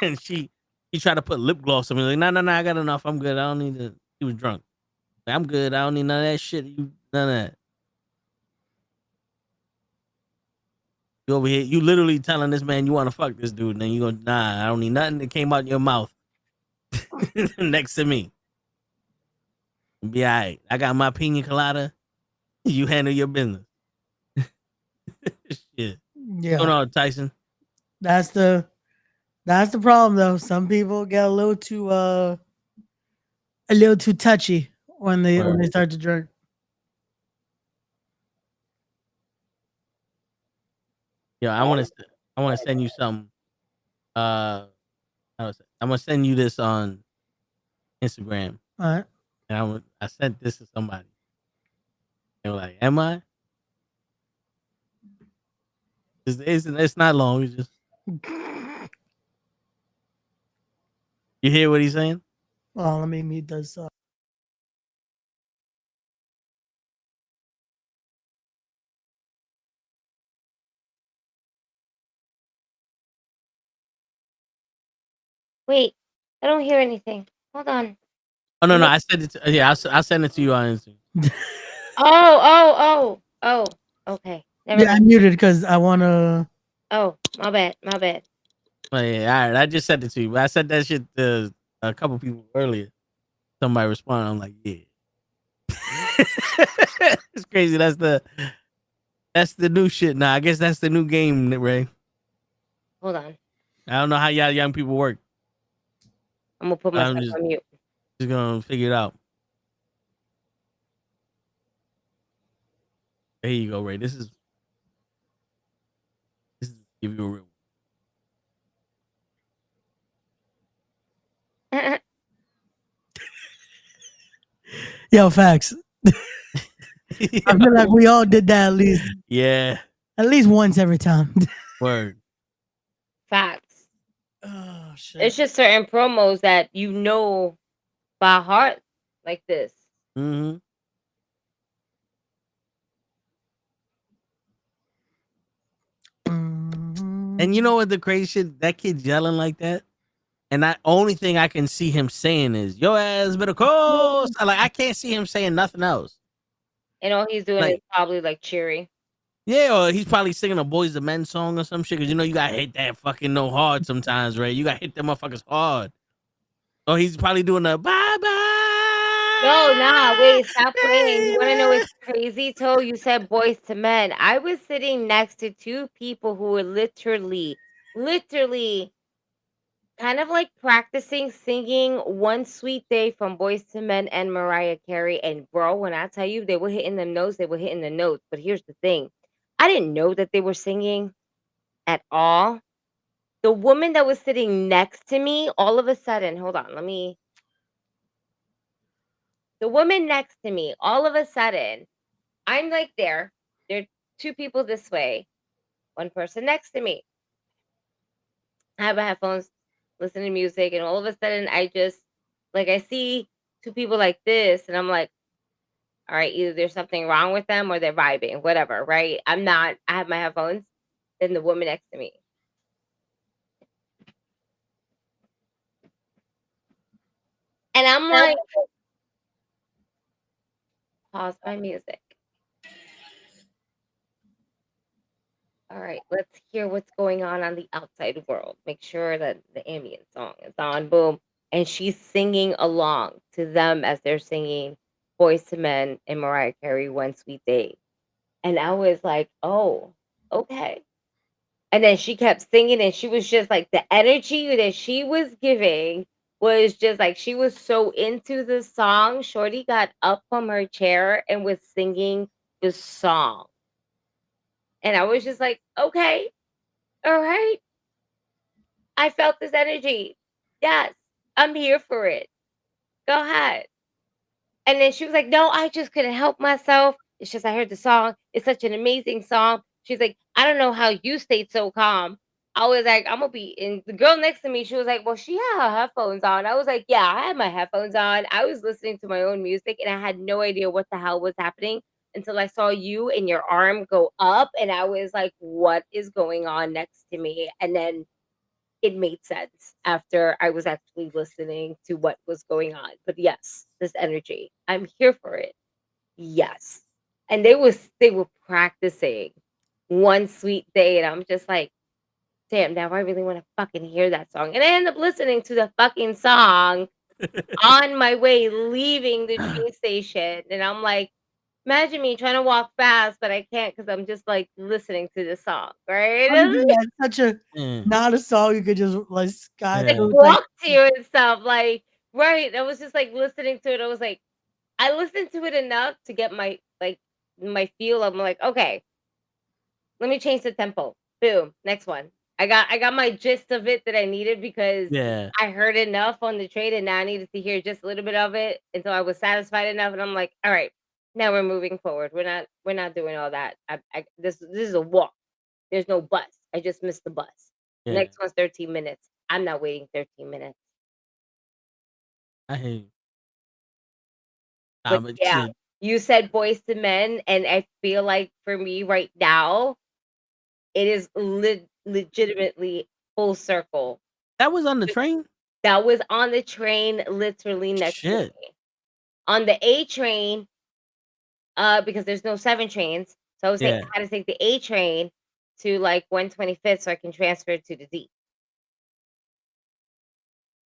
And she tried to put lip gloss on me. Like, no, I got enough. I'm good. I don't need to. He was drunk. Like, I'm good. I don't need none of that shit. None of that. You over here, you literally telling this man you want to fuck this dude, and then you go, nah, I don't need nothing that came out your mouth next to me. Be all right. I got my pina colada. You handle your business. Shit. Yeah. What's going on, Tyson? That's the problem though. Some people get a little too touchy when they start to drink. Yeah, I want to send you some. I'm gonna send you this on Instagram. All right. And I sent this to somebody. They were like, "Am I?" It's not long. It's just you hear what he's saying. Oh, let me mute this. Wait, I don't hear anything. Hold on. Oh no, I sent it. Yeah, I sent it to you on Instagram. Oh. Okay. Never Yeah, I mind. muted because I want to. Oh, my bad. My bad. Oh, yeah, all right. I just sent it to you, but I sent that shit to a couple people earlier. Somebody responded. I'm like, yeah. It's crazy. That's the new shit now. I guess that's the new game, Ray. Hold on. I don't know how y'all young people work. I'm gonna put I'm myself on mute. just gonna figure it out. There you go, Ray. This is give you a real. Yo, facts. I feel like we all did that Yeah, at least once every time. word. Facts. Oh shit. It's just certain promos that you know by heart like this. Mm-hmm. And you know what the crazy shit? That kid yelling like that. And the only thing I can see him saying is "Your ass better call." Like I can't see him saying nothing else. And all he's doing is Like probably like cheery. yeah, or he's probably singing a Boys to Men song or some shit. Cause you know you gotta hit that fucking no hard sometimes, right? You gotta hit them motherfuckers hard. Or he's probably doing a bye No, nah, bye. wait, stop playing. You wanna know what's crazy, Toe? You said Boys to Men. I was sitting next to two people who were literally kind of like practicing singing One Sweet Day from Boys to Men and Mariah Carey. And bro, when I tell you they were hitting them notes, they were hitting the notes. But here's the thing. I didn't know that they were singing at all. The woman that was sitting next to me, all of a sudden, hold on, the woman next to me, all of a sudden, I'm like there are two people this way, one person next to me. I have my headphones, listening to music, and all of a sudden I just like I see two people like this, and I'm like, all right, either there's something wrong with them or they're vibing, whatever, right? I have my headphones, then the woman next to me. And I'm like, pause my music. All right, let's hear what's going on the outside world. Make sure that the ambient song is on. Boom. And she's singing along to them as they're singing Boys to Men and Mariah Carey One Sweet Day. And I was like, oh, okay. And then she kept singing, and she was just like, the energy that she was giving was just like, she was so into the song. Shorty got up from her chair and was singing the song. And I was just like, okay, all right. I felt this energy. Yes, I'm here for it. Go ahead. And then she was like, no, I just couldn't help myself. It's just I heard the song. It's such an amazing song. She's like, I don't know how you stayed so calm. I was like, I'm gonna be and the girl next to me, she was like, well, she had her headphones on. I was like, yeah, I had my headphones on. I was listening to my own music and I had no idea what the hell was happening until I saw you and your arm go up. And I was like, what is going on next to me? And then it made sense after I was actually listening to what was going on. But yes, this energy, I'm here for it. Yes. And they were practicing One Sweet Day, and I'm just like, damn, now I really want to fucking hear that song. And I end up listening to the fucking song on my way leaving the train station. And I'm like, imagine me trying to walk fast, but I can't because I'm just like listening to the song, right? Honestly, yeah, it's such a Mm. not a song you could just like sky Yeah. through. Like, Walk to you and stuff. Like, right. I was just like listening to it. I was like, I listened to it enough to get my feel. I'm like, okay, let me change the tempo. Boom. Next one. I got my gist of it that I needed because Yeah. I heard enough on the train, and now I needed to hear just a little bit of it until I was satisfied enough. And I'm like, all right, now we're moving forward. We're not doing all that. This is a walk. There's no bus. I just missed the bus. Yeah. Next one's 13 minutes. I'm not waiting 13 minutes. I hear you. But But yeah, shit, you said Boys to Men, and I feel like for me right now, it is legitimately full circle. that was on the train? That was on the train literally next to Shit. me. On the A train, because there's no 7 trains, so I was saying Yeah. I had to take the A train to, like, 125th so I can transfer to the D.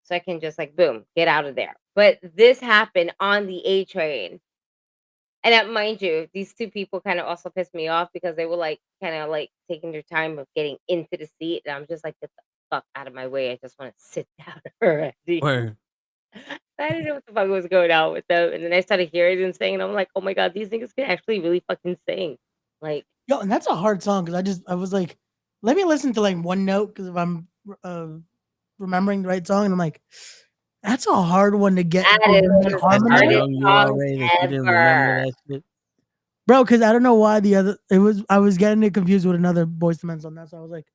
So I can just, like, boom, get out of there. But this happened on the A train. And, mind you, these 2 people kinda also pissed me off because they were, like, kinda, like, taking their time of getting into the seat, and I'm just like, "Get the fuck out of my way, I just wanna sit down already." Word. I didn't know what the fuck was going on with them, and then I started hearing them sing, and I'm like, "Oh my god, these niggas can actually really fucking sing." Like, Yo, and that's a hard song because I was like, let me listen to like one note because if I'm remembering the right song, and I'm like, that's a hard one to get that to is really one of the That's how harmonize, hardest young you are, songs Ray, that you didn't remember ever. that shit. bro. Because I don't know why I was getting it confused with another Boyz II Men song. That's why I was like,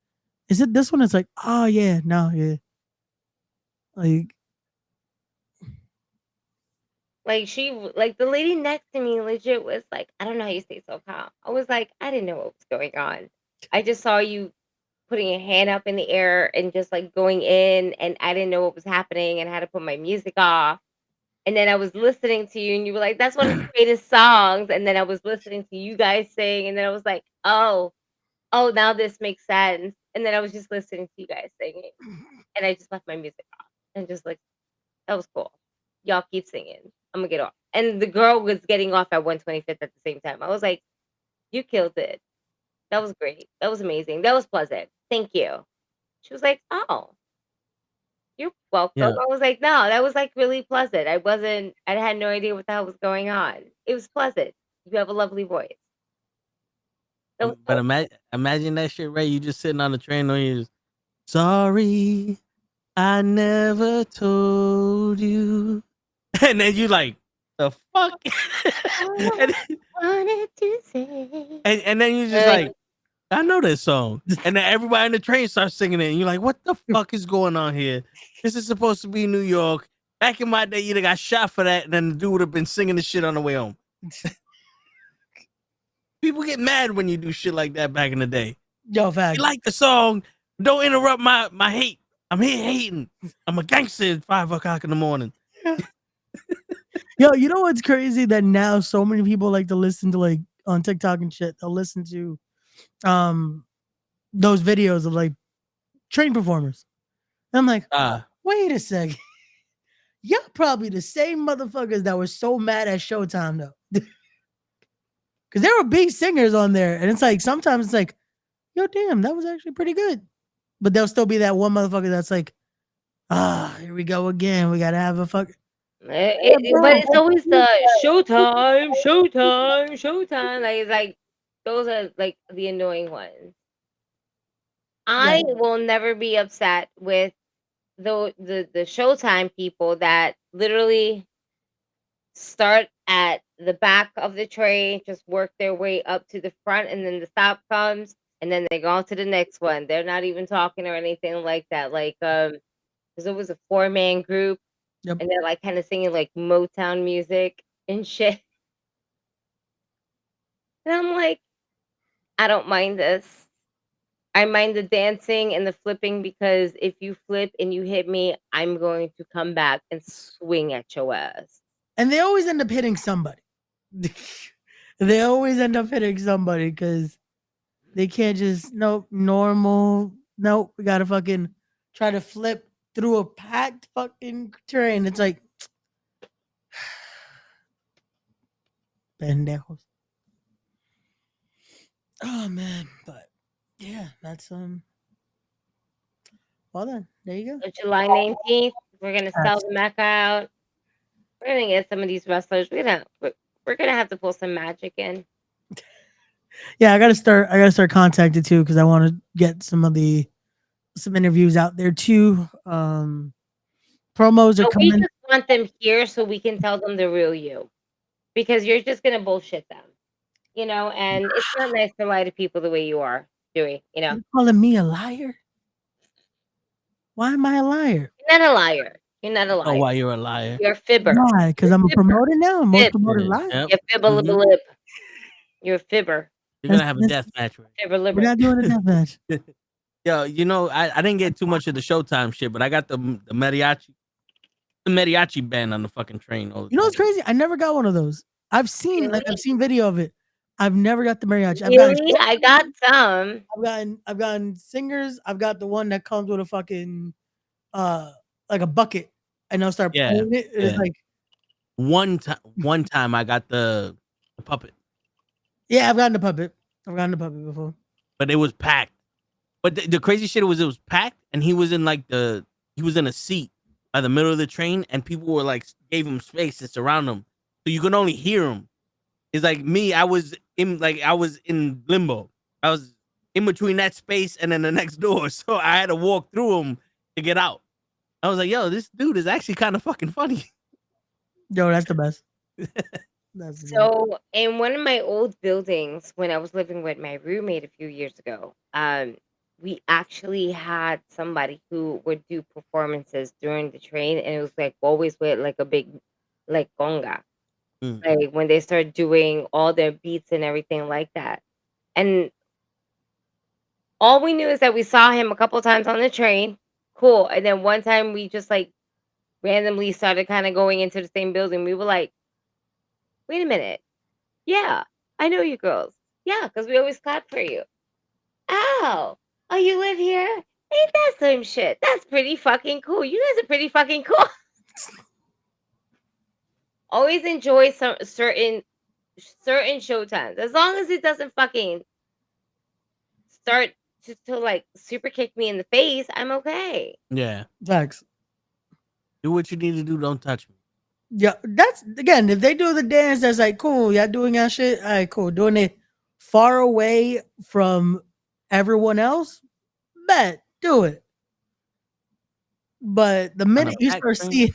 is it this one? It's like, oh yeah, no, yeah, like Like, like, the lady next to me legit was like, "I don't know how you stay so calm." I was like, "I didn't know what was going on. I just saw you putting your hand up in the air and just, like, going in, and I didn't know what was happening and had to put my music off." And then I was listening to you, and you were like, "That's one of the greatest songs." And then I was listening to you guys sing, and then I was like, "Oh, oh, now this makes sense." And then I was just listening to you guys singing, and I just left my music off and just like, "That was cool. Y'all keep singing. Imma get off." And the girl was getting off at 125th at the same time. I was like, "You killed it. That was great. That was amazing. That was pleasant. Thank you." She was like, "Oh, you're welcome." Yeah. I was like, "No, that was, like, really pleasant. I had no idea what the hell was going on. It was pleasant. You have a lovely voice." That was But cool. imagine that shit, Ray. You just sitting on the train on you. Sorry, I never told you. And then you like, the fuck? All and, I wanted to say. and then you just Uh, like, I know this song. And then everybody in the train starts singing it. And you're like, what the fuck is going on here? This is supposed to be New York. Back in my day, you'd have got shot for that. And then the dude would have been singing the shit on the way home. People get mad when you do shit like that back in the day. yo, You facts. like the song. Don't interrupt my hate. I'm here hating. I'm a gangster at 5 o'clock in the morning. Yo, you know what's crazy that now so many people like to listen to like on TikTok and shit. They'll listen to um those videos of like train performers. And I'm like, wait a second. Y'all probably the same motherfuckers that were so mad at Showtime though. Cause there were big singers on there. And it's like sometimes it's like, yo, damn, that was actually pretty good. But there'll still be that one motherfucker that's like, here we go again. We gotta have a fuck. but it's always the showtime, showtime, showtime. Like, it's like those are like the annoying ones. Yeah. I will never be upset with the Showtime people that literally start at the back of the train, just work their way up to the front, and then the stop comes, and then they go on to the next one. They're not even talking or anything like that. Like, because it was a 4-man group, Yep. and they're like kind of singing like Motown music and shit. And I'm like, I don't mind this. I mind the dancing and the flipping because if you flip and you hit me, I'm going to come back and swing at your ass. And they always end up hitting somebody. They always end up hitting somebody because they can't just normal. Nope, we gotta fucking try to flip through a packed fucking train. It's like pendejos. Oh man, but yeah, that's well then, there you go. So July 19th, we're gonna sell the Mecca out. We're gonna get some of these wrestlers. We're gonna have to pull some magic in. Yeah, I gotta start contacting too because I want to get some of the some interviews out there too. Promos are But we coming. just want them here so we can tell them the real you, because you're just gonna bullshit them, and it's not nice to lie to people the way you are doing. You're calling me a liar? Why am I a liar? You're not a liar. You're not a Oh, liar. why you're a liar? You're a fibber. Why? Because I'm a promoter now. Most Fib. promoters Yeah, lie. yep. You're fibber Mhm. lip. You're a fibber. You're gonna have a death match. Right? Fibber We're liver. not doing a death match. Yo, I didn't get too much of the Showtime shit, but I got the mariachi band on the fucking train. All the You know time. what's crazy? I never got one of those. I've seen video of it. I've never got the mariachi. Really? I got some. I've gotten singers. I've got the one that comes with a fucking like a bucket, and they'll start playing it. It's like one time I got the puppet. Yeah, I've gotten the puppet. I've gotten the puppet before. But it was packed. But the crazy shit was it was packed, and he was in a seat by the middle of the train, and people were like gave him space to surround him, so you can only hear him. It's like me. I was in limbo. I was in between that space and then the next door, so I had to walk through them to get out. I was like, yo, this dude is actually kind of fucking funny. Yo, that's the best. So in one of my old buildings, when I was living with my roommate a few years ago, we actually had somebody who would do performances during the train, and it was like always with like a big like conga. Like when they start doing all their beats and everything like that. And all we knew is that we saw him a couple times on the train. Cool. And then one time we just like randomly started kind of going into the same building. We were like, wait a minute. Yeah, I know you girls. Yeah, because we always clap for you. Oh, you live here? Ain't that some shit? That's pretty fucking cool. You guys are pretty fucking cool. Always enjoy some certain showtimes. As long as it doesn't fucking start to like super kick me in the face, I'm okay. Yeah. Facts. Do what you need to do. Don't touch me. Yeah, that's again. If they do the dance, that's like cool. Y'all doing that shit. All right, cool. Doing it far away from everyone else, bet do it. But the minute you start seeing,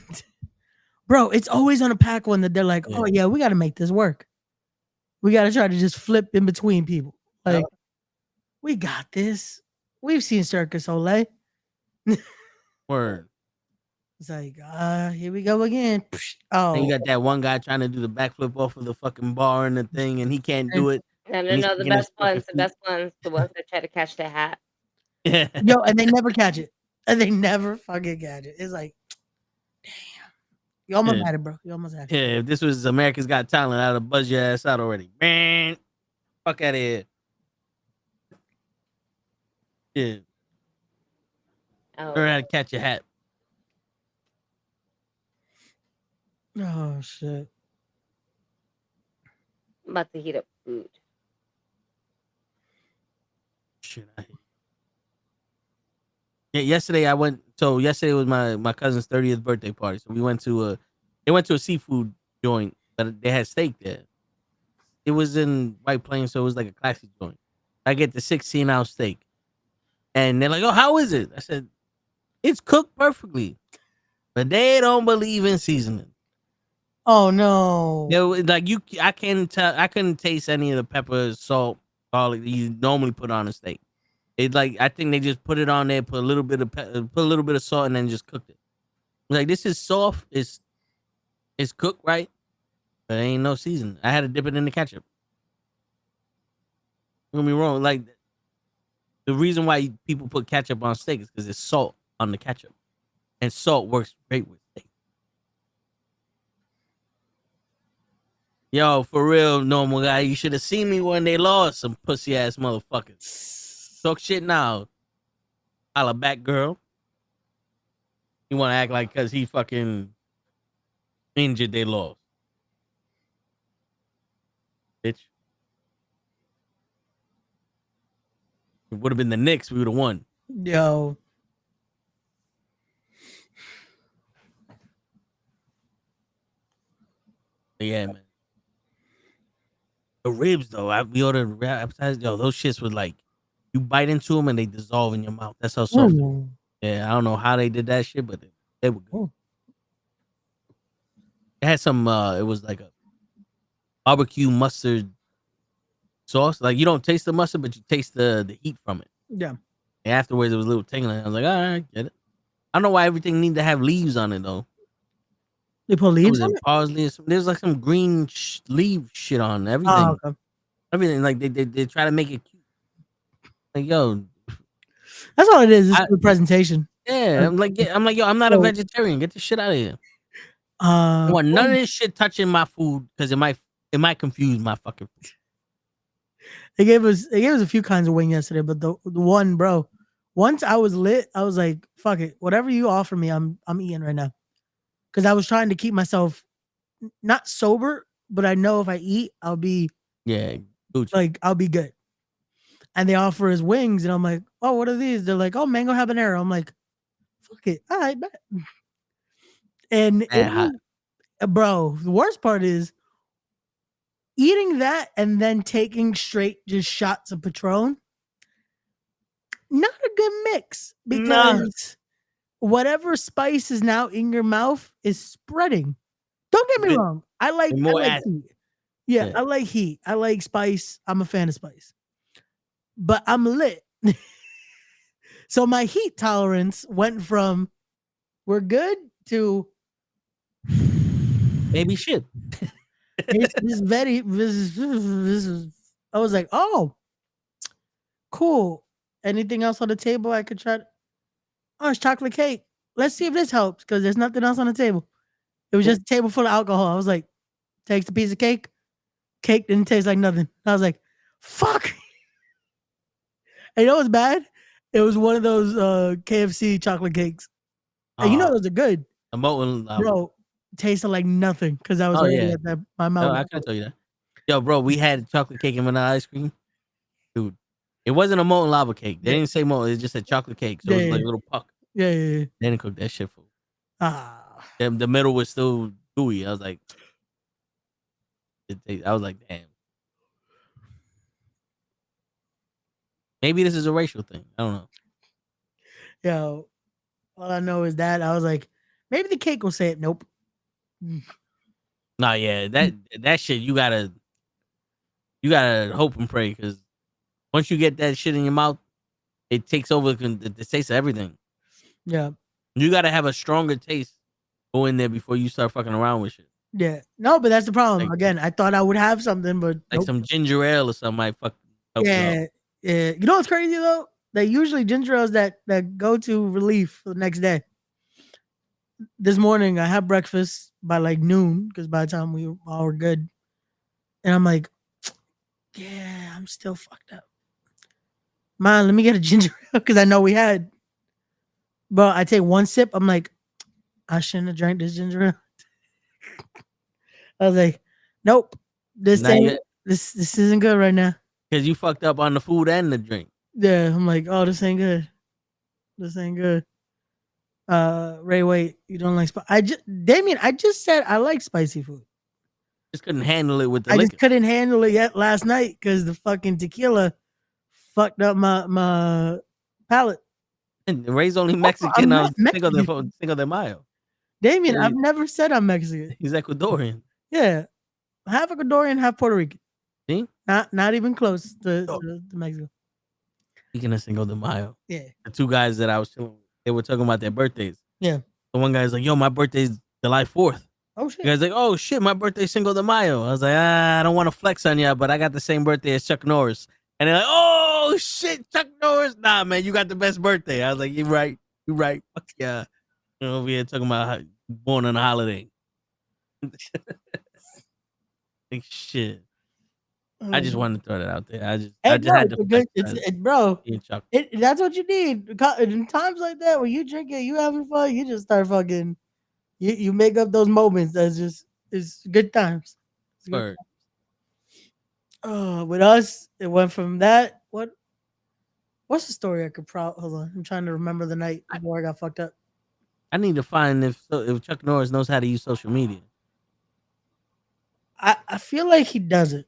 bro, it's always on a pack one that they're like, oh yeah, we got to make this work. We got to try to just flip in between people. Like, we got this. We've seen Circus Olay. Word. It's like, here we go again. Oh, and you got that one guy trying to do the backflip off of the fucking bar and the thing, and he can't do it. No, and he's the sticking his best ones, fucking the ones that try to catch the hat. Yeah. Yo, and they never catch it. And they never fucking catch it. It's like, damn. You almost had it, bro. You almost had it. Yeah, if this was America's Got Talent, I'd have buzzed your ass out already. Man, fuck out of here. Yeah. Learn how to catch a hat. Oh shit. I'm about to heat up food. Shit, I hate. Yeah, yesterday I went. So yesterday was my cousin's 30th birthday party. So we went to a seafood joint, but they had steak there. It was in White Plains, so it was like a classy joint. I get the 16-ounce steak, and they're like, "Oh, how is it?" I said, "It's cooked perfectly," but they don't believe in seasoning. Oh no! Like I couldn't taste any of the pepper, salt, garlic that you normally put on a steak. I think they just put it on there, put a little bit of salt, and then just cooked it. Like, this is soft, it's cooked right, but ain't no season. I had to dip it in the ketchup. Don't get me wrong, like the reason why people put ketchup on steak is because it's salt on the ketchup, and salt works great with steak. Yo, for real, normal guy, you should have seen me when they lost, some pussy ass motherfuckers. Talk shit now. Holla back, girl. You want to act like because he fucking injured, they lost. Bitch. It would have been the Knicks, we would have won. Yo. Yeah, man. The ribs, though, we ordered appetizers. Yo, those shits was like You bite into them and they dissolve in your mouth. That's how soft. Ooh. Yeah, I don't know how they did that shit, but they were good. Ooh. It had some. It was like a barbecue mustard sauce. Like you don't taste the mustard, but you taste the heat from it. Yeah. And afterwards, it was a little tingling. I was like, all right, get it. I don't know why everything need to have leaves on it though. They put What leaves was on it? it? Parsley. There's like some green leaf shit on Oh, everything. okay. Everything. Like they try to make it cute. Like yo, That's all it is. It's I, good presentation. yeah. I'm like, yo, I'm not a So, vegetarian. Get this shit out of here. I want none of this shit touching my food because it might confuse my fucking food. They gave us a few kinds of wing yesterday, but the one, bro, once I was lit, I was like, fuck it. Whatever you offer me, I'm eating right now. Cause I was trying to keep myself not sober, but I know if I eat, I'll be Yeah, Gucci. like, I'll be good. And they offer us wings, and I'm like, oh, what are these? They're like, oh, mango habanero. I'm like, fuck it. All right, bet. And it Hot. bro, the worst part is eating that and then taking straight just shots of Patron. Not a good mix because whatever spice is now in your mouth is spreading. Don't get me wrong. I like heat. Yeah, I like heat. I like spice. I'm a fan of spice. But I'm lit. So my heat tolerance went from we're good to Maybe shit. I was like, oh, cool. Anything else on the table I could try? Oh, it's chocolate cake. Let's see if this helps because there's nothing else on the table. It was just a table full of alcohol. I was like, takes a piece of cake. Cake didn't taste like nothing. I was like, fuck. And you know what's bad? It was one of those KFC chocolate cakes. And you know those are good. A molten lava. Bro, tasted like nothing because I was already at that my mouth. I can tell you that. Yo, bro, we had chocolate cake and vanilla ice cream. Dude, it wasn't a molten lava cake. They didn't say molten. It just said chocolate cake. So it was like a little puck. Yeah. They didn't cook that shit for. Ah. The middle was still gooey. I was like, damn. Maybe this is a racial thing. I don't know. Yo, all I know is that I was like, maybe the cake will say it. Nope. Nah, yeah, that shit you gotta hope and pray because once you get that shit in your mouth, it takes over the taste of everything. Yeah. You gotta have a stronger taste go in there before you start fucking around with shit. Yeah. No, but that's the problem. Like, again, I thought I would have something, but like some ginger ale or something might fuck help you out. Yeah. You know what's crazy though? That usually ginger ales that go to relief for the next day. This morning I had breakfast by like noon because by the time we all were good, and I'm like, yeah, I'm still fucked up. Man, let me get a ginger ale because I know we had. But I take one sip, I'm like, I shouldn't have drank this ginger ale. I was like, nope, this isn't good right now. Because you fucked up on the food and the drink. Yeah, I'm like, oh, this ain't good. This ain't good. Ray, wait, you don't like spicy? Damien, I just said I like spicy food. Just couldn't handle it with the I liquor. just couldn't handle it yet last night because the fucking tequila fucked up my palate. And Ray's only Mexican on Cinco de Mayo. Damien, I've never said I'm Mexican. He's Ecuadorian. Yeah, half Ecuadorian, half Puerto Rican. See? Not even close to Mexico. Speaking of Cinco de Mayo, yeah, the two guys that I was chilling with, they were talking about their birthdays. Yeah. The one guy's like, yo, my birthday's July 4th. Oh, shit. The guy's like, oh, shit, my birthday's Cinco de Mayo. I was like, I don't want to flex on you, but I got the same birthday as Chuck Norris. And they're like, oh, shit, Chuck Norris. Nah, man, you got the best birthday. I was like, you're right. Fuck yeah. You know, over here talking about how born on a holiday. Like, shit. I just wanted to throw that out there. I just had to. Bro, that's what you need. In times like that, when you drink it, you having fun, you just start fucking. You make up those moments. That's just it's good times. It's good times. With us, it went from that. What's the story I could hold on? I'm trying to remember the night before I got fucked up. I need to find if Chuck Norris knows how to use social media. I feel like he doesn't.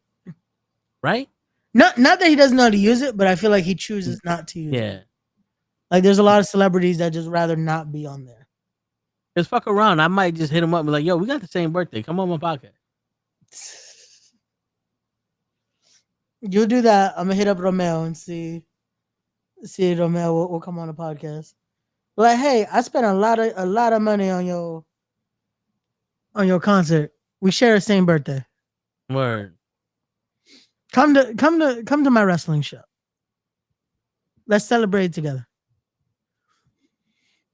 Right? Not that he doesn't know how to use it, but I feel like he chooses not to use it. Yeah. Like there's a lot of celebrities that just rather not be on there. Just fuck around. I might just hit him up and be like, yo, we got the same birthday. Come on my podcast. You'll do that. I'm gonna hit up Romeo and see if Romeo will come on the podcast. Like, hey, I spent a lot of money on your concert. We share the same birthday. Word. Come to my wrestling show. Let's celebrate together.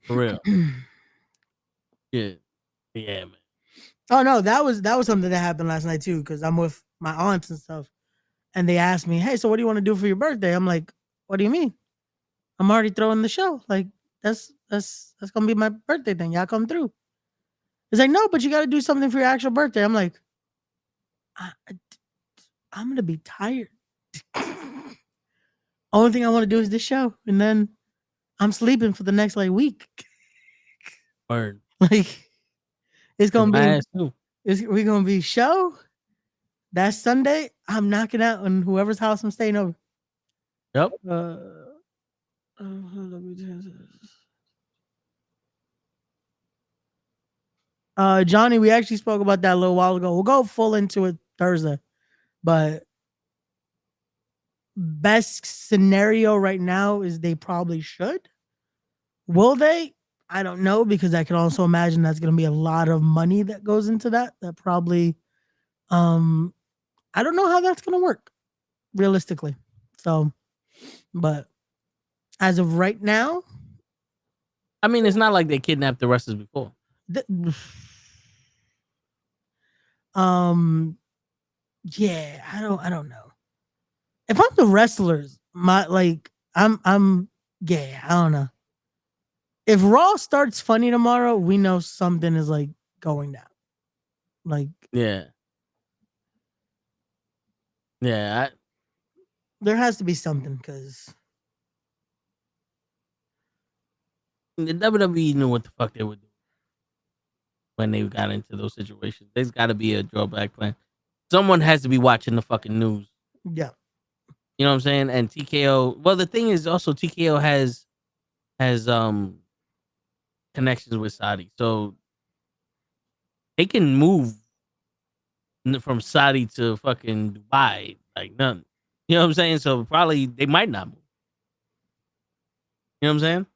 For real. Yeah. Yeah, man. Oh no, that was something that happened last night too. Because I'm with my aunts and stuff, and they asked me, "Hey, so what do you want to do for your birthday?" I'm like, "What do you mean? I'm already throwing the show. Like that's gonna be my birthday thing. Y'all come through." It's like, no, but you got to do something for your actual birthday. I'm like, I'm gonna be tired. Only thing I want to do is this show, and then I'm sleeping for the next like week. Word. Like it's gonna My be, ass too. we're gonna be show. That Sunday, I'm knocking out on whoever's house I'm staying over. Yep. Johnny, we actually spoke about that a little while ago. We'll go full into it Thursday, but best scenario right now is they probably should. Will they? I don't know, because I can also imagine that's going to be a lot of money that goes into that. That probably, I don't know how that's going to work realistically. So, but as of right now, I mean, it's not like they kidnapped the wrestlers before. th- um, yeah, I don't know. If I'm the wrestlers, yeah, I don't know. If Raw starts funny tomorrow, we know something is like going down. Like, Yeah. Yeah. there has to be something, because The WWE knew what the fuck they would do when they got into those situations. There's got to be a drawback plan. Someone has to be watching the fucking news. yeah. You know what I'm saying? And TKO. Well, the thing is also TKO has connections with Saudi, so they can move from Saudi to fucking Dubai like nothing. You know what I'm saying? So probably they might not move. You know what I'm saying?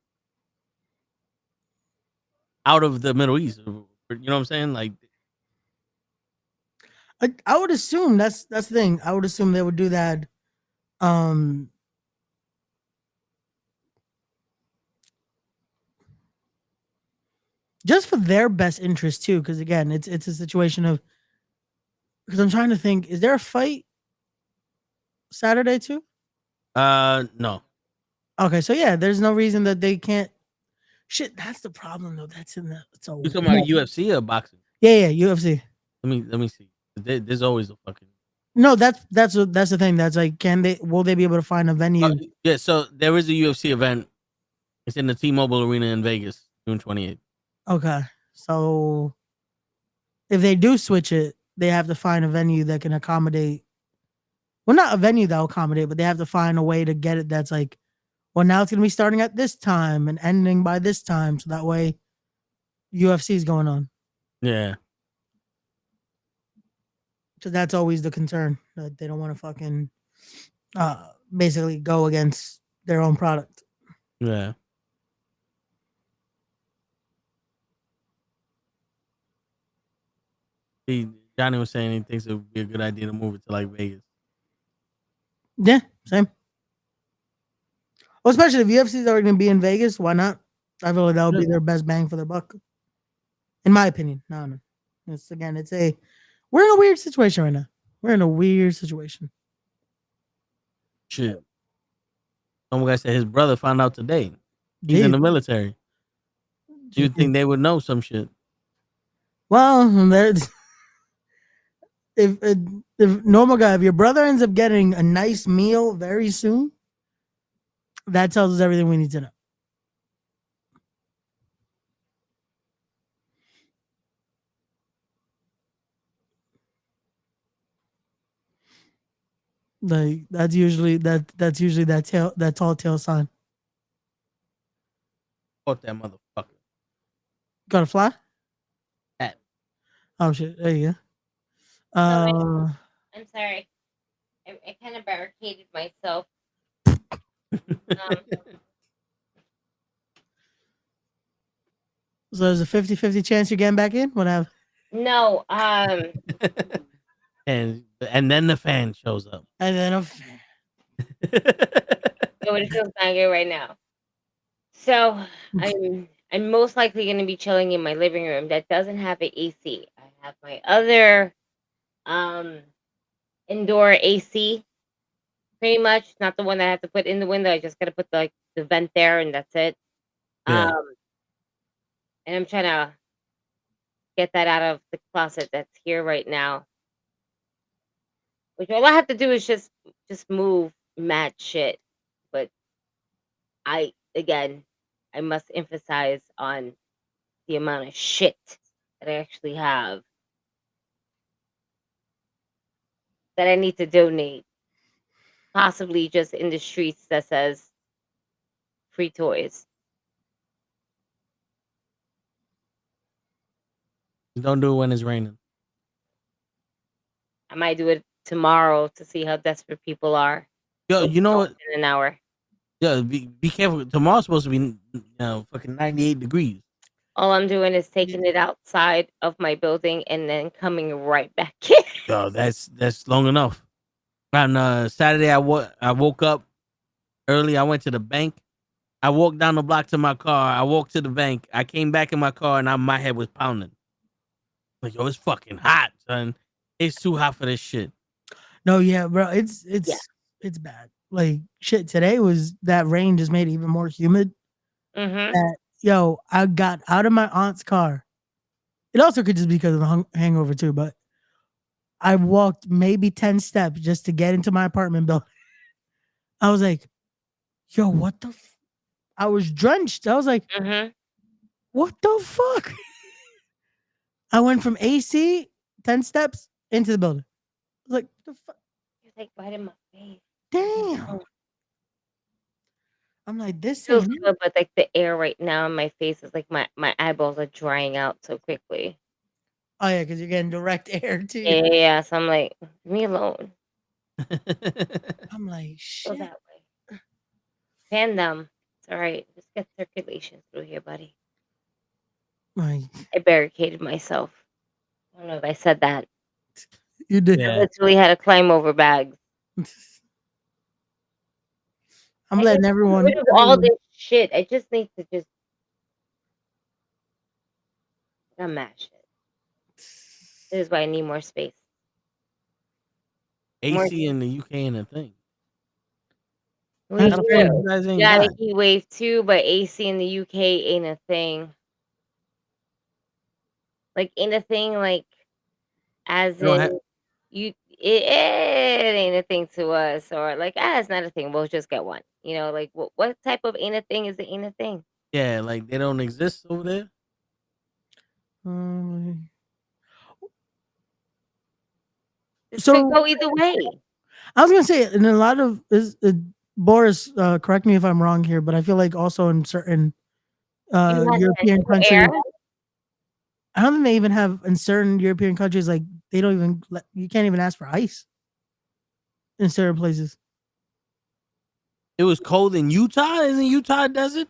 Out of the Middle East. You know what I'm saying? Like, I would assume that's the thing. I would assume they would do that. Um, just for their best interest too, because again, it's a situation of, because I'm trying to think, is there a fight Saturday too? no. Okay, so yeah, there's no reason that they can't. Shit, that's the problem though. That's in the. It's a You talking about UFC or boxing? yeah, UFC. Let me see. There's always a fucking. No, that's the thing. That's like, will they be able to find a venue? Yeah, so there is a UFC event. It's in the T-Mobile Arena in Vegas, June 28th. Okay, so if they do switch it, they have to find a venue that can accommodate. Well, not a venue that will accommodate, but they have to find a way to get it that's like, well, now it's going to be starting at this time and ending by this time. So that way UFC is going on. Yeah. Because that's always the concern, that they don't want to fucking basically go against their own product. Yeah. Johnny was saying he thinks it would be a good idea to move it to like Vegas. Yeah, same. Well, especially if UFC is already going to be in Vegas, why not? I feel like that would be their best bang for their buck. In my opinion. No. We're in a weird situation right now. We're in a weird situation. Shit. Some guy said his brother found out today. He's in the military. You'd think they would know some shit. Well, that's if normal guy, if your brother ends up getting a nice meal very soon, that tells us everything we need to know. Like that's usually that tall tale sign. Caught that motherfucker. Got to fly? Hat. Oh shit! There you go. No, I'm sorry. I kind of barricaded myself. So there's a 50-50 chance you're getting back in. What happened? No, and then the fan shows up. And then it feels not good right now. So I'm most likely going to be chilling in my living room that doesn't have an AC. I have my other indoor AC, pretty much not the one that I have to put in the window. I just got to put the vent there, and that's it. Yeah. And I'm trying to get that out of the closet that's here right now. Which all I have to do is just move mad shit. But I must emphasize on the amount of shit that I actually have that I need to donate. Possibly just in the streets that says free toys. Don't do it when it's raining. I might do it tomorrow to see how desperate people are. Yo, you know what? In an hour. Yo, be careful. Tomorrow's supposed to be, fucking 98 degrees. All I'm doing is taking it outside of my building and then coming right back in. Yo, that's long enough. On Saturday, I woke up early. I went to the bank. I walked down the block to my car. I walked to the bank. I came back in my car, and my head was pounding. Like, yo, it's fucking hot, son. It's too hot for this shit. No, yeah, bro. It's bad. Like shit. Today was that rain just made it even more humid. Yo, I got out of my aunt's car. It also could just be because of the hangover too, but I walked maybe 10 steps just to get into my apartment building. I was like, yo, what the I was drenched. I was like, what the fuck? I went from AC 10 steps into the building. I was like, what the fuck? You're like right in my face. Damn. I'm like, this feels ain't good, but like the air right now in my face is like my eyeballs are drying out so quickly. Oh yeah, because you're getting direct air too. Yeah. So I'm like, leave me alone. I'm like, Go shit. that way. Fan them. It's all right. Just get circulation through here, buddy. Like, I barricaded myself. I don't know if I said that. you did. I literally had to climb over bags. I'm letting everyone. Rid of all this shit. I just need to just. I'm mad shit. This is why I need more space. AC in the UK ain't a thing. We How the fuck you guys ain't got got a heat wave too, but AC in the UK ain't a thing. Like ain't a thing. Like as in it ain't a thing to us, or like it's not a thing. We'll just get one. You know, like what type of ain't a thing is the ain't a thing? Yeah, like they don't exist over there. So could go either way. I was gonna say, in a lot of Boris, correct me if I'm wrong here, but I feel like also in certain European countries, I don't think they even have in certain European countries, like they don't even you can't even ask for ice in certain places. It was cold in Utah. Isn't Utah a desert?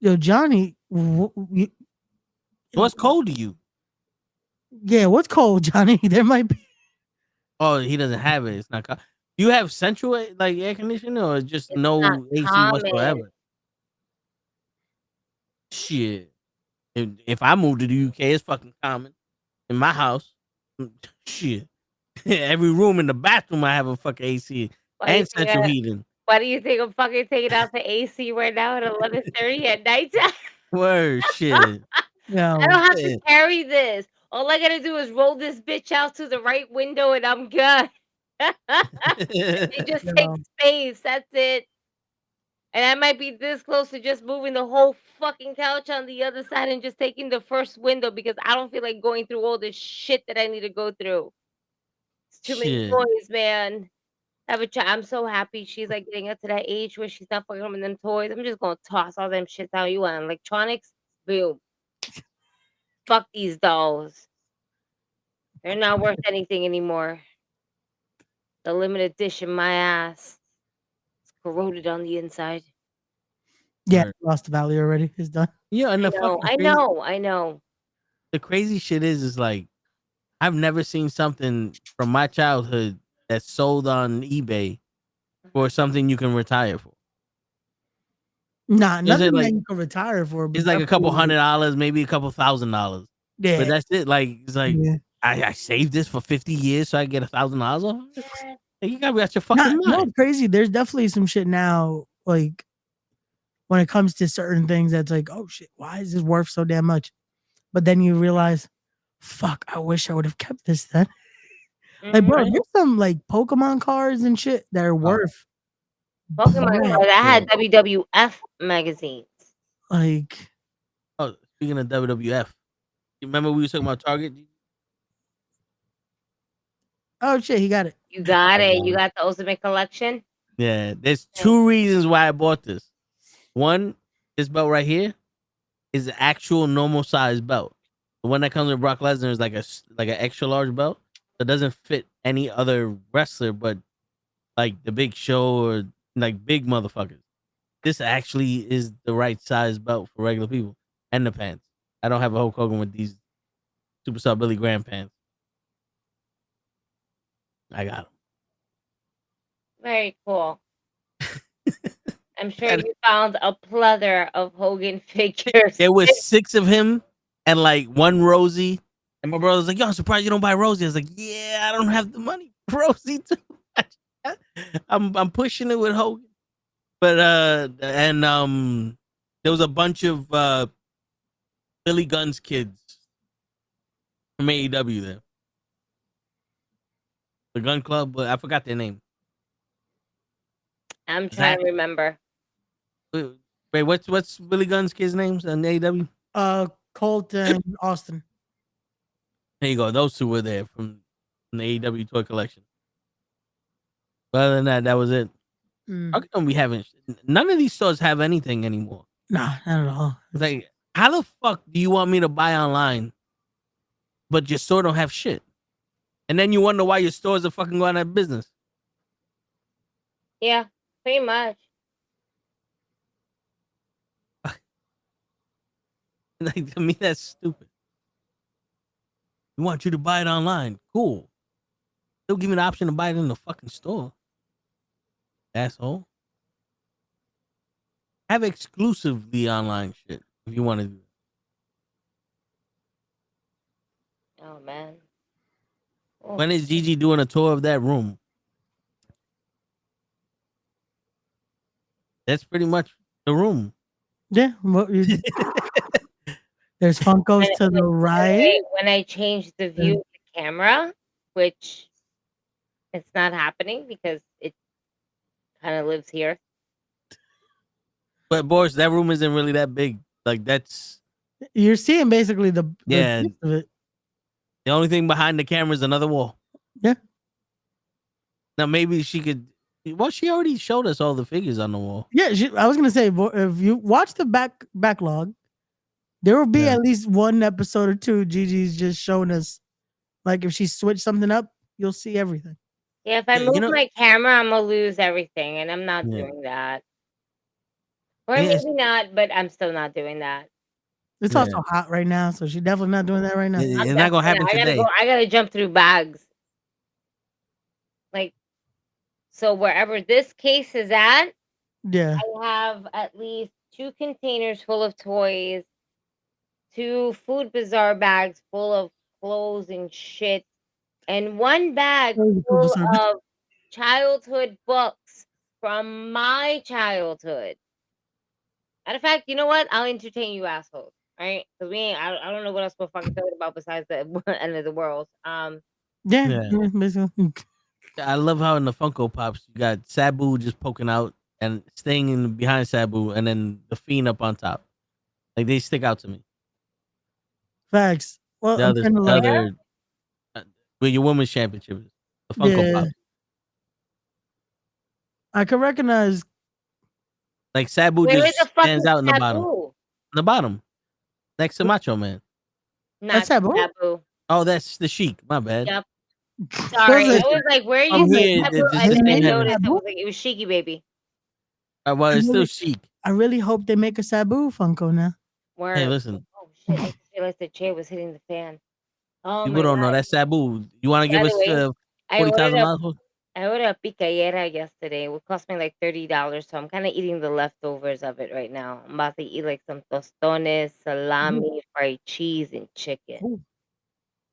Yo, Johnny, what's cold to you? Yeah, what's cold, Johnny? There might be. Oh, he doesn't have it. It's not cold. Do you have central like air conditioning or just no AC whatsoever? Shit. If I move to the UK, it's fucking common. In my house, shit. Every room in the bathroom, I have a fucking AC and central heating. Why do you think I'm fucking taking out the AC right now at 11:30 at nighttime? Word shit. No, I don't have to carry this. All I gotta do is roll this bitch out to the right window and I'm good. It just takes space. That's it. And I might be this close to just moving the whole fucking couch on the other side and just taking the first window because I don't feel like going through all this shit that I need to go through. It's too many toys, man. I'm so happy she's like getting up to that age where she's not fucking with them toys. I'm just gonna toss all them shits out. You want electronics? Boom. Fuck these dolls. They're not worth anything anymore. The limited edition, my ass. It's corroded on the inside. Yeah, Right. lost the value already. It's done. Yeah, and I know. the crazy shit is like I've never seen something from my childhood that's sold on eBay for something you can retire for. Nah, Is it nothing that like you can retire for. But it's like a couple definitely, $100, maybe a couple $1,000. yeah, But that's it. Like it's like yeah. I saved this for 50 years so I get $1,000 off of it. Yeah. Like, you gotta be out your fucking No, mind. it's crazy. There's definitely some shit now, like when it comes to certain things that's like, oh shit, why is this worth so damn much? But then you realize, fuck, I wish I would have kept this then. Like, bro, Mhm. there's some like Pokemon cards and shit that are worth Pokemon bread. cards. I had Yeah. WWF magazines. Like, Oh, speaking of WWF, you remember we were talking about Target? oh shit, he got it. You got I it. got You it. got the Ultimate Collection. Yeah, there's Nice. 2 reasons why I bought this. One, this belt right here is the actual normal size belt. The one that comes with Brock Lesnar is like an extra large belt. That doesn't fit any other wrestler, but like the Big Show or like big motherfuckers. This actually is the right size belt for regular people, and the pants. I don't have a Hulk Hogan with these Superstar Billy Graham pants. I got them. Very cool. I'm sure And you found a plethora of Hogan figures. there was 6 of him and like 1 Rosie. And my brother's like, "Yo, I'm surprised you don't buy Rosie." I was like, "Yeah, I don't have the money for Rosie too much." I'm pushing it with Hogan. But and there was a bunch of Billy Gunn's kids from AEW there. The Gun Club, but I forgot their name. I'm trying Zach. to remember. Wait, what's Billy Gunn's kids' names on AEW? Colt and Austin. There you go. Those 2 were there from the AEW toy collection. But other than that, that was it. How come we haven't? None of these stores have anything anymore. Nah, not at all. It's like, how the fuck do you want me to buy online, but your store don't have shit? And then you wonder why your stores are fucking going out of business. Yeah, pretty much. Like, to me, that's stupid. We want you to buy it online. Cool. They'll give me the option to buy it in the fucking store. Asshole. Have exclusively online shit if you want to do it. Oh man. Oh. When is Gigi doing a tour of that room? That's pretty much the room. Yeah, there's Funkos to the right. When I change the view of the camera, which it's not happening because it kind of lives here. But Boris, that room isn't really that big. Like that's You're seeing basically the Yeah. gist of it. the only thing behind the camera is another wall. Yeah. Now maybe she could. Well, she already showed us all the figures on the wall. Yeah, I was gonna say, if you watch the backlog, there will be Yeah. at least 1 episode or 2. Gigi's just showing us, like, if she switched something up, you'll see everything. Yeah, if I Yeah, move my camera, I'm gonna lose everything, and I'm not Yeah. doing that. Or Yes. maybe not, but I'm still not doing that. It's Yeah. also hot right now, so she's definitely not doing that right now. It's not gonna happen today. I gotta jump through bags. Like, so wherever this case is at, Yeah. I have at least 2 containers full of toys, 2 Food Bazaar bags full of clothes and shit, and 1 bag full of childhood books from my childhood. Matter of fact, you know what? I'll entertain you assholes. Right? Because I don't know what else we're fucking talking about besides the end of the world. Yeah. Basically. I love how in the Funko Pops you got Sabu just poking out and staying in behind Sabu, and then the Fiend up on top. Like they stick out to me. Facts. Well, The I'm other, kinda the like, other, where your women's championship is the Funko yeah. Pop. I could recognize. Like Sabu Where is just the stands fucking out in the bottom. Sabu? The bottom. Next to Macho Man. Not Sabu? Sabu. Oh, that's the Sheik. My bad. Yep. Those Sorry. are- I was like, where are From you seeing here, Sabu? it's And the then I same heaven. noticed I Sabu? was like, it was Shiki Baby. Well, it's still really- Sheik. I really hope they make a Sabu Funko now. Where? Hey, listen. Oh shit! I just realized the chair was hitting the fan. Oh People my don't know god! that's Sabu. You want to give By the us way, I ordered $40,000 a for? I ordered a picayera yesterday. It would cost me like $30, so I'm kind of eating the leftovers of it right now. I'm about to eat like some tostones, salami, fried cheese, and chicken. Ooh.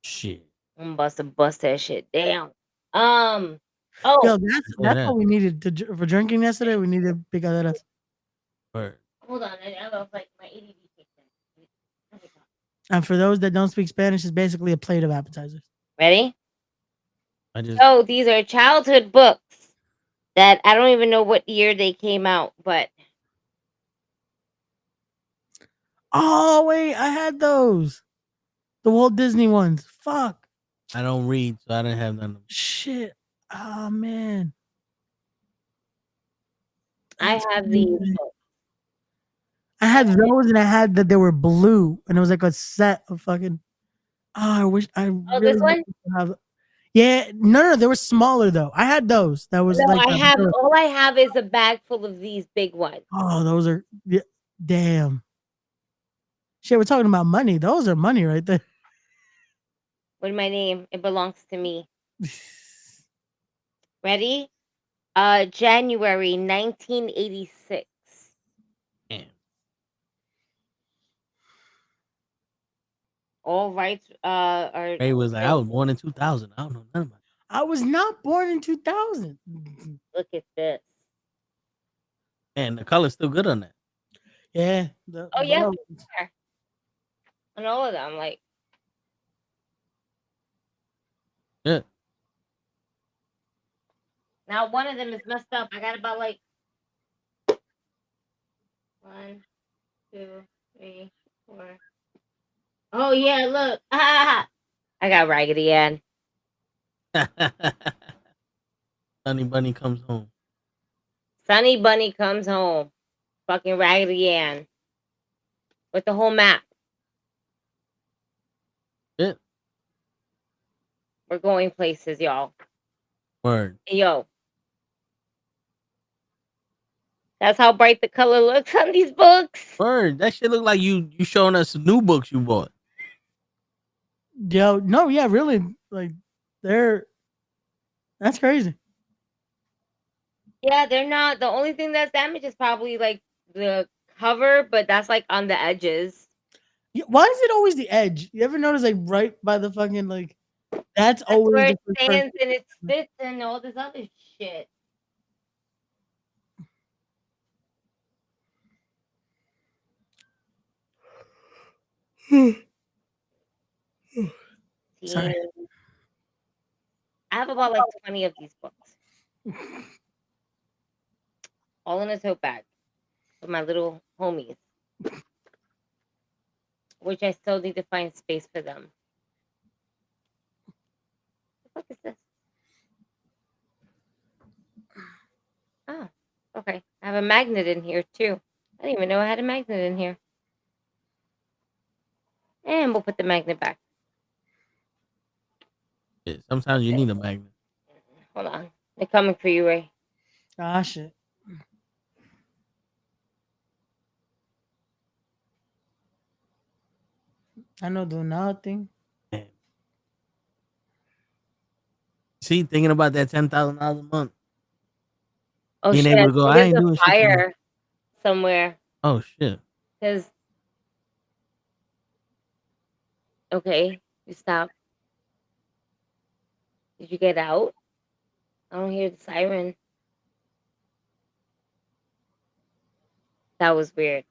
Shit. I'm about to bust that shit down. Yo, Oh, that's what we needed for drinking yesterday. We needed picaderas. Word. hold on. I was like my ADD kicked in. And for those that don't speak Spanish, it's basically a plate of appetizers. Ready? I just Oh, these are childhood books that I don't even know what year they came out, but Oh wait, I had those. The Walt Disney ones. Fuck. I don't read, so I didn't have none of them. Shit. Oh man. I That's have these crazy. books. I had those and I had that they were blue and it was like a set of fucking. Oh, I wish I Oh, really this one? have. Yeah, no, they were smaller though. I had those. That was No, like all I have is a bag full of these big ones. oh, those are yeah, damn. Shit, we're talking about money. Those are money right there. With my name, it belongs to me. Ready? January 1986. Damn. All rights are Ray was like, I was born in 2000. I don't know nothing about it. I was not born in 2000. look at this. Man, the color's still good on that. Yeah. Oh yes, and all of them, like Yeah. now one of them is messed up. I got about like 1, 2, 3, 4. Oh yeah, look. I got Raggedy Ann. Sunny Bunny comes home. Sunny Bunny comes home. Fucking Raggedy Ann. With the whole map. Yeah. We're going places, y'all. Word. Yo. That's how bright the color looks on these books. Word. That shit look like you showing us new books you bought. Yo, no, yeah, really. Like that's crazy. Yeah, they're not. The only thing that's damaged is probably like the cover, but that's like on the edges. Yeah, why is it always the edge? You ever notice like right by the fucking like that's That's always where the it first stands and it sits and all this other shit. Sorry. Teen. I have about like 20 of these books. All in a tote bag with my little homies. Which I still need to find space for them. What the fuck is this? Oh, okay. I have a magnet in here too. I didn't even know I had a magnet in here. And we'll put the magnet back. Yeah, sometimes you need a magnet. Hold on. They're coming for you, Ray. Ah shit. I don't do nothing. Man. See, thinking about that $10,000 a month. Oh Being shit! able to go, I There's ain't a doing shit tomorrow. fire somewhere. Oh shit. Cause okay, you stop. Did you get out? I don't hear the siren. That was weird.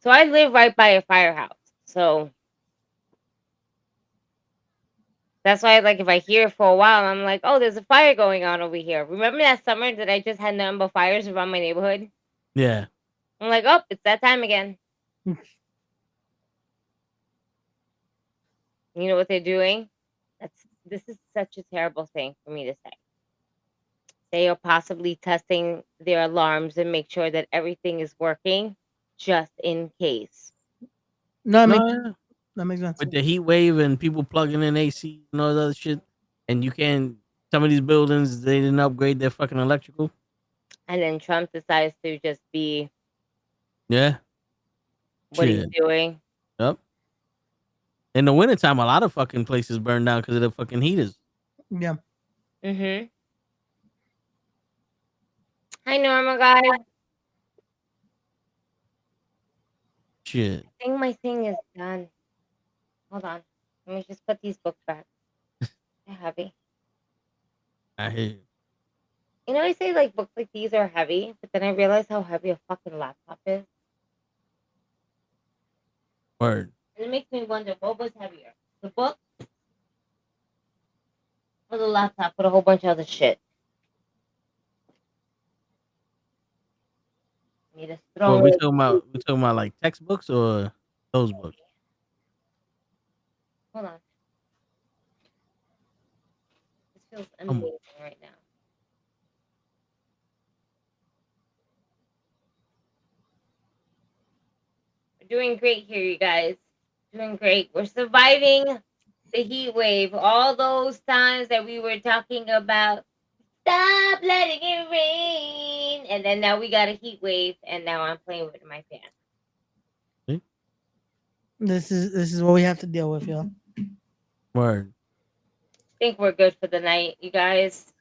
So I live right by a firehouse. So that's why, like, if I hear it for a while, I'm like, oh, there's a fire going on over here. Remember that summer that I just had nothing but fires around my neighborhood? Yeah. I'm like, oh, it's that time again. You know what they're doing? This is such a terrible thing for me to say. they are possibly testing their alarms and make sure that everything is working just in case. No, No, that makes sense. with the heat wave and people plugging in AC and all that other shit, and you can't. Some of these buildings they didn't upgrade their fucking electrical. And then Trump decides to just be Yeah, what he's shit. doing. Yep. In the wintertime, a lot of fucking places burn down because of the fucking heaters. Yeah. Mm-hmm. Hi, Norma, guys. Shit. I think my thing is done. Hold on. Let me just put these books back. They're heavy. I hear you. You know, I say like books like these are heavy, but then I realize how heavy a fucking laptop is. Word. And it makes me wonder what was heavier, the book or the laptop with a whole bunch of other shit. Need to Well, throw we it. talking about like textbooks or those books. Hold on. This feels Come amazing right now. We're doing great here, you guys. Doing great. We're surviving the heat wave. All those times that we were talking about, stop letting it rain. And then now we got a heat wave, and now I'm playing with my fan. This is what we have to deal with, y'all. Word. I think we're good for the night, you guys.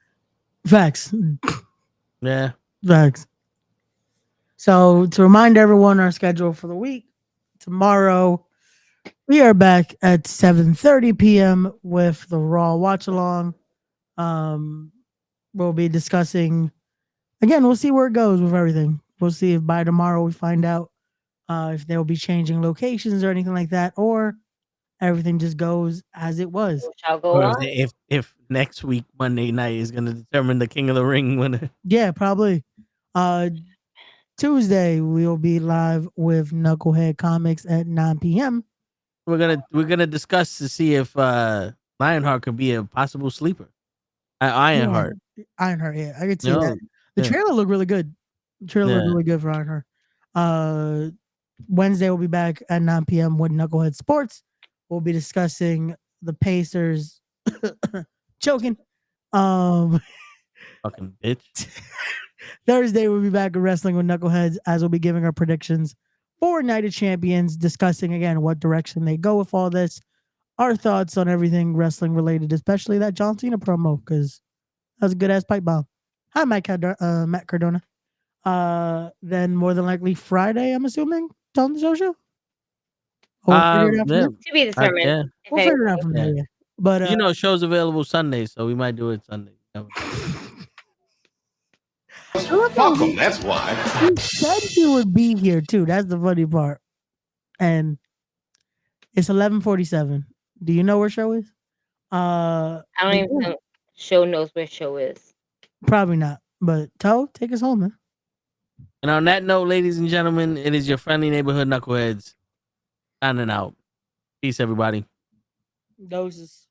Facts. Yeah. Facts. So to remind everyone our schedule for the week, tomorrow we are back at 7:30 p.m. with the Raw watch along. We'll be discussing again, we'll see where it goes with everything. We'll see if by tomorrow we find out if they'll be changing locations or anything like that, or everything just goes as it was. Shall go Or on. if next week Monday night is gonna determine the King of the Ring winner. Yeah, probably. Tuesday we'll be live with Knucklehead Comics at 9 p.m. We're gonna discuss to see if Lionheart could be a possible sleeper. Ironheart. Ironheart, yeah, I could see No. that. The Yeah. trailer looked really good. The trailer looked Yeah. really good for Ironheart. Wednesday we'll be back at 9 p.m. with Knucklehead Sports. We'll be discussing the Pacers choking. Fucking bitch. Thursday we'll be back at Wrestling with Knuckleheads as we'll be giving our predictions for Night of Champions, discussing again what direction they go with all this, our thoughts on everything wrestling related, especially that John Cena promo, because that was a good ass pipe bomb. Hi, Matt Cardona. Then more than likely Friday, I'm assuming, on the show. Or we'll figure it out from Yeah. there. To be determined. Yeah. We'll figure it out from there. Yeah. But You know, show's available Sunday, so we might do it Sunday. Fuck them, that's why. he said he would be here too. That's the funny part. And it's 11:47. Do you know where show is? I don't even think show knows where show is. Probably not. But Toe, take us home, man. And on that note, ladies and gentlemen, it is your friendly neighborhood knuckleheads signing out. Peace, everybody. Doses.